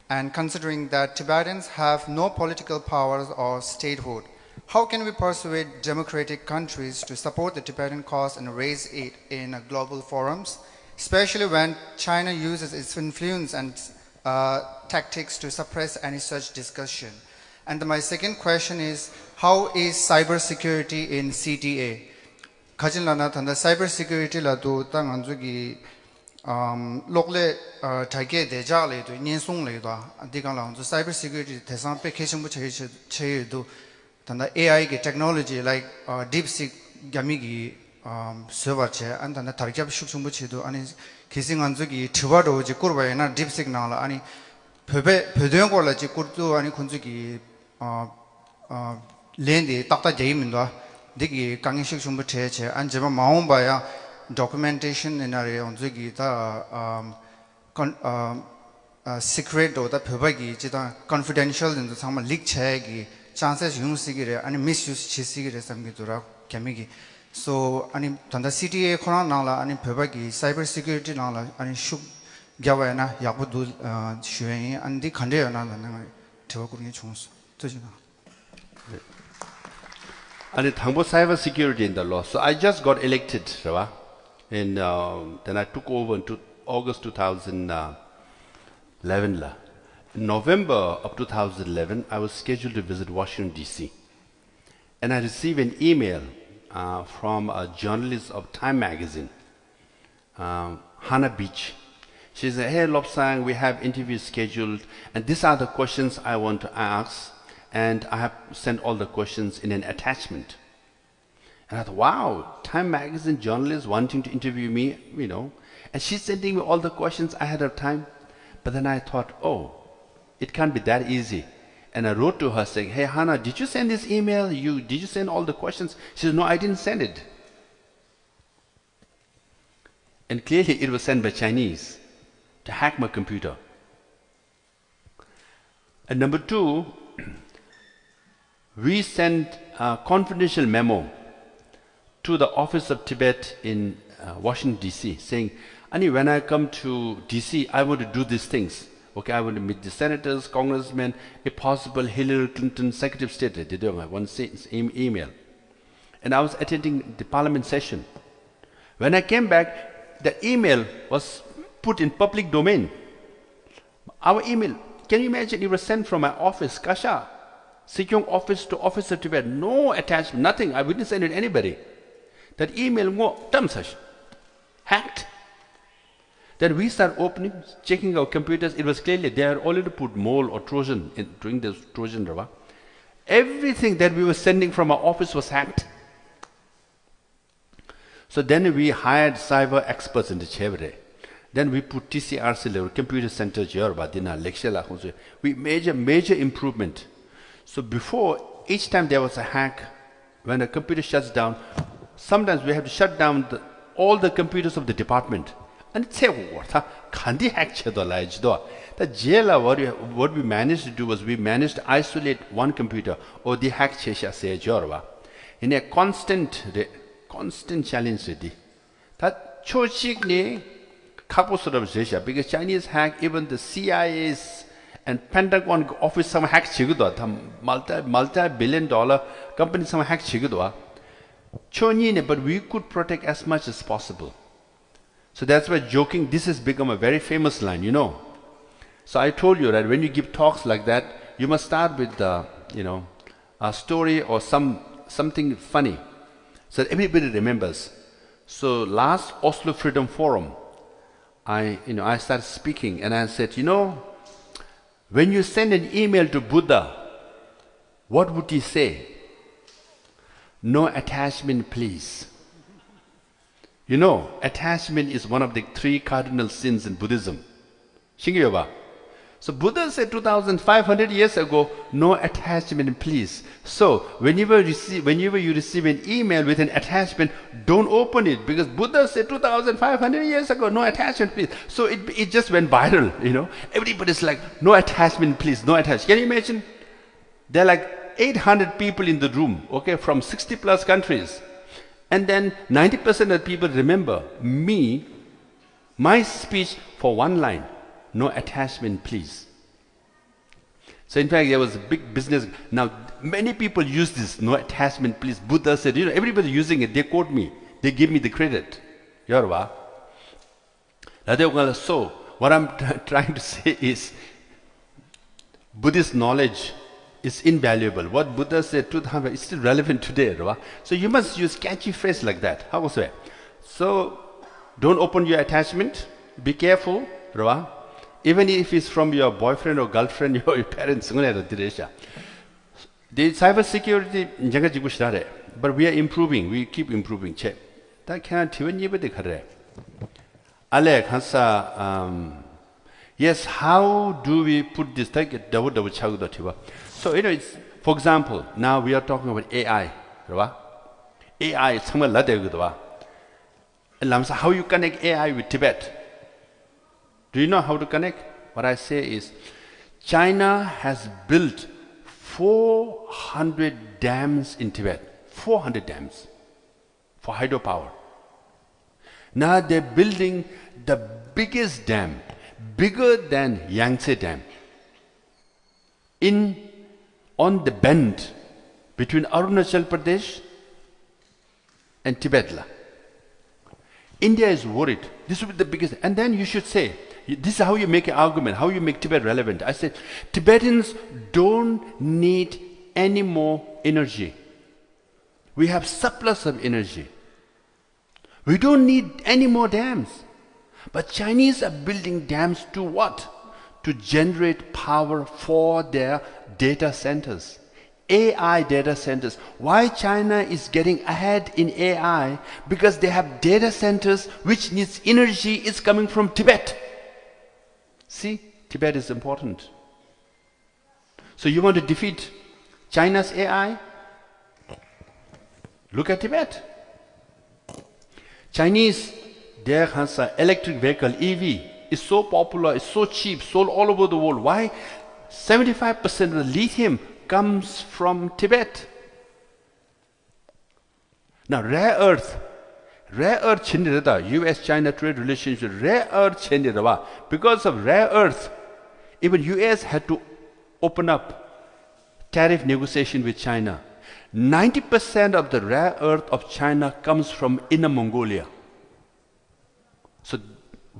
and considering that Tibetans have no political powers or statehood, how can we persuade democratic countries to support the Tibetan cause and raise it in global forums, especially when China uses its influence and tactics to suppress any such discussion? And my second question is, how is cybersecurity in CTA? Kajin lana thanda cybersecurity la do tang anjugi lokle tage deja le do ninsung le do digang la anju cybersecurity thesang pe khesing bu che do tanda AI ge technology like DeepSeek gami gi server che and tanda tarjab shuksung bu che do ani khesing anjugi thiwa do ji kurba na DeepSeek na la ani phebe ko la ji kurtu ani khunjugi lendi takta jaiminda digi kangishik shumbu cheche anjeba maombaya documentation in area onzugi ta secret do da phebagi jita confidential in the sama leak chegi chances yungsigire ani misuse chisigire samgi dura kemigi so ani tanda CTA khona nala ani phebagi cyber security nala ani shuk gyawa na yabudu shuen andi khande na na thewakurni chungsu tojina. And it about cyber security in the law. So I just got elected, and then I took over in August 2011. In November of 2011, I was scheduled to visit Washington, D.C. And I received an email from a journalist of Time magazine, Hannah Beach. She said, "Hey, Lobsang, we have interviews scheduled, and these are the questions I want to ask. And I have sent all the questions in an attachment." And I thought, wow, Time magazine journalist wanting to interview me, and she's sending me all the questions ahead of time. But then I thought, oh, it can't be that easy. And I wrote to her saying, "Hey, Hannah, did you send this email? Did you send all the questions?" She said, "No, I didn't send it." And clearly it was sent by Chinese to hack my computer. And number two, we sent a confidential memo to the office of Tibet in Washington, D.C. saying, "Ani, when I come to D.C., I want to do these things. Okay, I want to meet the senators, congressmen, if possible, Hillary Clinton, Secretary of State." They did one email. And I was attending the parliament session. When I came back, the email was put in public domain. Our email, can you imagine, it was sent from my office, Kasha, Sikyong office to office of Tibet, no attachment, nothing. I wouldn't send it to anybody. That email was hacked. Then we start opening, checking our computers. It was clearly they had already put mole or Trojan in doing this Trojan Rava. Everything that we were sending from our office was hacked. So then we hired cyber experts in the Chevre. Then we put TCRC level, computer center Jerba, Dina, lecture. We made a major improvement. So before, each time there was a hack, when a computer shuts down, sometimes we have to shut down all the computers of the department. And it's a candy hack the jail, what we managed to do was we managed to isolate one computer or the hack chesha say jorva in a constant challenge. That chochik because Chinese hack even the CIA's and Pentagon office some hack chigudwa, multi-billion-dollar company some hack chigudwa. But we could protect as much as possible. So that's why joking, this has become a very famous line, So I told you that when you give talks like that, you must start with a story or some something funny, so that everybody remembers. So last Oslo Freedom Forum, I started speaking and I said, when you send an email to Buddha, what would he say? No attachment, please. Attachment is one of the 3 cardinal sins in Buddhism. Shingyaba. So Buddha said 2,500 years ago, no attachment, please. So whenever you receive an email with an attachment, don't open it, because Buddha said 2,500 years ago, no attachment, please. So it just went viral, Everybody's like, no attachment, please, no attachment. Can you imagine? There are like 800 people in the room, okay, from 60 plus countries. And then 90% of the people remember my speech for one line. No attachment, please. So in fact, there was a big business. Now, many people use this, no attachment, please. Buddha said, everybody using it. They quote me. They give me the credit. Yorwa. So, what I'm trying to say is, Buddhist knowledge is invaluable. What Buddha said 2,000 is still relevant today. So you must use catchy phrase like that. How was it? So, don't open your attachment. Be careful. Even if it's from your boyfriend or girlfriend or your parents. The cyber security, but we are improving. We keep improving. Yes, how do we put this? So, it's, for example, now we are talking about AI. AI is how you connect AI with Tibet. Do you know how to connect? What I say is, China has built 400 dams in Tibet. 400 dams for hydropower. Now they're building the biggest dam, bigger than Yangtze Dam, on the bend between Arunachal Pradesh and Tibet. India is worried. This will be the biggest. And then you should say, this is how you make an argument, how you make Tibet relevant. I said, Tibetans don't need any more energy. We have surplus of energy. We don't need any more dams. But Chinese are building dams to what? To generate power for their data centers. AI data centers. Why China is getting ahead in AI? Because they have data centers which needs energy is coming from Tibet. See, Tibet is important. So you want to defeat China's AI? Look at Tibet. Chinese, their electric vehicle, EV, is so popular, it's so cheap, sold all over the world. Why? 75% of the lithium comes from Tibet. Now, rare earth US-China trade relationship, rare earth because of rare earth, even US had to open up tariff negotiation with China. 90% of the rare earth of China comes from Inner Mongolia. So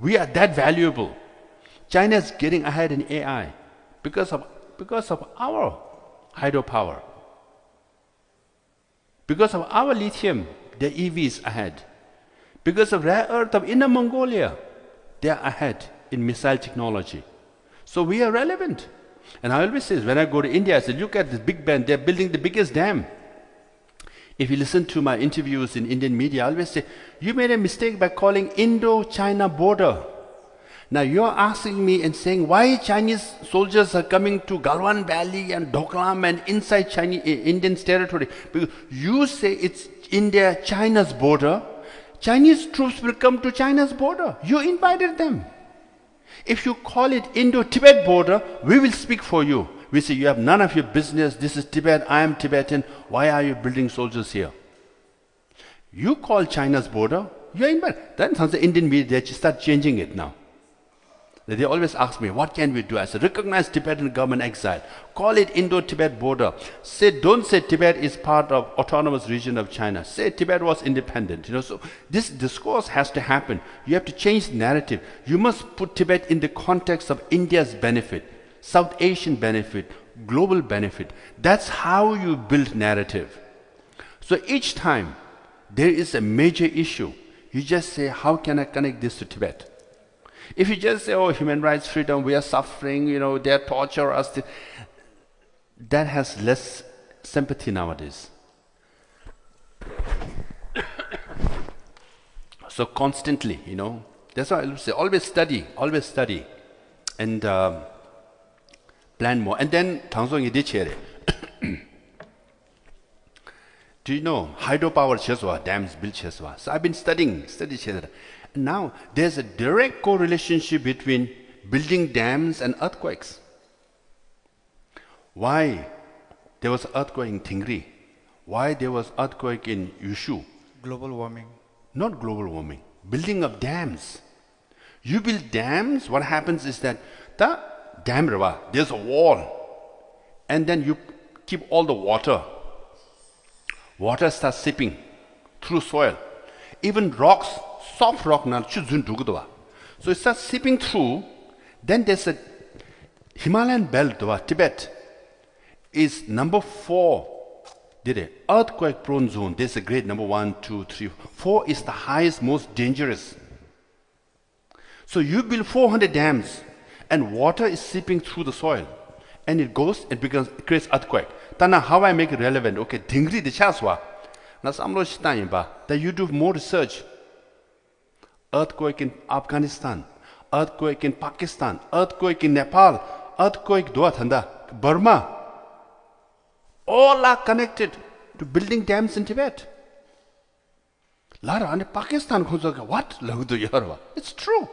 we are that valuable. China is getting ahead in AI because of our hydropower. Because of our lithium, the EV is ahead. Because of rare earth of Inner Mongolia, they are ahead in missile technology. So we are relevant. And I always say, when I go to India, I say, look at this big band, they're building the biggest dam. If you listen to my interviews in Indian media, I always say, you made a mistake by calling Indo-China border. Now you're asking me and saying, why Chinese soldiers are coming to Galwan Valley and Doklam and inside Indian territory? Because you say it's India-China's border. Chinese troops will come to China's border. You invited them. If you call it Indo-Tibet border, we will speak for you. We say, you have none of your business. This is Tibet. I am Tibetan. Why are you building soldiers here? You call China's border, you are invited. Then the Indian media, they start changing it now. They always ask me, what can we do? I said, recognize Tibetan government exile. Call it Indo-Tibet border. Don't say Tibet is part of autonomous region of China. Say Tibet was independent. So this discourse has to happen. You have to change the narrative. You must put Tibet in the context of India's benefit, South Asian benefit, global benefit. That's how you build narrative. So each time there is a major issue, you just say, how can I connect this to Tibet? If you just say, oh, human rights, freedom, we are suffering, they torture us, that has less sympathy nowadays. So constantly, that's why I say, always study, and plan more. And then, Tangsong Yidichere. Do you know, hydropower cheswa, dams built cheswa. So I've been studying cheswa. Now, there's a direct correlation between building dams and earthquakes. Why there was earthquake in Tingri? Why there was earthquake in Yushu? Global warming. Not global warming. Building of dams. You build dams, what happens is that the dam river, there's a wall. And then you keep all the water. Water starts seeping through soil. Even rocks, soft rock, so it starts seeping through. Then there's a Himalayan belt, Tibet is number 4. Earthquake prone zone. There's a grade number 1, 2, 3. 4 is the highest, most dangerous. So you build 400 dams and water is seeping through the soil. And it creates earthquake. Tana, how I make it relevant? Okay, Tingri the chaswa. Na samlo shitayin ba. That you do more research. Earthquake in Afghanistan, earthquake in Pakistan, earthquake in Nepal, earthquake Burma. All are connected to building dams in Tibet. Lara, Pakistan, what? It's true.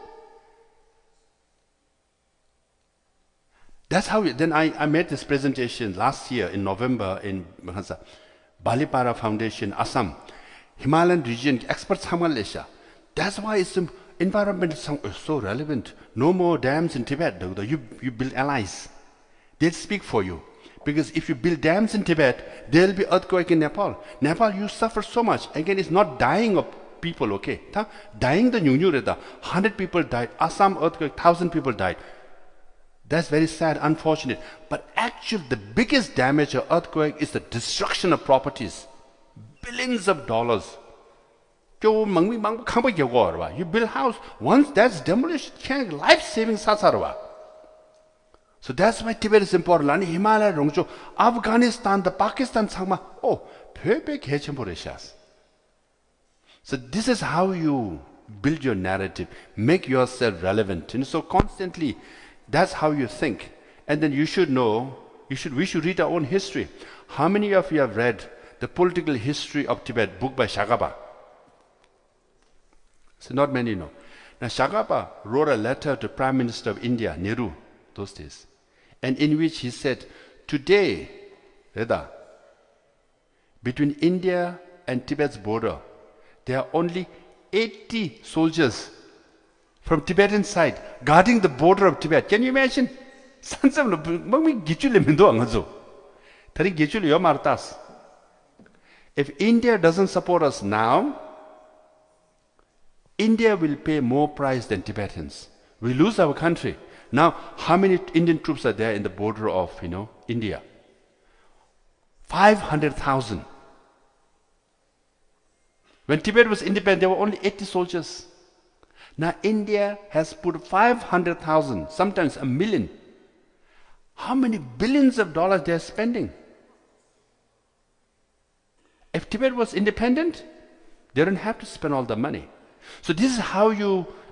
That's how, then I made this presentation last year in November in Balipara Foundation, Assam. Himalayan region, experts Hamalesha. That's why environment is so relevant. No more dams in Tibet. You build allies. They'll speak for you. Because if you build dams in Tibet, there will be earthquake in Nepal. Nepal, you suffer so much. Again, it's not dying of people, okay? Dying the Nyunyu Reda. 100 people died. Assam earthquake, 1,000 people died. That's very sad, unfortunate. But actually, the biggest damage of earthquake is the destruction of properties. Billions of dollars. You build a house, once that's demolished, life-saving sasarwa. So that's why Tibet is important. Himalaya, Rongcho, Afghanistan, the Pakistan, so this is how you build your narrative, make yourself relevant. So constantly, that's how you think. And then you should know, we should read our own history. How many of you have read the political history of Tibet, book by Shagapa? So not many know. Now Shagapa wrote a letter to Prime Minister of India, Nehru, those days, and in which he said, today, Reda, between India and Tibet's border, there are only 80 soldiers from Tibetan side guarding the border of Tibet. Can you imagine? If India doesn't support us now, India will pay more price than Tibetans. We lose our country. Now, how many Indian troops are there in the border of, India? 500,000. When Tibet was independent, there were only 80 soldiers. Now, India has put 500,000, sometimes 1 million. How many billions of dollars they are spending? If Tibet was independent, they don't have to spend all the money. So this is how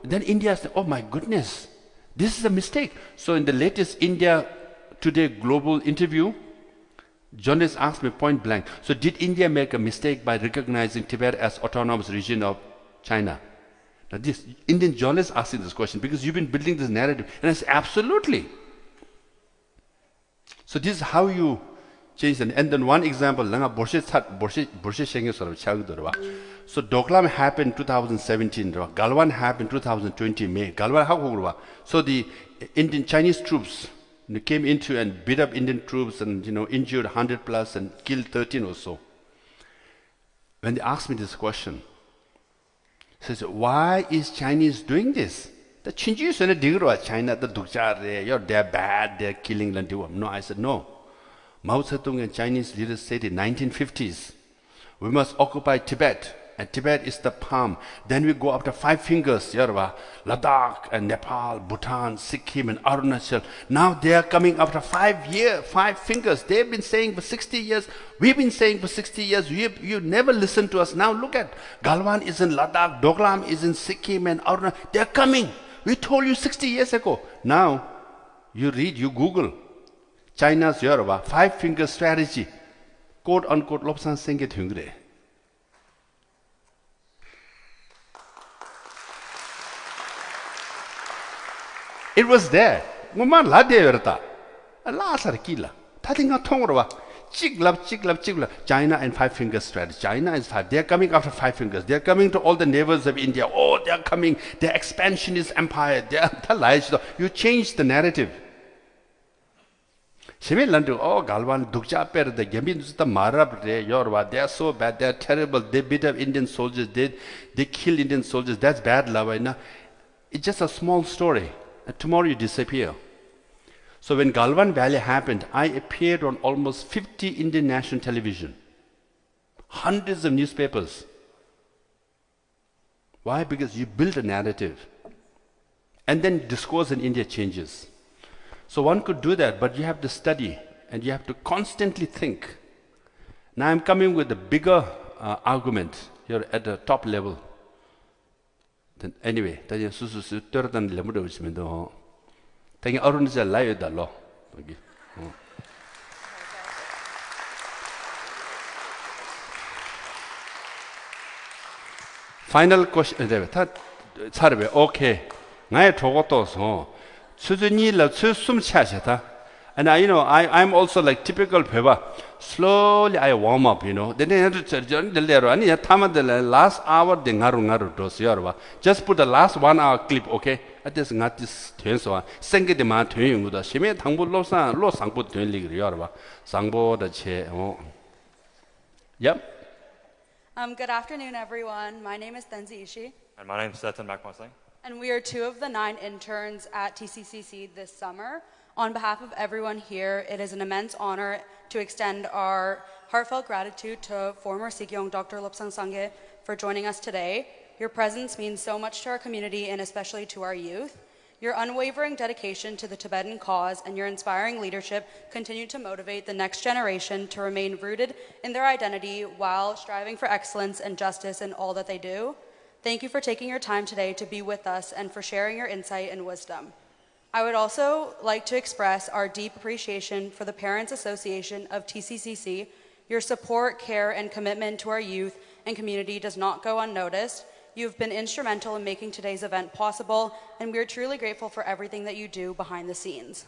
then India said, oh my goodness, this is a mistake. So in the latest India Today global interview, journalists asked me point blank, so did India make a mistake by recognizing Tibet as autonomous region of China? Now this Indian journalists asking this question because you've been building this narrative. And I said, absolutely. So this is how you change it. And then one example, so Doklam happened in 2017, Galwan happened in 2020 May. Galwan how? So the Indian Chinese troops came into and beat up Indian troops and injured 100 plus and killed 13 or so. When they asked me this question, says, why is Chinese doing this? The Chinese are China, they're bad, they're killing. No, I said no. Mao Zedong and Chinese leaders said in 1950s, We must occupy Tibet. And Tibet is the palm. Then we go up to 5 fingers, Ladakh and Nepal, Bhutan, Sikkim and Arunachal. Now they are coming after 5 fingers. They've been saying for 60 years. We've been saying for 60 years. You never listen to us. Now look at Galwan is in Ladakh, Doklam is in Sikkim and Arunachal. They're coming. We told you 60 years ago. Now you read, you Google. China's 5 finger strategy. Quote unquote Lobsang Sengit Hungre. It was there. Muman la de verta. La sarkila. Tatinga tongrwa. Chiglap. China and 5 finger strategy. China is 5. They are coming after 5 fingers. They are coming to all the neighbors of India. Oh, they are coming. Their expansionist empire. You change the narrative. Oh, Galwan Dukja per the Yamin the Marab Yorwa. They are so bad. They are terrible. They beat up Indian soldiers. They kill Indian soldiers. That's bad, Lava. It's just a small story. And tomorrow you disappear. So when Galwan Valley happened, I appeared on almost 50 Indian national television. Hundreds of newspapers. Why? Because you build a narrative. And then discourse in India changes. So one could do that, but you have to study and you have to constantly think. Now I'm coming with a bigger argument. You're at the top level. Anyway, tadi susu terdan lemuda usmendo. Tadi arun is a lie da lo. Final question. Okay. Ngai thogoto so. Suduni la susum chashata. And I'm also like typical peba. Slowly I warm up, Then I have to last hour the ngaru dos yorwa. Just put the last 1 hour clip, okay? At this not this tenso. Senge de ma tuen with the shime tangbo lo sangbo tuen lig yorwa. Sangbo the che. Yep. Good afternoon, everyone. My name is Tenzi Ishii. And my name is Setan Makmasing. And we are 2 of the 9 interns at TCCC this summer. On behalf of everyone here, it is an immense honor to extend our heartfelt gratitude to former Sikyong Dr. Lobsang Sangye for joining us today. Your presence means so much to our community and especially to our youth. Your unwavering dedication to the Tibetan cause and your inspiring leadership continue to motivate the next generation to remain rooted in their identity while striving for excellence and justice in all that they do. Thank you for taking your time today to be with us and for sharing your insight and wisdom. I would also like to express our deep appreciation for the Parents Association of TCCC. Your support, care, and commitment to our youth and community does not go unnoticed. You've been instrumental in making today's event possible, and we are truly grateful for everything that you do behind the scenes.